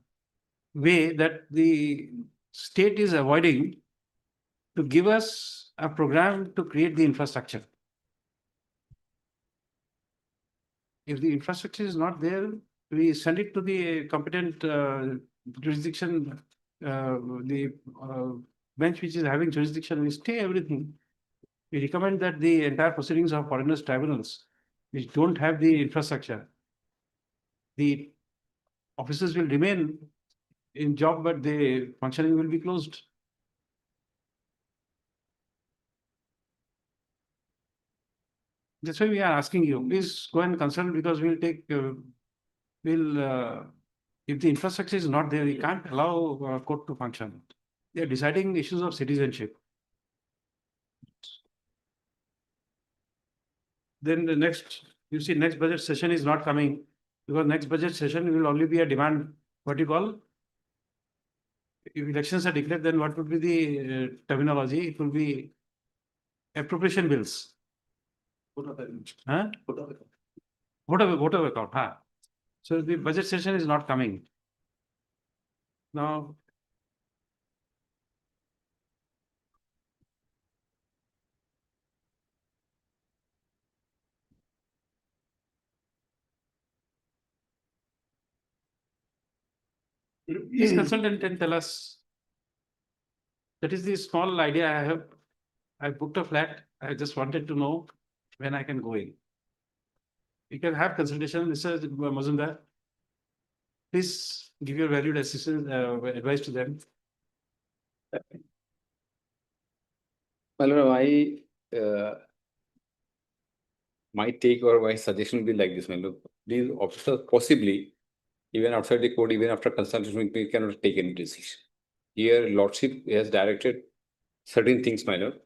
way that the state is avoiding to give us a program to create the infrastructure. If the infrastructure is not there, we send it to the competent jurisdiction, the bench which is having jurisdiction, we stay everything. We recommend that the entire proceedings of foreigners tribunals, which don't have the infrastructure, the officers will remain in job, but the functioning will be closed. That's why we are asking you, please go and consult, because we'll take, if the infrastructure is not there, we can't allow court to function. They are deciding issues of citizenship. Then the next, you see, next budget session is not coming, because next budget session will only be a demand, what you call, if elections are declared, then what would be the terminology? It will be appropriation bills. Huh? Vote of account. So the budget session is not coming. Now. Please consultant and tell us. That is the small idea I have. I booked a flat. I just wanted to know when I can go in. You can have consultation, Mr. Mazumdar. Please give your valued assistance, advice to them. Well, my take or my suggestion will be like this, man. Look, these officers possibly, even outside the court, even after consultation, we cannot take any decision. Here, Lordship has directed certain things, my lord.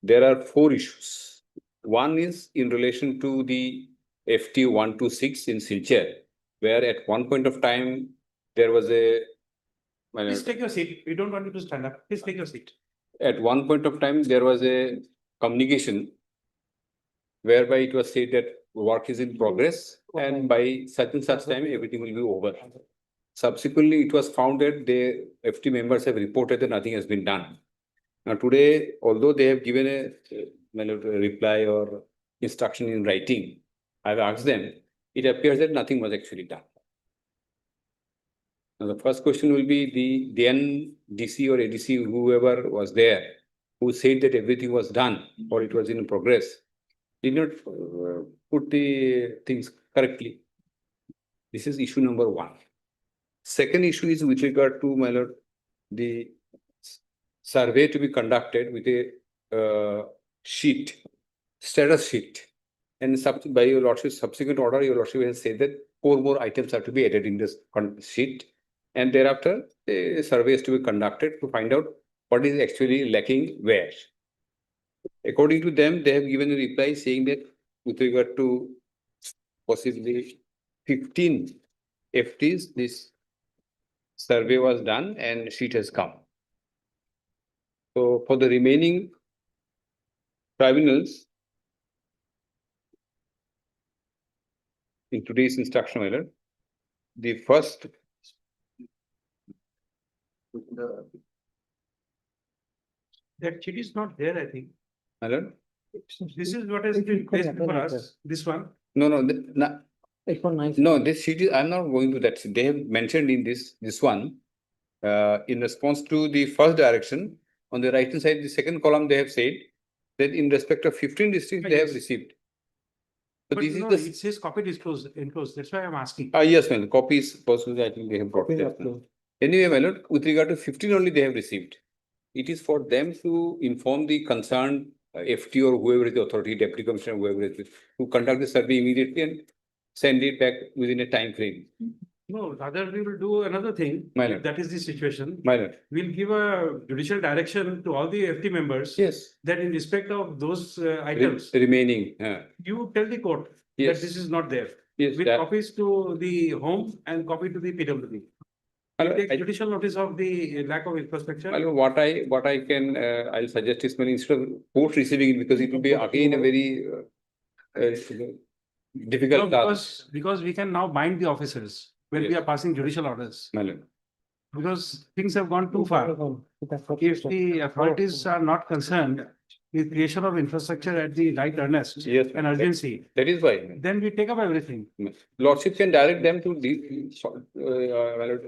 There are 4 issues. One is in relation to the FT 126 in Silchar, where at one point of time, there was a, my Please lord, take your seat. We don't want you to stand up. Please take your seat. at one point of time, there was a communication whereby it was said that work is in progress and by such and such time, everything will be over. Subsequently, it was found that the FT members have reported that nothing has been done. Now today, although they have given a reply or instruction in writing, I've asked them, it appears that nothing was actually done. Now the first question will be the then DC or ADC, whoever was there, who said that everything was done or it was in progress, did not put the things correctly. This is issue number 1. Second issue is with regard to, my lord, the survey to be conducted with a sheet, status sheet. And by your lordship's subsequent order, your lordship has said that 4 more items are to be added in this sheet. And thereafter, a survey is to be conducted to find out what is actually lacking where. According to them, they have given a reply saying that with regard to possibly 15 FTs, this survey was done and sheet has come. So for the remaining tribunals, in today's instruction order, the first That sheet is not there, I think. my lord? This is what has been placed before us, this one. No, no, this sheet is, I'm not going to that. They have mentioned in this one, in response to the first direction, on the right hand side, the second column, they have said that in respect of 15 districts, they have Yes. received. So But this no, is it says copy disclosed, enclosed. That's why I'm asking. yes, ma'am, copies, possibly, I think they have brought that. Anyway, my lord, with regard to 15 only they have received. It is for them to inform the concerned FT or whoever is the authority, deputy commissioner, whoever it is, to conduct the survey immediately and send it back within a time frame. No, rather we will do another thing. My If lord. that is the situation. My lord, We'll give a judicial direction to all the FT members. yes, That in respect of those items, remaining, you tell the court that yes, this is not there. yes. With that- copies to the home and copy to the PWD. My We lord, take judicial notice of the lack of infrastructure. my lord, what I can, I'll suggest is, well, instead of court receiving it, because it will be again a very No, difficult task. because we can now bind the officers when we Yes. are passing judicial orders. My lord. Because things have gone too far. If the authorities are not concerned with creation of infrastructure at the right earnest Yes, and urgency, that is why. then we take up everything. Lordship can direct them to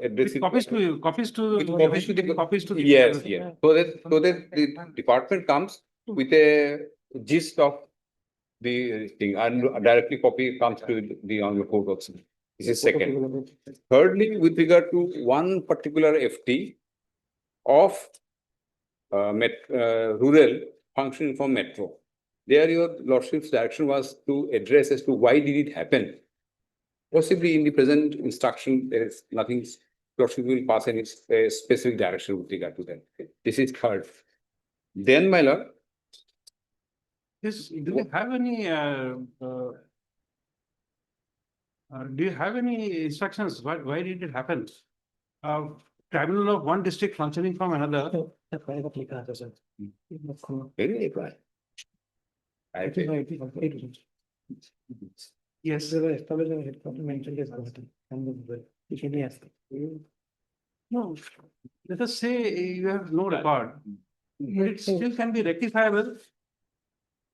address With it. copies to you, copies to. With copies to the- Copies to the. Yes, yes. So that the department comes with a gist of the thing and directly copy comes to the on the court also. This is second. Thirdly, with regard to one particular FT of rural functioning from metro. There your lordship's direction was to address as to why did it happen. Possibly in the present instruction, there is nothing, lordship will pass any specific direction with regard to that. This is third. Then, my lord, Yes, do you have any, do you have any instructions? Why did it happen? Tribunal of one district functioning from another. very reply. I think Yes. No, let us say you have no record. It still can be rectifiable.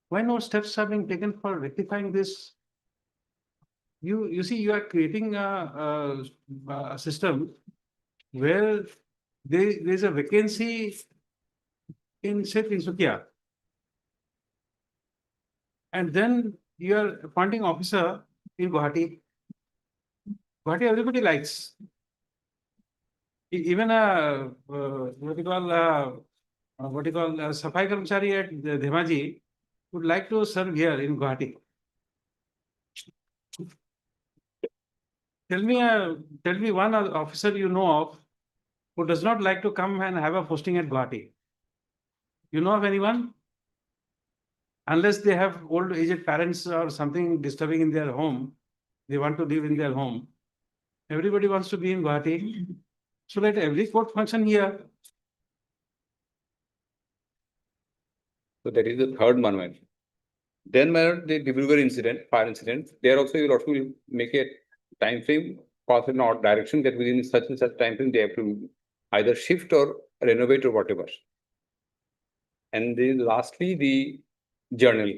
Why no steps are being taken for rectifying this? You see, you are creating a system where there's a vacancy in, say, Tinsukia. And then you are appointing officer in Guwahati. Guwahati, everybody likes. Even what you call, Safai Karmachari at Dhemaji would like to serve here in Guwahati. Tell me one officer you know of who does not like to come and have a posting at Guwahati. You know of anyone? Unless they have old aged parents or something disturbing in their home, they want to live in their home. Everybody wants to be in Guwahati. So let every court function here. So that is the third one, my lord. Then, my lord, the Dibrugarh incident, fire incident, there also you will also make a time frame, pass an odd direction that within such and such time frame they have to either shift or renovate or whatever. And then lastly, the journal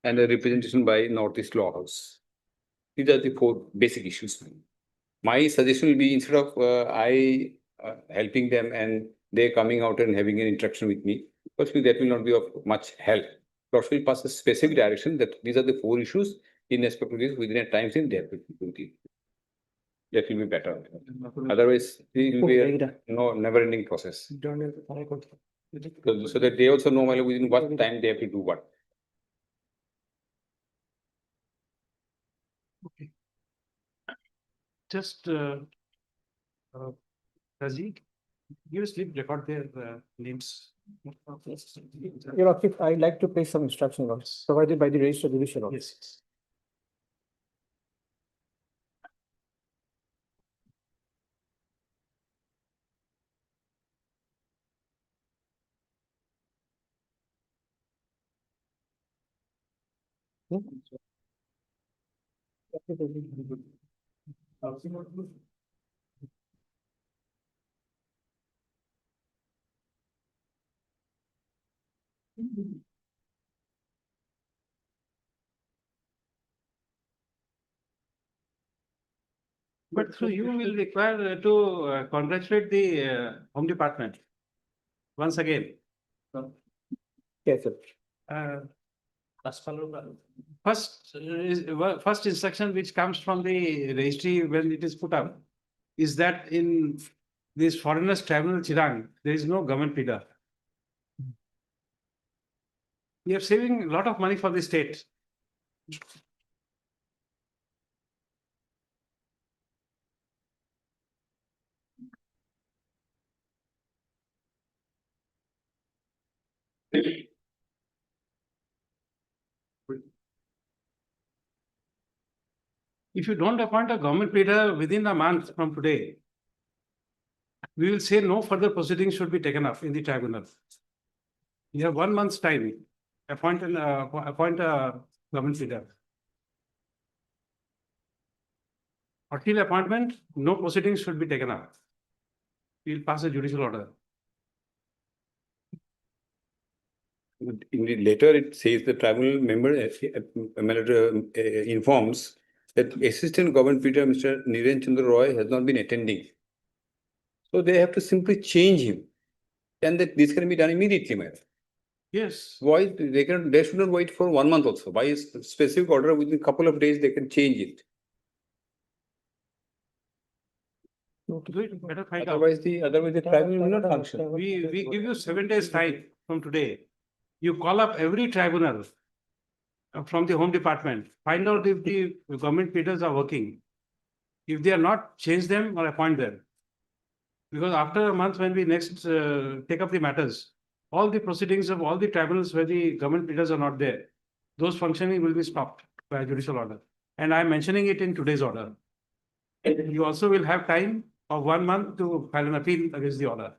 and the representation by Northeast Law House. These are the four basic issues. My suggestion will be instead of I helping them and they coming out and having an interaction with me, firstly, that will not be of much help. First, will pass a specific direction that these are the four issues in respect to this within a time frame they have to do. That will be better. Otherwise, it will be a never-ending process. So that they also know within what time they have to do what. Okay. Just Raji, give a slip, record their names. Your Honor, I'd like to place some instruction notes provided by the registered judicial office. Yes. But so you will require to congratulate the Home Department once again. Yes, sir. First instruction which comes from the registry when it is put up is that in this foreigners tribunal Chirang, there is no government pleader. We are saving a lot of money for the state. If you don't appoint a government pleader within a month from today, we will say no further proceedings should be taken up in the tribunal. You have 1 month's time. Appoint a government pleader. Until appointment, no proceedings should be taken up. We will pass a judicial order. In the letter, it says the tribunal member informs that Assistant Government Pleader Mr. Niren Chandra Roy has not been attending. So they have to simply change him. And that this can be done immediately, madam. Yes. Why they should not wait for 1 month also. By a specific order within a couple of days, they can change it. Do it, better find out. Otherwise, the tribunal will not function. We give you 7 days time from today. You call up every tribunal from the Home Department, find out if the government pleaders are working. If they are not, change them or appoint them. Because after a month, when we next take up the matters, all the proceedings of all the tribunals where the government pleaders are not there, those functioning will be stopped by judicial order. And I am mentioning it in today's order. You also will have time of 1 month to file an appeal against the order.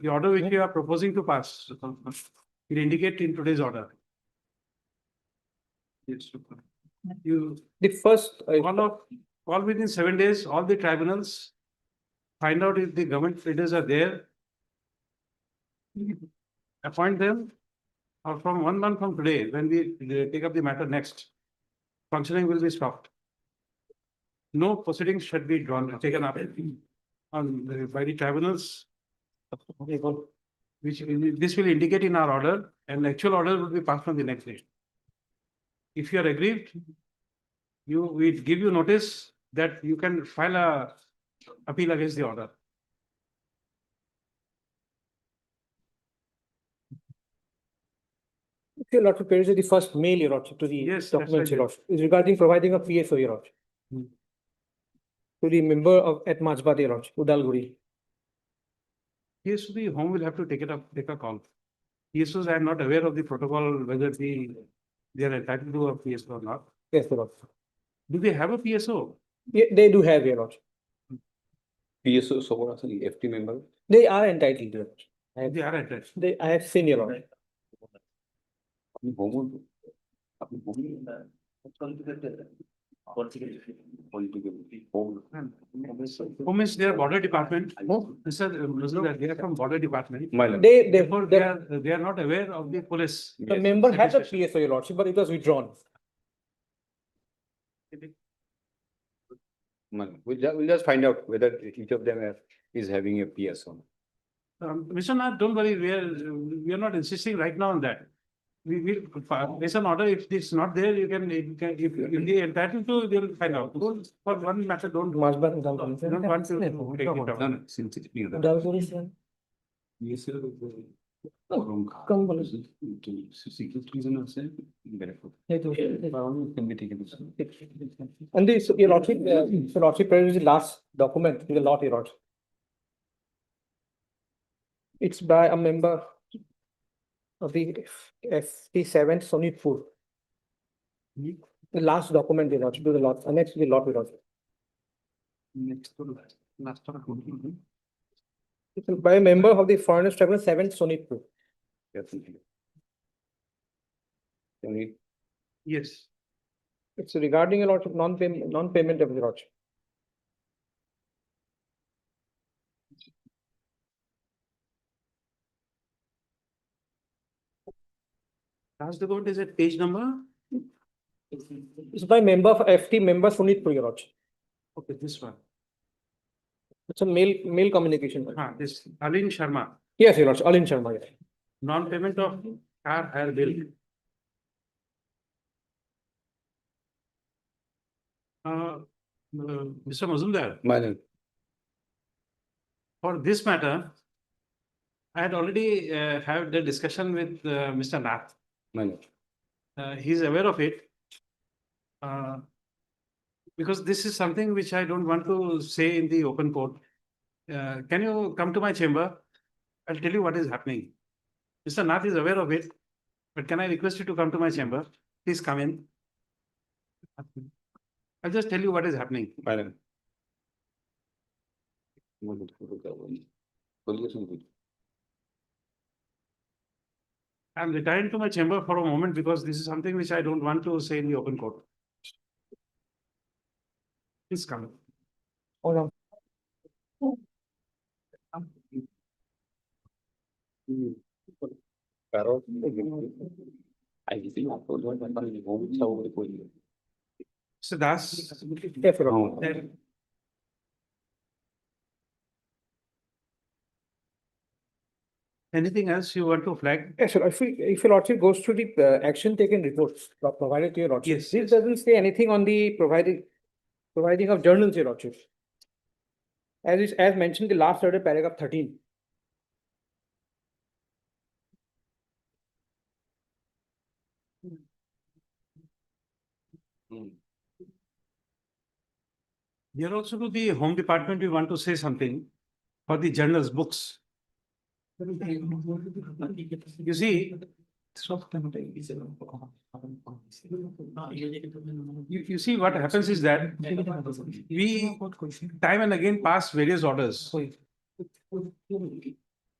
The order which you are proposing to pass will indicate in today's order. You The first, call within 7 days, all the tribunals, find out if the government leaders are there. Appoint them, or from 1 month from today, when we take up the matter next, functioning will be stopped. No proceedings should be taken up by the tribunals. Which this will indicate in our order, and the actual order will be passed on the next day. If you are aggrieved, we give you notice that you can file a appeal against the order. Your Lordship, there is the first mail, Your Lordship, to the Yes, that's documents, Your right. Lordship, is regarding providing a PSO, Your Lordship. Hmm. To the member of at Majbad, Your Lordship, Udalguri. Yes, the home will have to take a call. PSOs, I am not aware of the protocol, whether they are entitled to a PSO or not. Yes, Your Lordship. Do they have a PSO? Yeah, they do have, Your Lordship. PSO, so what are the FT member? They are entitled, Your Lordship. They are entitled. I have seen, Your Lordship. Home is their border department. Mr. They are from border department. My lord. Therefore, they are not aware of the police. The member had a PSO, Your Lordship, but it was withdrawn. My lord. We'll just find out whether each of them is having a PSO. Mr. Nath, don't worry, we are not insisting right now on that. We will, based on order, if it's not there, if they are entitled to, they'll find out. For one matter, don't Majbad, want to take it out. No, no, since it's been. Udalguri, sir. Come, bolo. And this, Your Lordship, Your Lordship, there is the last document in the lot, Your Lordship. It's by a member of the FT7 Sonitpur. The last document, Your Lordship, to the lot, next to the lot, Your Lordship. It's by a member of the Foreigners Tribunal 7 Sonitpur. Yes. It's regarding a lot of non-payment of the lordship. Last document is at page number? It's by member of FT member Sonitpur, Your Lordship. Okay, this one. It's a mail communication. This Alin Sharma, Yes, Your Lordship, Alin Sharma. Yes. non-payment of car hire bill. Mr. Mazumdar, My lord. for this matter, I had already had the discussion with Mr. Nath. My lord. He's aware of it. Because this is something which I don't want to say in the open court. Can you come to my chamber? I'll tell you what is happening. Mr. Nath is aware of it, but can I request you to come to my chamber? Please come in. I'll just tell you what is happening. My lord. I'm retiring to my chamber for a moment because this is something which I don't want to say in the open court. Please come. Hold on. So Das, Yes, Your Lordship. there- anything else you want to flag? Yes, sir. If Your Lordship goes through the action taken reports provided to Your Lordship. Yes, This yes. doesn't say anything on the providing of journals, Your Lordship. As mentioned, the last order, paragraph 13. Here also to the home department, we want to say something for the journals, books. You see, you see what happens is that we time and again pass various orders.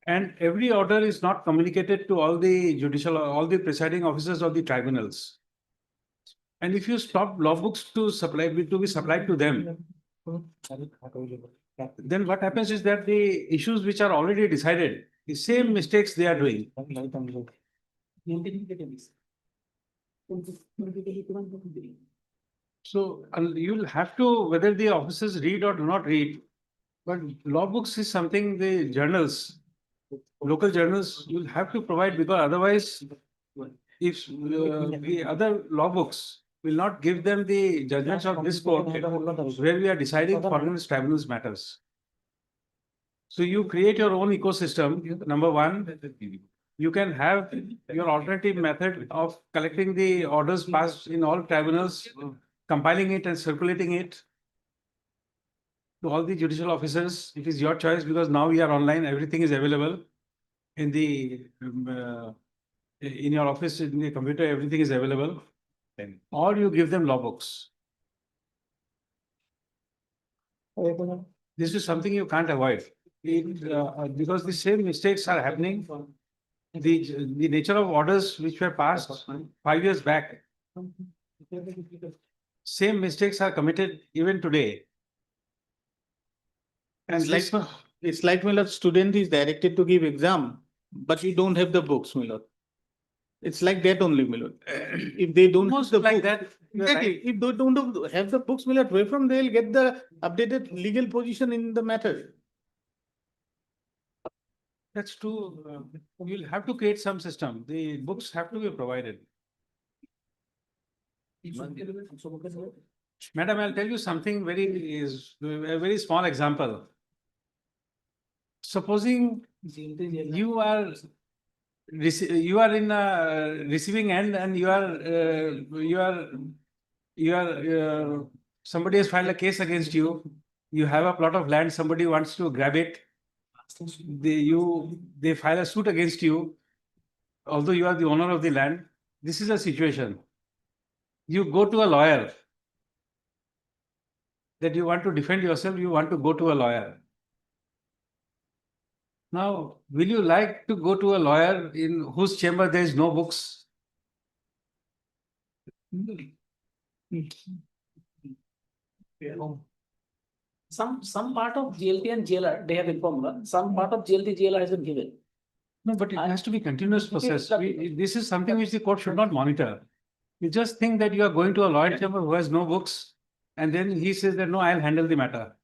And every order is not communicated to all the presiding officers of the tribunals. And if you stop law books to be supplied to them, then what happens is that the issues which are already decided, the same mistakes they are doing. So you'll have to, whether the officers read or do not read, but law books is something the journals, local journals, you'll have to provide, because otherwise, if the other law books will not give them the judgments of this court where we are deciding foreign tribunals matters. So you create your own ecosystem. Number one, you can have your alternative method of collecting the orders passed in all tribunals, compiling it and circulating it to all the judicial officers. It is your choice, because now we are online, everything is available in the in your office, in the computer, everything is available. Or you give them law books. This is something you can't avoid. Because the same mistakes are happening. The nature of orders which were passed 5 years back, same mistakes are committed even today. And It's like, Milord, student is directed to give exam, but we don't have the books, Milord. It's like that only, Milord. If they don't have almost the like book, that. you're exactly, right. if they don't have the books, Milord, where from they'll get the updated legal position in the matter? That's true. You'll have to create some system. The books have to be provided. Madam, I'll tell you something a very small example. Supposing you are in a receiving end, and somebody has filed a case against you. You have a plot of land, somebody wants to grab it. They file a suit against you, although you are the owner of the land. This is a situation. You go to a lawyer. That you want to defend yourself, you want to go to a lawyer. Now, will you like to go to a lawyer in whose chamber there is no books? Some part of GLT and GLR, they have informed, some part of GLT, GLR has been given. No, but it has to be continuous process. This is something which the court should not monitor. You just think that you are going to a lawyer chamber who has no books, and then he says that, no, I'll handle the matter.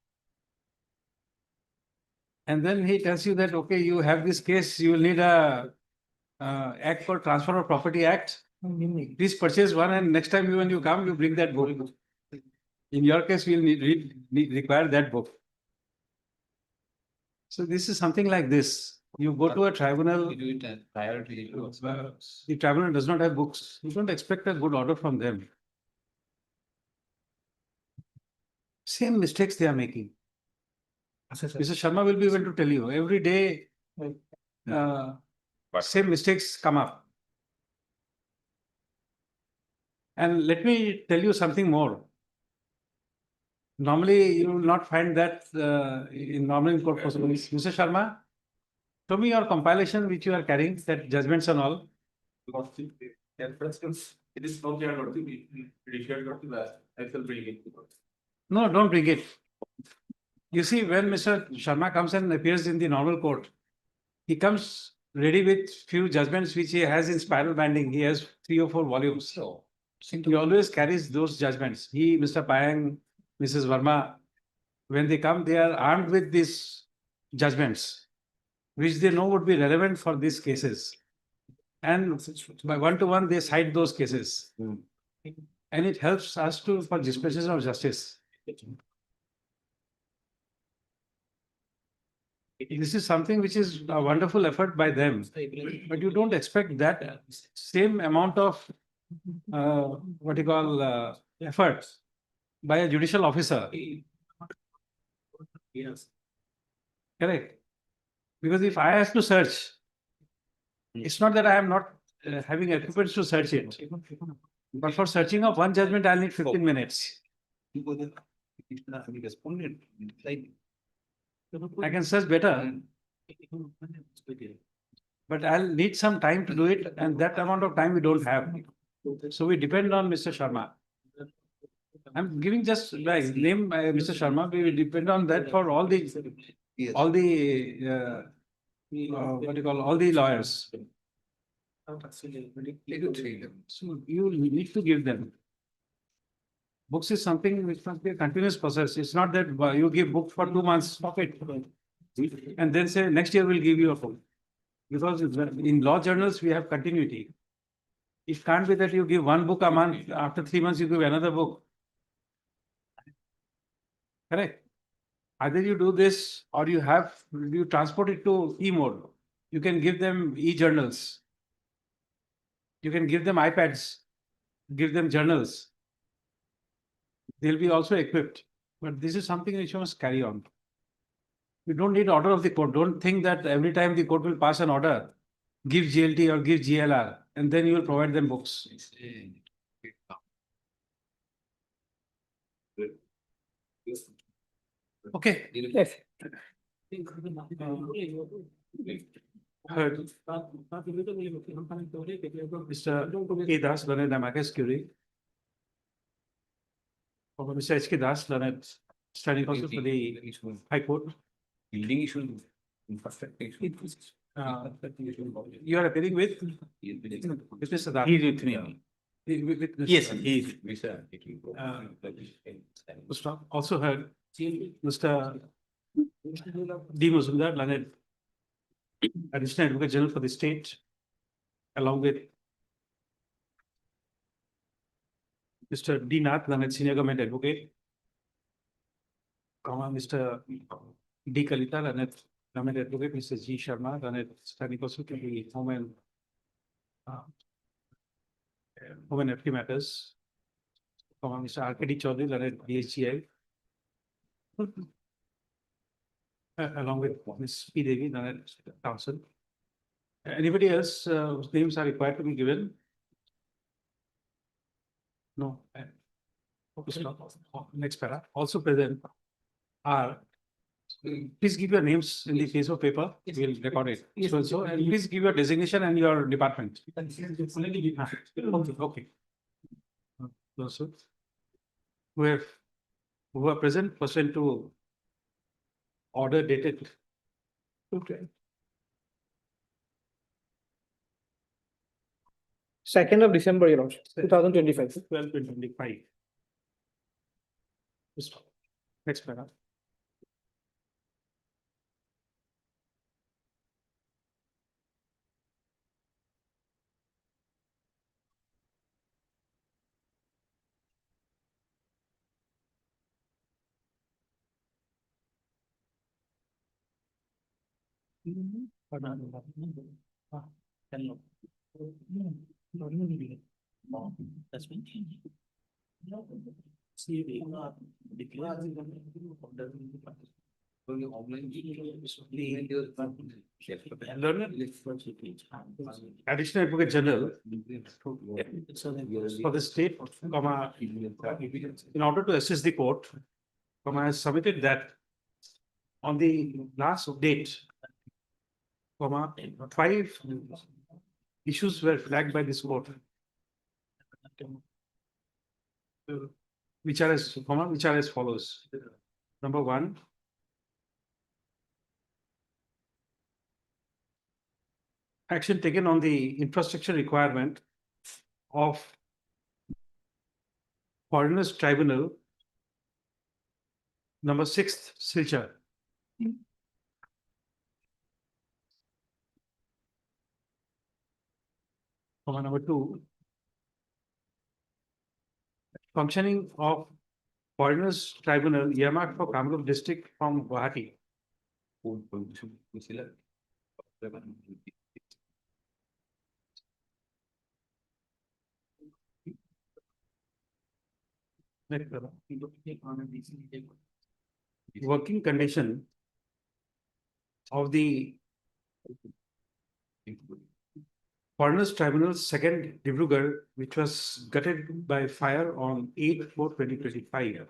And then he tells you that, okay, you have this case, you will need a act called Transfer of Property Act. Please purchase one, and next time when you come, you bring that book. In your case, we'll require that book. So this is something like this. You go to a tribunal. The tribunal does not have books. You don't expect a good order from them. Same mistakes they are making. Mr. Sharma will be able to tell you every day. Same mistakes come up. And let me tell you something more. Normally, you will not find that in normal court proceedings. Mr. Sharma, show me your compilation which you are carrying, that judgments and all. It is not there, not to be shared, not to that. I shall bring it. No, don't bring it. You see, when Mr. Sharma comes and appears in the normal court, he comes ready with few judgments which he has in spiral binding. He has 3 or 4 volumes. So he always carries those judgments. He, Mr. Payang, Mrs. Verma, when they come, they are armed with these judgments, which they know would be relevant for these cases. And by one to one, they cite those cases. And it helps us for dispensation of justice. This is something which is a wonderful effort by them, but you don't expect that same amount of effort by a judicial officer. Yes. Correct. Because if I have to search, it's not that I am not having equipment to search it. But for searching of one judgment, I'll need 15 minutes. I can search better, but I'll need some time to do it, and that amount of time we don't have. So we depend on Mr. Sharma. I'm giving just like name, Mr. Sharma, we will depend on that for all the, all the, what do you call, all the lawyers. So you need to give them. Books is something which must be a continuous process. It's not that you give book for 2 months, stop it. And then say, next year we'll give you a book. Because in law journals, we have continuity. It can't be that you give one book a month, after 3 months you give another book. Correct? Either you do this or you transport it to e-mode. You can give them e-journals. You can give them iPads, give them journals. They'll be also equipped. But this is something which you must carry on. You don't need order of the court. Don't think that every time the court will pass an order, give GLT or give GLR, and then you will provide them books. Okay. Yes. Heard. Mr. K. Das, learned amicus curiae. Mr. H. K. Das, learned standing counsel for the High Court. Building issue, infrastructure issue. You are appearing with Mr. Das. He's with me. With Mr. Yes, Das. he is. Mr. Also heard Mr. D. Mazumdar, learned Additional Advocate General for the state, along with Mr. D. Nath, learned Senior Government Advocate, Mr. D. Kalita, learned Government Advocate, Mr. G. Sharma, learned Standing Counsel to the Home and FD Matters, Mr. R.K.D. Chaudhary, learned DSGI, along with Ms. P. Devi, learned counsel. Anybody else whose names are required to be given? No. Next para. Also present are, please give your names in the piece of paper. We'll record it. So, and please give your designation and your department. Okay. Those who are present pursuant to order dated. Okay. 2nd of December, Your Lordship, 2025. 12/25. Next para. Additional Advocate General for the state, in order to assist the court, has submitted that on the last date, 5 issues were flagged by this court. Which are as follows. Number 1. Action taken on the infrastructure requirement of Foreigners Tribunal, number 6, Silchar. Number 2. Functioning of Foreigners Tribunal, earmarked for Kamrup district from Guwahati. Working condition of the Foreigners Tribunal 2nd Dibrugarh, which was gutted by fire on 8/4/2025.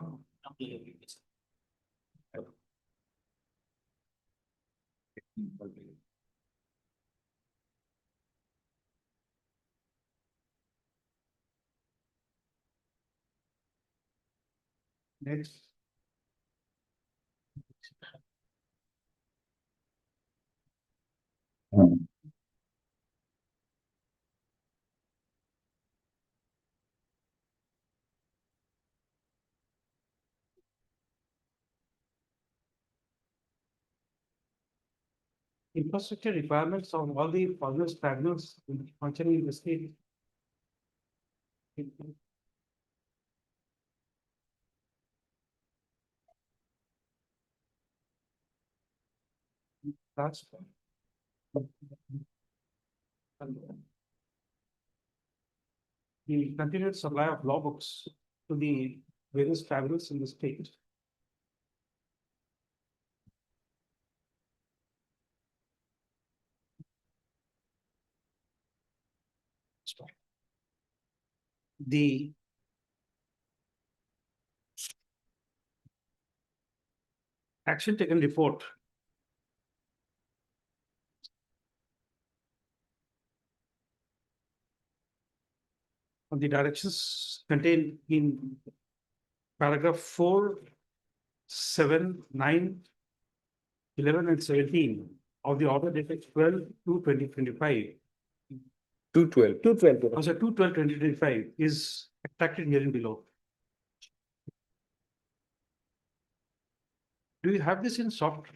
Next. Infrastructure requirements of all the foreigners travelers functioning in the state. That's. The continued supply of law books to the various travelers in the state. The action taken report. On the directions contained in paragraph 4, 7, 9, 11, and 17 of the order dated 12/2/2025. 212. 212. Also, 2/12/2025 is extracted herein below. Do you have this in soft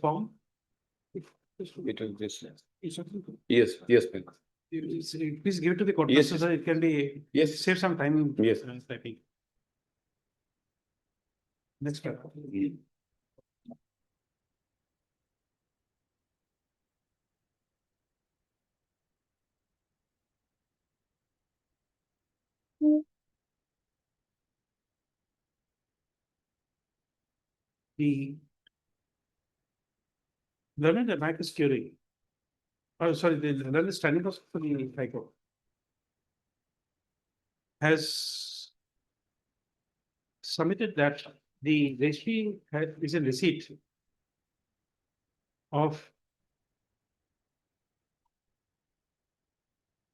form? It was just, yes, yes, ma'am. Please give it to the court, Yes, so that it can be. Yes. Save some time. in, Yes. Typing. Next. paragraph. The learned amicus curiae. Oh, sorry, the learned standing for the High Court has submitted that the registry is a receipt of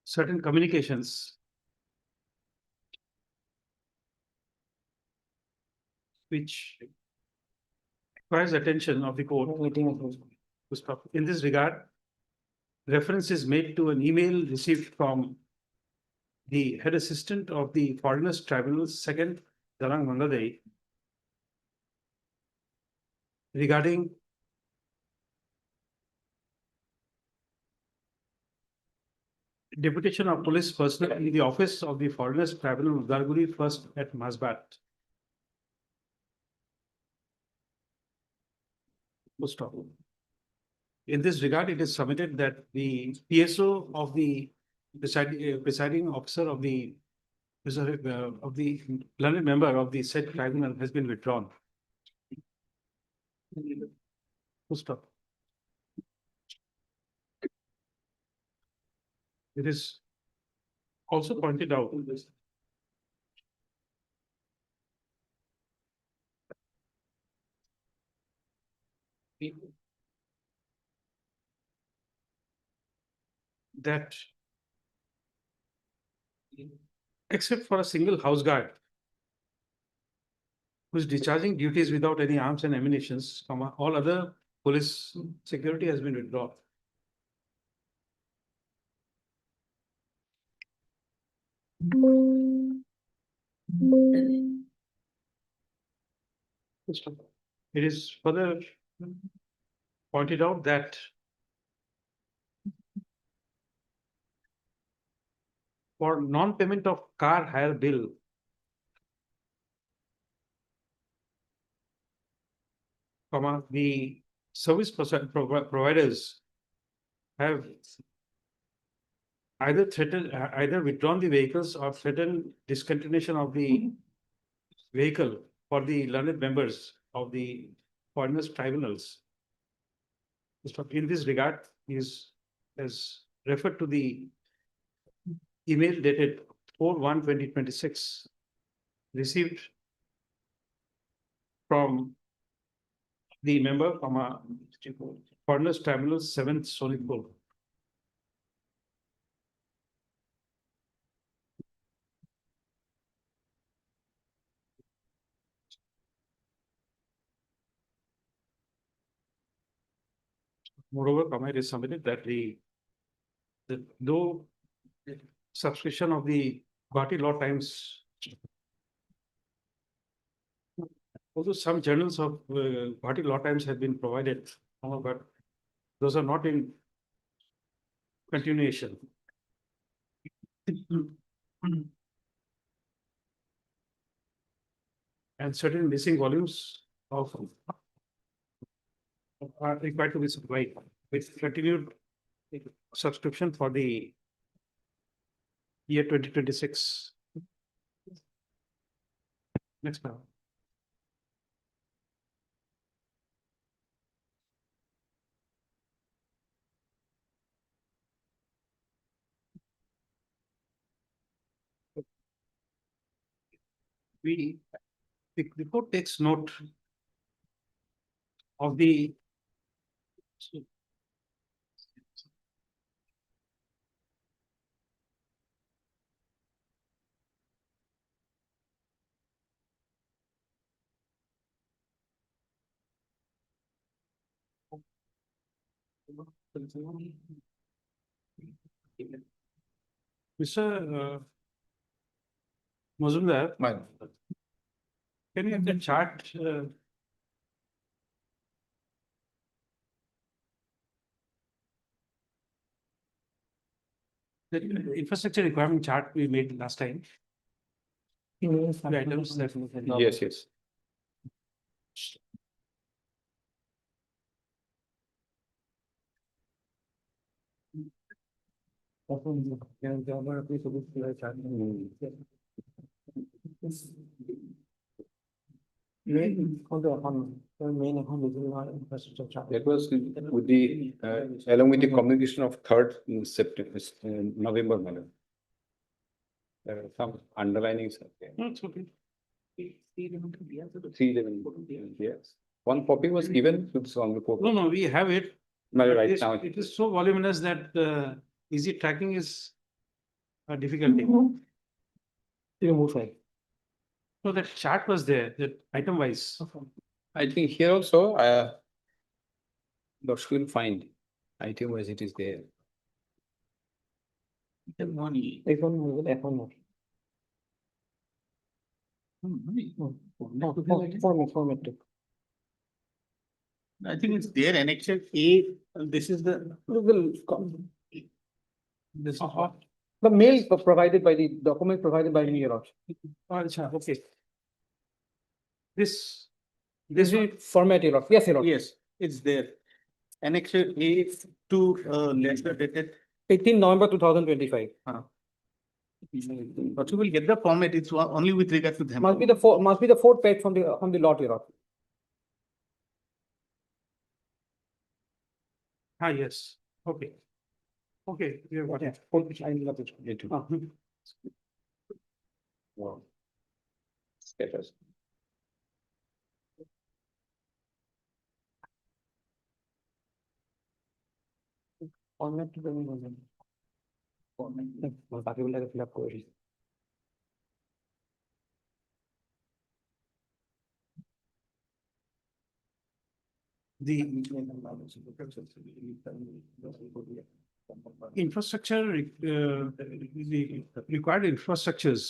certain communications which requires attention of the court. To stop. In this regard, reference is made to an email received from the head assistant of the Foreigners Tribunal's second, Darang Mangadai, regarding deputation of police personnel in the office of the Foreigners Tribunal Udalguri first at Masbat. Full stop. In this regard, it is submitted that the PSO of the presiding officer of the learned member of the said tribunal has been withdrawn. Full stop. It is also pointed out that except for a single house guard who is discharging duties without any arms and ammunitions, all other police security has been withdrawn. It is further pointed out that for non-payment of car hire bill, the service providers have either threatened, either withdrawn the vehicles or threatened discontinuation of the vehicle for the learned members of the foreigners tribunals. In this regard, is has referred to the email dated 4/1/2026 received from the member from a foreigners tribunal 7th Sonipur. Moreover, comment is submitted that the though subscription of the Guwahati Law Times, although some journals of Guwahati Law Times have been provided, but those are not in continuation. And certain missing volumes of are required to be supplied with continued subscription for the year 2026. Next now. The report takes note of the Mr. Mazumdar, can you have the chart? The infrastructure requirement chart we made last time. The items that. Yes, yes. That was with the, along with the communication of 3rd September, November, madam. There are some underlinings. No, it's okay. 311, yes. One copy was given to the report. No, we have it. No, but right it's- now. It is so voluminous that easy tracking is a difficulty. So that chart was there, that item wise. I think here also, Dr. will find item wise it is there. I think it's there, annexure A, this is the. This is what. The mail provided by the document provided by me, Your Lordship. Acha, okay. This This is format, Your Lordship. Yes, Your Lordship. Yes, it's there. Annexure A to letter dated. 18 November 2025. But you will get the format, it's only with regard to them. Must be the fourth page from the lot, Your Lordship. yes, okay. Okay, we have got it. Wow. Status. Format to the বাকি গুলো fill up করে দিই। The infrastructure, the required infrastructures.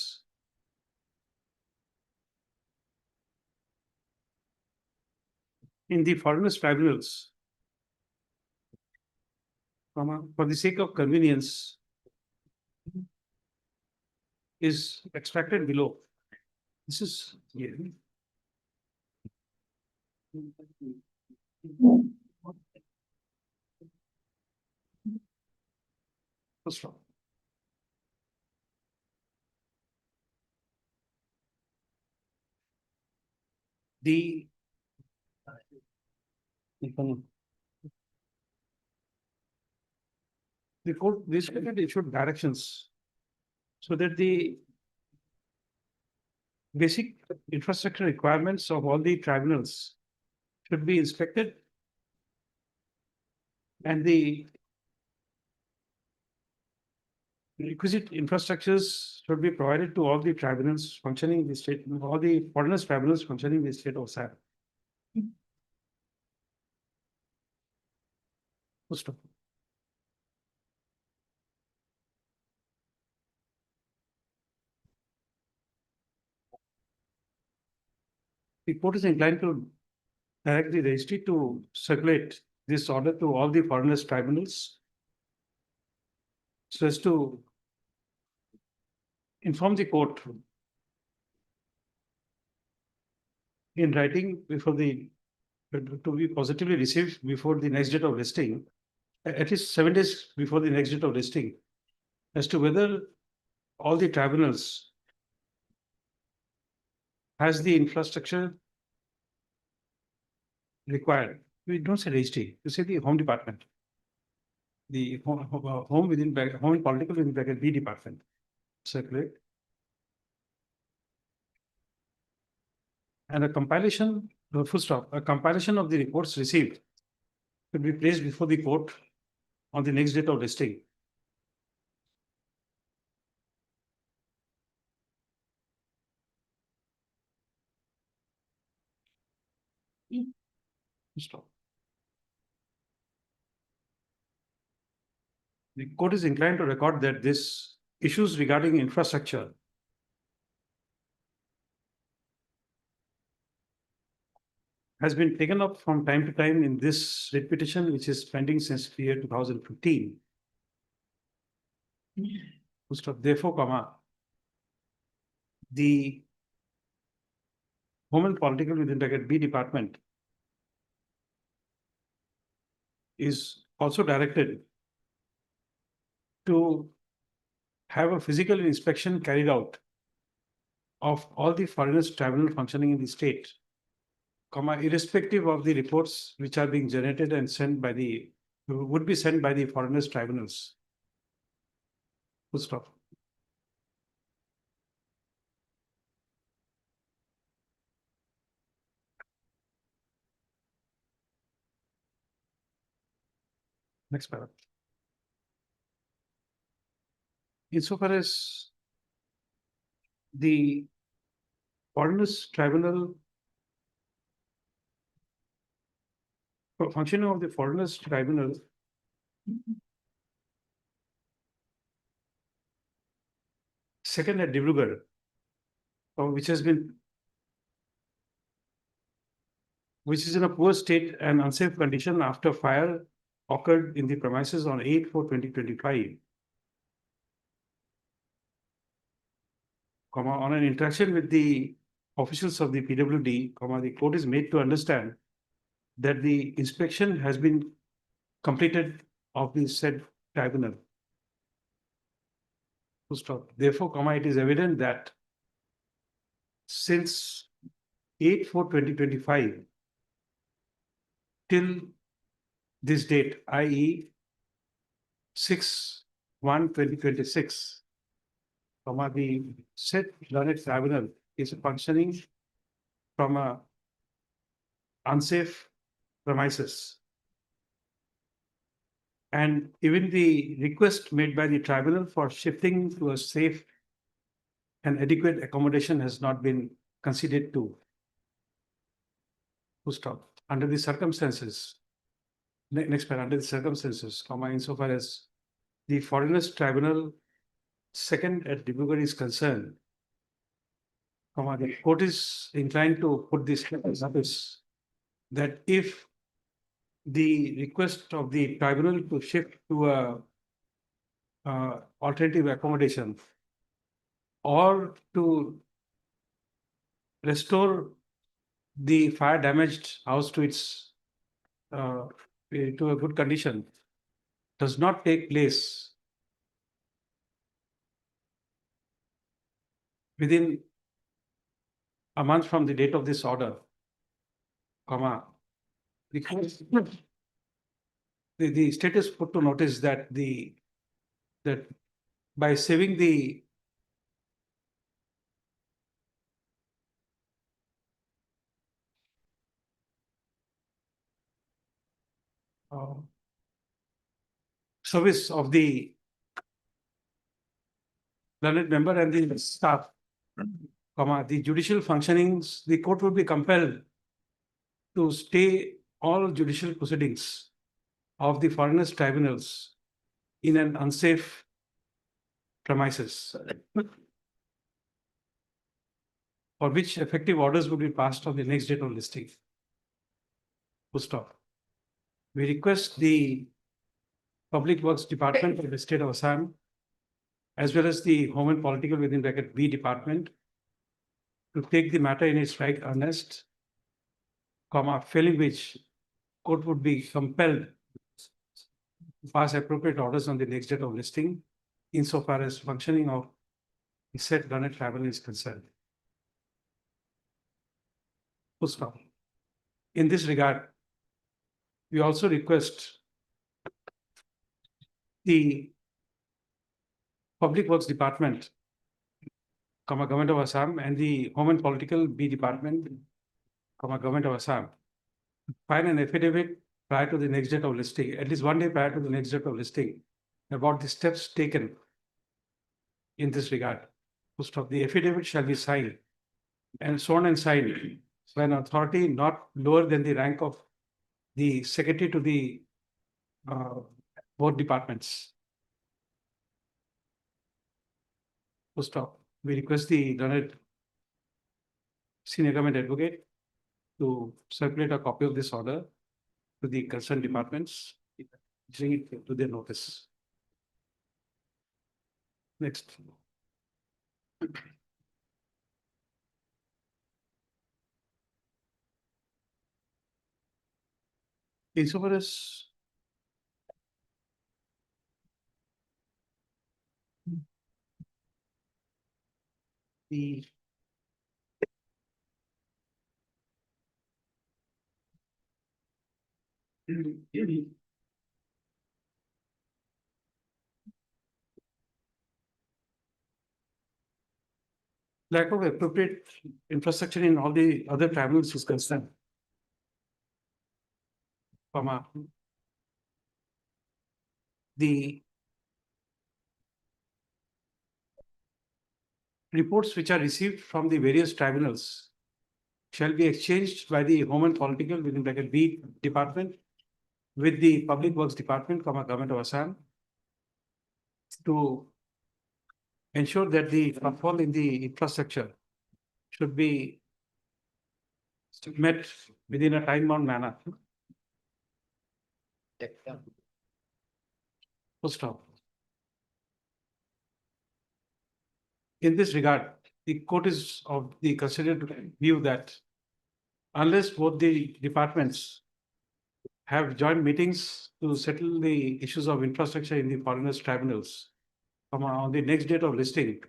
In the foreigners tribunals. For the sake of convenience. Is extracted below. This is. Yeah. First one. The court, this court issued directions so that the basic infrastructure requirements of all the tribunals should be inspected and the requisite infrastructures should be provided to all the tribunals functioning in the state, all the foreigners tribunals functioning in the state of Assam. Full stop. The court is inclined to direct the registry to circulate this order to all the foreigners tribunals so as to inform the court in writing before the, to be positively received before the next date of listing, at least 7 days before the next date of listing, as to whether all the tribunals has the infrastructure required. We don't say registry, we say the home department. The home within home and political within bracket B department. Circulate. And a compilation, full stop, a compilation of the reports received could be placed before the court on the next date of listing. Stop. The court is inclined to record that this issues regarding infrastructure has been taken up from time to time in this writ petition, which is pending since the year 2015. Full stop. Therefore, comma, the Home and Political within bracket B department is also directed to have a physical inspection carried out of all the foreigners tribunal functioning in the state, comma, irrespective of the reports which are being generated and sent by the, would be sent by the foreigners tribunals. Full stop. Next paragraph. Insofar as the foreigners tribunal, functioning of the foreigners tribunal second at Dibrugarh, which is in a poor state and unsafe condition after fire occurred in the premises on 8/4/2025. On an interaction with the officials of the PWD, the court is made to understand that the inspection has been completed of the said tribunal. Full stop. Therefore, it is evident that since 8/4/2025 till this date, i.e. 6/1/2026, the said learned tribunal is functioning from a unsafe premises. And even the request made by the tribunal for shifting to a safe and adequate accommodation has not been conceded to. Full stop. Under the circumstances, next paragraph, under the circumstances, insofar as the foreigners tribunal second at Dibrugarh is concerned, the court is inclined to put this notice that if the request of the tribunal to shift to a alternative accommodation or to restore the fire damaged house to its to a good condition does not take place within a month from the date of this order, because the state is put to notice that that by saving the service of the learned member and the staff, the judicial functionings, the court will be compelled to stay all judicial proceedings of the foreigners tribunals in an unsafe premises, for which effective orders would be passed on the next date of listing. Full stop. We request the Public Works Department of the State of Assam, as well as the Home and Political within bracket B department, to take the matter in its right earnest, failing which court would be compelled to pass appropriate orders on the next date of listing, insofar as functioning of the said learned tribunal is concerned. Full stop. In this regard, we also request the Public Works Department, Government of Assam, and the Home and Political B Department, Government of Assam, file an affidavit prior to the next date of listing, at least 1 day prior to the next date of listing, about the steps taken in this regard. Full stop. The affidavit shall be signed and sworn and signed by an authority not lower than the rank of the secretary to the both departments. Full stop. We request the learned senior government advocate to circulate a copy of this order to the concerned departments, bring it to their notice. Next. Insofar as the lack of appropriate infrastructure in all the other tribunals is concerned. The reports which are received from the various tribunals shall be exchanged by the Home and Political within bracket B department with the Public Works Department, Government of Assam, to ensure that the shortfall in the infrastructure should be met within a time-bound manner. Full stop. In this regard, the court is of the considered view that unless both the departments have joint meetings to settle the issues of infrastructure in the foreigners tribunals, on the next date of listing,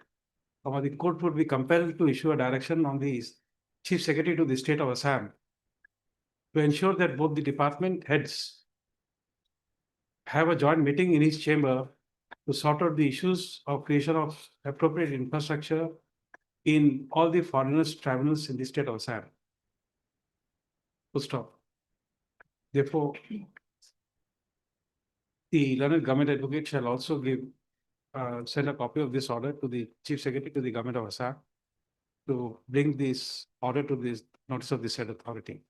the court would be compelled to issue a direction on the Chief Secretary to the State of Assam to ensure that both the department heads have a joint meeting in each chamber to sort out the issues of creation of appropriate infrastructure in all the foreigners tribunals in the State of Assam. Full stop. Therefore, the learned government advocate shall also give send a copy of this order to the Chief Secretary to the Government of Assam to bring this order to this notice of the said authority.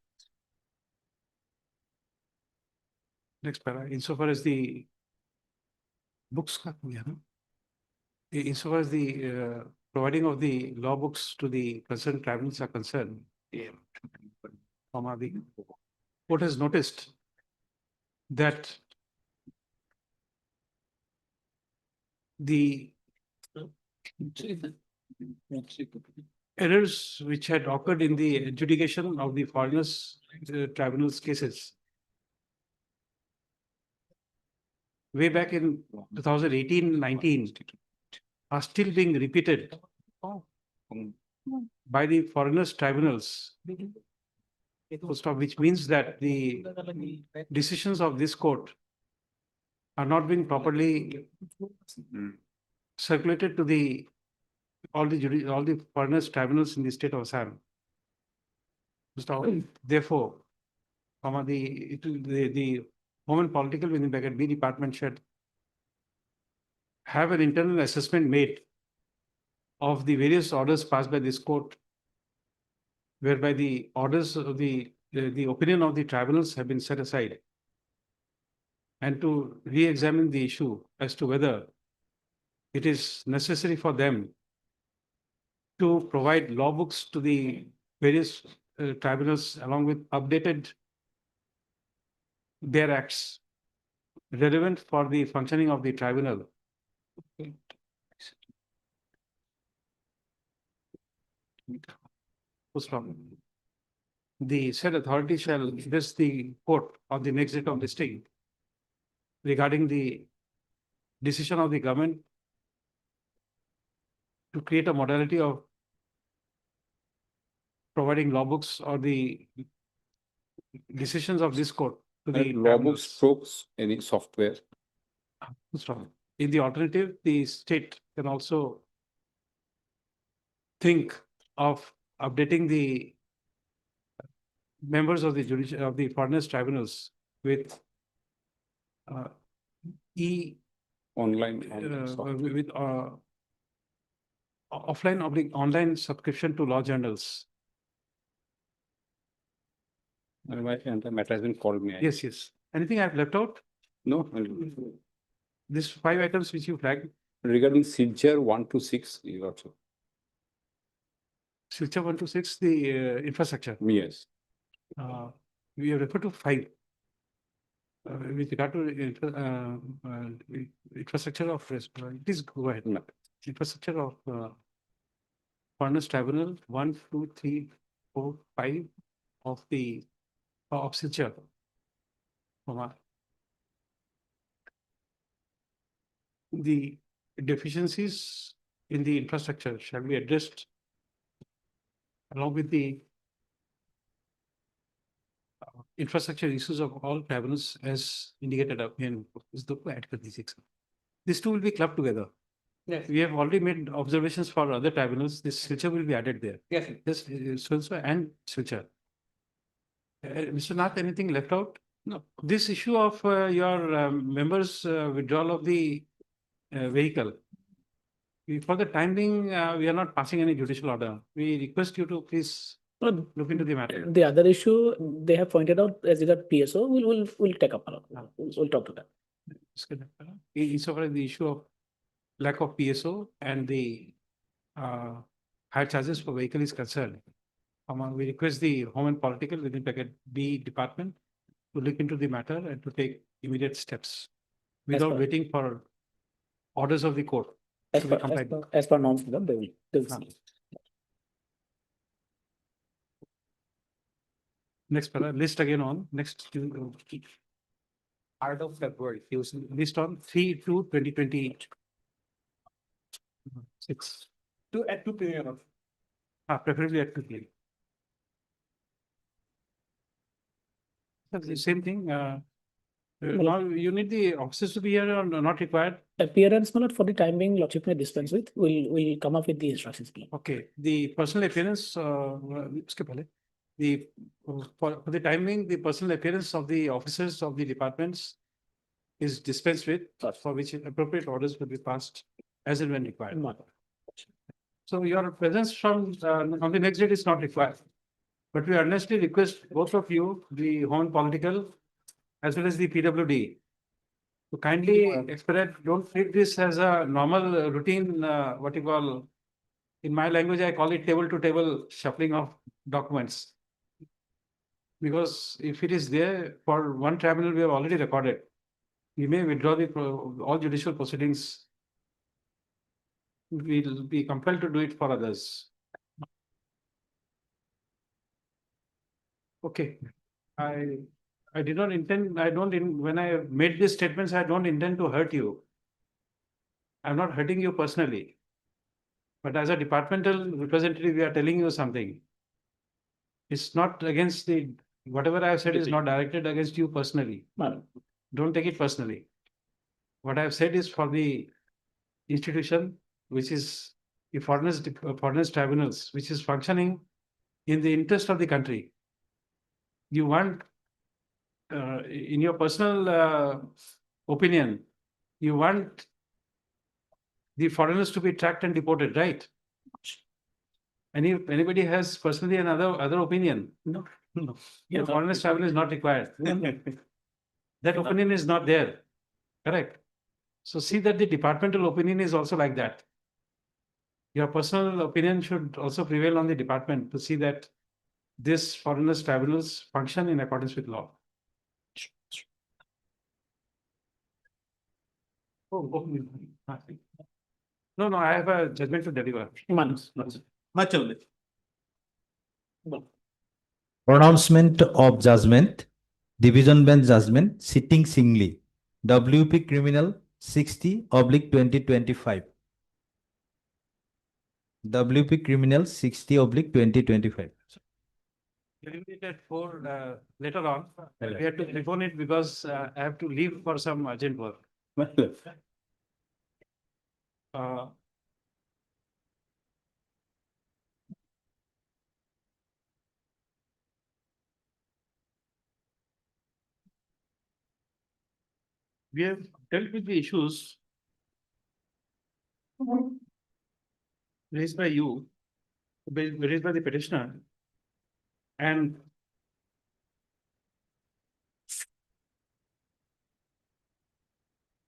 Next para. Insofar as the books, insofar as the providing of the law books to the concerned tribunals are concerned, the court has noticed that the errors which had occurred in the adjudication of the foreigners tribunals cases way back in 2018-19 are still being repeated by the foreigners tribunals, which means that the decisions of this court are not being properly circulated to all the foreigners tribunals in the State of Assam. Therefore, the Home and Political within bracket B department should have an internal assessment made of the various orders passed by this court, whereby the orders of the opinion of the tribunals have been set aside, and to re-examine the issue as to whether it is necessary for them to provide law books to the various tribunals along with updated their acts relevant for the functioning of the tribunal. What's wrong? The said authority shall address the court on the next date of listing regarding the decision of the government to create a modality of providing law books or the decisions of this court to the Law book tribunals. strokes any software. What's wrong? In the alternative, the state can also think of updating the members of the judicial, of the foreigners tribunals with Online. software. With offline online subscription to law journals. And the matter has been called me. Yes, yes. Anything I've left out? No, These 5 items which you flagged, regarding Silchar 1 to 6, you also, Silchar 1 to 6, the infrastructure. yes. We have referred to 5. With regard to infrastructure of, please go ahead. No. Infrastructure of foreigners tribunal 1, 2, 3, 4, 5 of the of Silchar. The deficiencies in the infrastructure shall be addressed along with the infrastructure issues of all tribunals as indicated up in the Article 36. These two will be clubbed together. Yes. We have already made observations for other tribunals. This Silchar will be added there. Yes. This Silchar and Silchar. Mr. Nath, anything left out? No. This issue of your members' withdrawal of the vehicle. For the time being, we are not passing any judicial order. We request you to please But look into the matter. the other issue they have pointed out as regard PSO, we'll take up. We'll talk to them. Insofar as the issue of lack of PSO and the higher charges for vehicle is concerned, we request the Home and Political within bracket B department to look into the matter and to take immediate steps without per- waiting for orders of the court. As to be per, complied. as per norms, they will Ah. see. Next para, list again on next. Part of February. List on 3/2/2028. 6. At 2 p.m. Preferably at 2 p.m. That's the same thing. Now you need the officers to be here or not required. Appearance, my lord, for the time being, Lordship may dispense with. We'll come up with the instructions. Please. Okay, the personal appearance, uske pehle, the, for the time being, the personal appearance of the officers of the departments is dispensed with, for which appropriate orders will be passed as and when required. So your presence from, on the next date is not required. But we earnestly request both of you, the Home and Political, as well as the PWD, to kindly expedite, don't treat this as a normal routine, what you call, in my language, I call it table to table shuffling of documents. Because if it is there for one tribunal, we have already recorded. We may withdraw the all judicial proceedings. We'll be compelled to do it for others. Okay, I did not intend, when I made these statements, I don't intend to hurt you. I'm not hurting you personally. But as a departmental representative, we are telling you something. It's not against whatever I have said is not directed against you personally. Madam. Don't take it personally. What I have said is for the institution, which is the foreigners tribunals, which is functioning in the interest of the country. You want, in your personal opinion, you want the foreigners to be tracked and deported, right? Anybody has personally another opinion? No. The foreigners travel is not required. that opinion is not there. Correct. So see that the departmental opinion is also like that. Your personal opinion should also prevail on the department to see that this foreigners tribunals function in accordance with law. Nothing. No, I have a judgment to deliver. Much obliged. Pronouncement of judgment, division bench judgment, sitting singly. WP Criminal 60/2025. WP Criminal 60/2025. Deliberated for later on. We have to prepone it because I have to leave for some urgent work. Uh, We have dealt with the issues raised by you, raised by the petitioner. And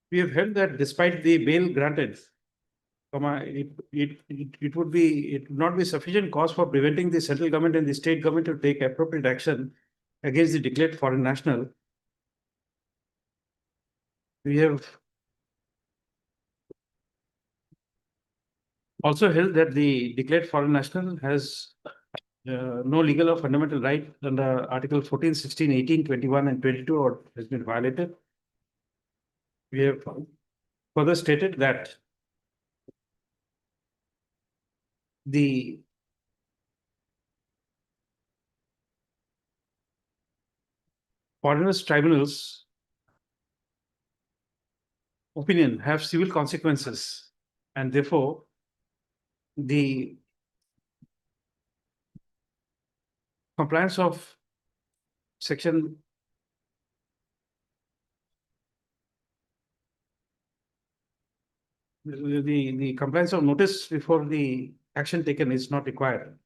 we have held that despite the bail granted, it would not be sufficient cause for preventing the central government and the state government to take appropriate action against the declared foreign national. We have also held that the declared foreign national has no legal or fundamental right under Article 14, 16, 18, 21, and 22 or has been violated. We have further stated that the foreigners tribunals opinion have civil consequences, and therefore the compliance of section the compliance of notice before the action taken is not required.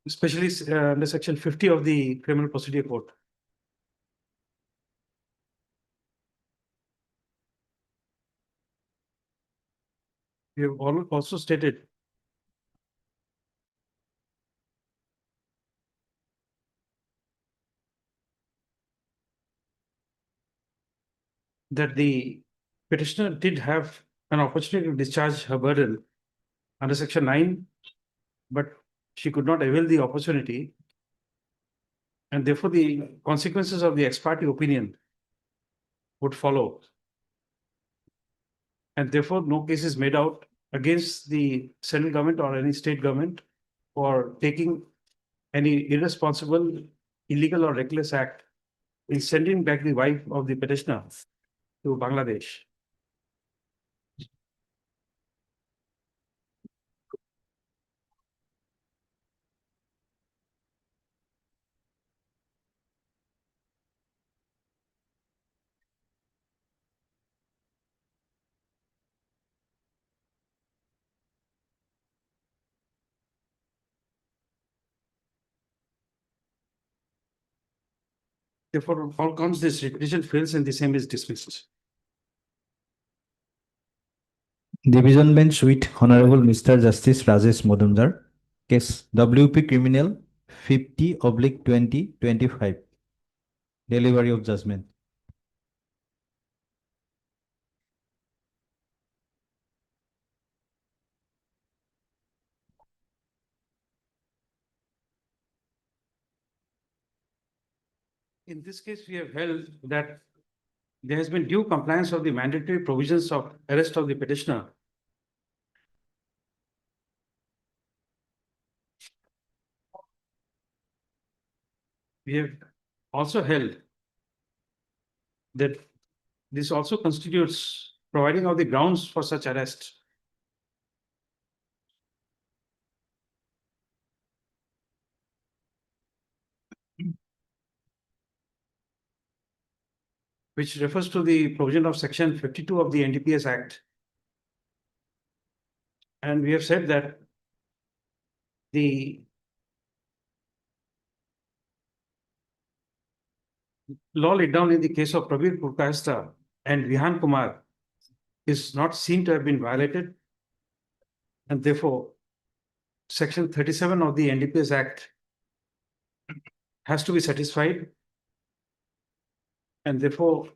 Especially under section 50 of the Criminal Procedure Code. We have also stated that the petitioner did have an opportunity to discharge her burden under section 9, but she could not avail the opportunity, and therefore the consequences of the ex parte opinion would follow. And therefore, no case is made out against the central government or any state government for taking any irresponsible, illegal, or reckless act in sending back the wife of the petitioner to Bangladesh. Therefore, on all counts, this petition fails and the same is dismissed. Division bench with Honorable Mr. Justice Rajesh Modumdar. Case WP Criminal 50/2025. Delivery of judgment. In this case, we have held that there has been due compliance of the mandatory provisions of arrest of the petitioner. We have also held that this also constitutes providing of the grounds for such arrest. Which refers to the provision of section 52 of the NDPS Act. And we have said that the law laid down in the case of Prabir Purkayastha and Vihan Kumar is not seen to have been violated. And therefore, Section 37 of the NDPS Act has to be satisfied. And therefore,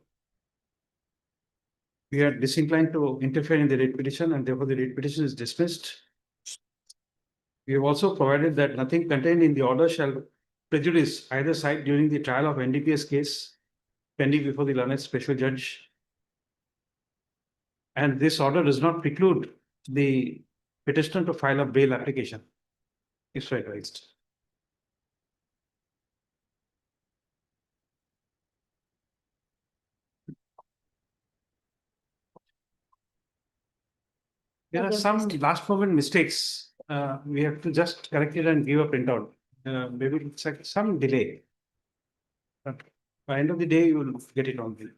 we are disinclined to interfere in the writ petition, and therefore the writ petition is dismissed. We have also provided that nothing contained in the order shall prejudice either side during the trial of NDPS case pending before the learned special judge. And this order does not preclude the petitioner to file a bail application, if so advised. There are some last moment mistakes. We have to just correct it and give a printout. Maybe it's like some delay. But by end of the day, you will get it on bill.